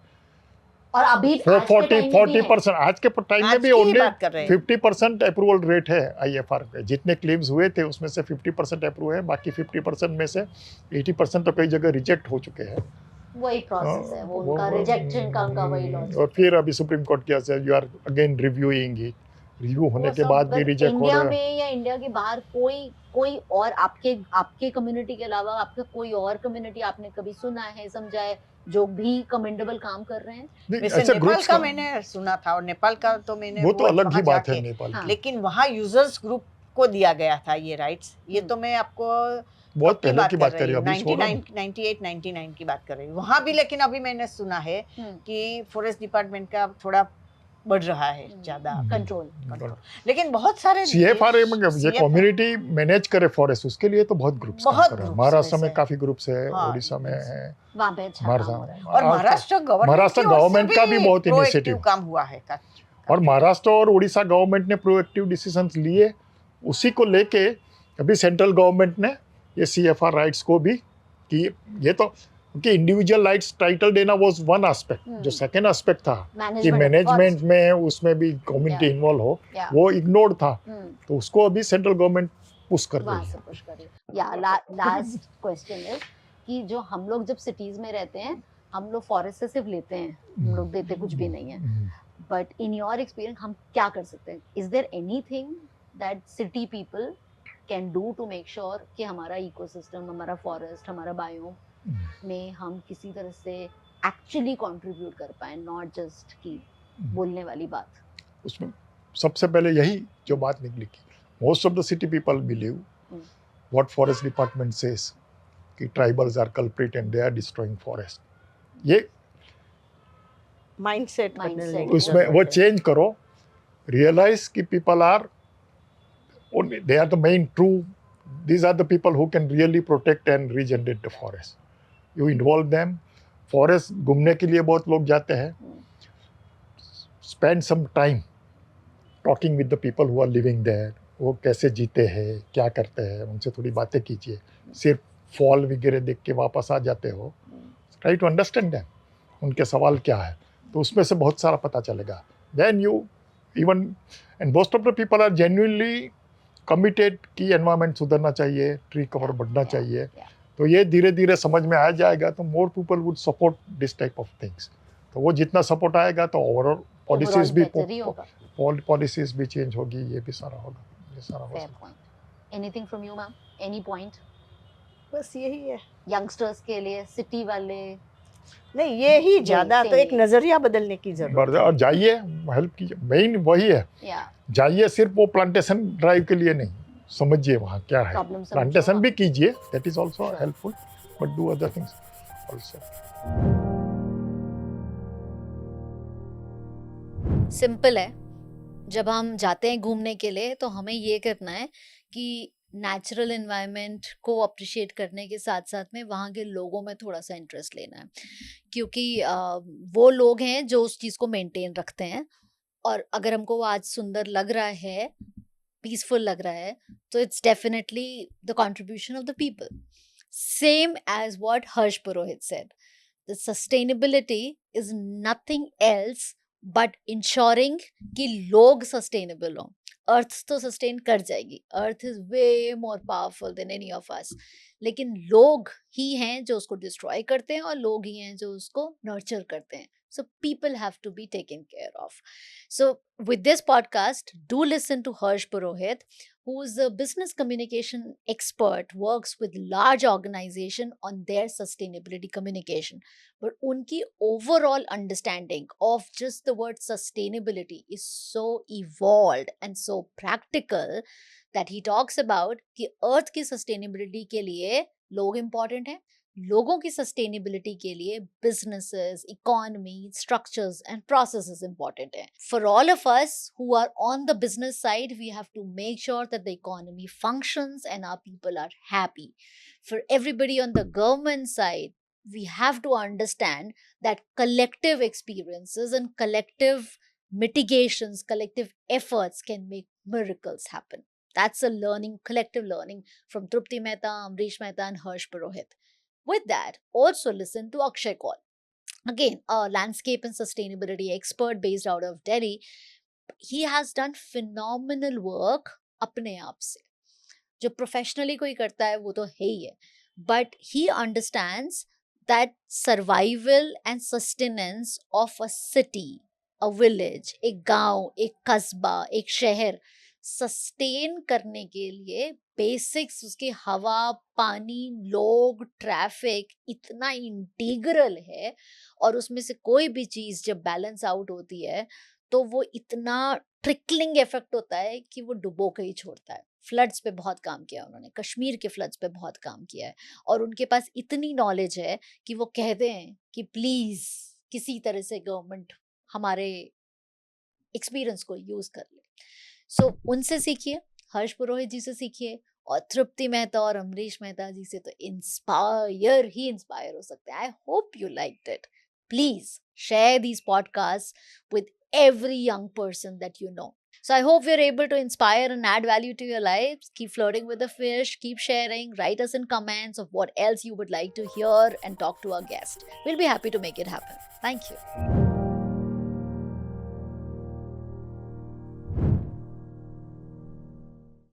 और अभी 40% आज के टाइम में भी ओनली 50% अप्रूवल रेट है IFR पे। जितने क्लेम्स हुए थे उसमें से 50% अप्रूव है, बाकी 50% में से 80% तो कई जगह रिजेक्ट हो चुके हैं। वही प्रोसेस है, वो उनका रिजेक्शन का उनका वही लॉजिक। और फिर अभी सुप्रीम कोर्ट क्या से you are again reviewing it, review होने के बाद भी रिजेक्ट हो रहा है। इंडिया में या इंडिया के बाहर कोई और आपके कम्युनिटी के अलावा आपका कोई और कम्युनिटी आपने कभी सुना है, समझा है जो भी कमेंडेबल काम कर रहे हैं? वैसे नेपाल का मैंने सुना था, और नेपाल का तो मैंने वो तो अलग ही बात है नेपाल की। लेकिन वहाँ यूजर्स ग्रुप को दिया गया था ये राइट्स। ये तो मैं आपको बहुत पहले की बात कर रही हूँ, 99 की बात कर रही हूँ वहाँ भी। लेकिन अभी मैंने सुना है कि फॉरेस्ट डिपार्टमेंट का थोड़ा बढ़ रहा है ज्यादा कंट्रोल। लेकिन बहुत सारे CFR में ये कम्युनिटी मैनेज करे फॉरेस्ट, उसके लिए तो बहुत ग्रुप्स काम कर रहे हैं। महाराष्ट्र में काफी ग्रुप्स है, उड़ीसा में है, वहाँ पे अच्छा काम हो रहा है। और महाराष्ट्र गवर्नमेंट का भी बहुत इनिशिएटिव काम हुआ है। और महाराष्ट्र और उड़ीसा गवर्नमेंट ने प्रोएक्टिव डिसीजंस लिए, उसी को लेके अभी सेंट्रल गवर्नमेंट ने ये CFR राइट्स को भी कि ये तो क्योंकि इंडिविजुअल राइट्स टाइटल देना वाज वन एस्पेक्ट, जो सेकंड एस्पेक्ट था कि मैनेजमेंट में उसमें भी कम्युनिटी इन्वॉल्व हो, वो इग्नोर्ड था। तो उसको अभी सेंट्रल गवर्नमेंट पुश कर रही है। या लास्ट क्वेश्चन इज कि जो हम लोग जब सिटीज में रहते हैं, हम लोग फॉरेस्ट से सिर्फ लेते हैं, हम लोग देते कुछ भी नहीं है। बट इन योर एक्सपीरियंस हम क्या कर सकते हैं? Is there anything that city people can do to make sure कि हमारा इकोसिस्टम, हमारा फॉरेस्ट, हमारा बायोम में हम किसी तरह से एक्चुअली कंट्रीब्यूट कर पाए, नॉट जस्ट की बोलने वाली बात? उसमें सबसे पहले यही जो बात निकली कि most of the city people believe what forest department says कि tribals are culprit and they are destroying forest. ये माइंडसेट उसमें वो चेंज करो, रियलाइज कि people are they are the main true, these are the people who can really protect and regenerate the forest. You involve them. Forest घूमने के लिए बहुत लोग जाते हैं. Spend some time talking with the people who are living there. वो कैसे जीते हैं, क्या करते हैं, उनसे थोड़ी बातें कीजिए। सिर्फ फॉल वगैरह देख के वापस आ जाते हो, ट्राई टू अंडरस्टैंड दैम, उनके सवाल क्या है, तो उसमें से बहुत सारा पता चलेगा। Then you even and most of the people are genuinely committed कि एनवायरनमेंट सुधरना चाहिए, ट्री कवर बढ़ना चाहिए। तो ये धीरे धीरे समझ में आ जाएगा, तो more people would support this type of things. तो वो जितना सपोर्ट आएगा तो ओवरऑल पॉलिसीज भी चेंज होगी, ये भी सारा होगा, ये सारा हो सकता है। Anything from you ma'am, any point? बस यही है यंगस्टर्स के लिए, सिटी वाले नहीं, ये ही ज्यादा तो एक नजरिया बदलने की जरूरत है। और जाइए, हेल्प कीजिए, मेन वही है। जाइए, सिर्फ वो प्लांटेशन ड्राइव के लिए नहीं, समझिए वहाँ क्या है, प्लांटेशन भी कीजिए, that is also helpful, but do other things also. Simple है, जब हम जाते हैं घूमने के लिए तो हमें ये करना है कि नेचुरल एनवायरनमेंट को अप्रिशिएट करने के साथ साथ में वहाँ के लोगों में थोड़ा सा इंटरेस्ट लेना है, क्योंकि वो लोग हैं जो उस चीज़ को मेंटेन रखते हैं। और अगर हमको वो आज सुंदर लग रहा है पीसफुल लग रहा है, तो it's definitely the contribution of the people. Same as what Harsh Purohit said, the sustainability is nothing else but ensuring कि लोग सस्टेनेबल हों. अर्थ तो सस्टेन कर जाएगी, earth is way more powerful than any of us, लेकिन लोग ही हैं जो उसको डिस्ट्रॉय करते हैं और लोग ही हैं जो उसको नर्चर करते हैं. So people have to be taken care of. So with this podcast, do listen to Harsh Purohit, who is a business communication expert, works with large organization on their sustainability communication. But unki overall understanding of just the word sustainability is so evolved and so practical that he talks about कि earth की sustainability के लिए लोग important हैं, लोगों की sustainability के लिए businesses, economy, structures and processes important हैं. For all of us who are on the business side, we have to make sure that the economy functions and our people are happy. For everybody on the government side, we have to understand that collective experiences and collective mitigations, collective efforts can make miracles happen. That's a learning, collective learning from Trupti Mehta, Amrish Mehta and Harsh Purohit. With that, also listen to Akshay Kaul. Again, a landscape and sustainability expert based out of Delhi. He has done phenomenal work अपने आप से. जो professionally कोई करता है वो तो है ही है. But he understands that survival and sustenance of a city, a village, एक गांव, एक कस्बा, एक शहर सस्टेन करने के लिए बेसिक्स, उसकी हवा, पानी, लोग, ट्रैफिक इतना इंटीग्रल है, और उसमें से कोई भी चीज जब बैलेंस आउट होती है तो वो इतना ट्रिकलिंग इफेक्ट होता है कि वो डुबो के ही छोड़ता है. फ्लड्स पे बहुत काम किया उन्होंने, कश्मीर के फ्लड्स पे बहुत काम किया है, और उनके पास इतनी नॉलेज है कि वो कहते हैं कि प्लीज किसी तरह से गवर्नमेंट हमारे एक्सपीरियंस को यूज कर ले. सो उनसे सीखिए, हर्ष पुरोहित जी से सीखिए, और तृप्ति मेहता और अमरीश मेहता जी से तो इंस्पायर हो सकते हैं. I hope you liked it. Please share these podcast with every young person that you know. So I hope we're able to inspire and add value to your lives. Keep flirting with the fish, keep sharing, write us in comments of what else you would like to hear and talk to our guest. We'll be happy to make it happen. Thank you.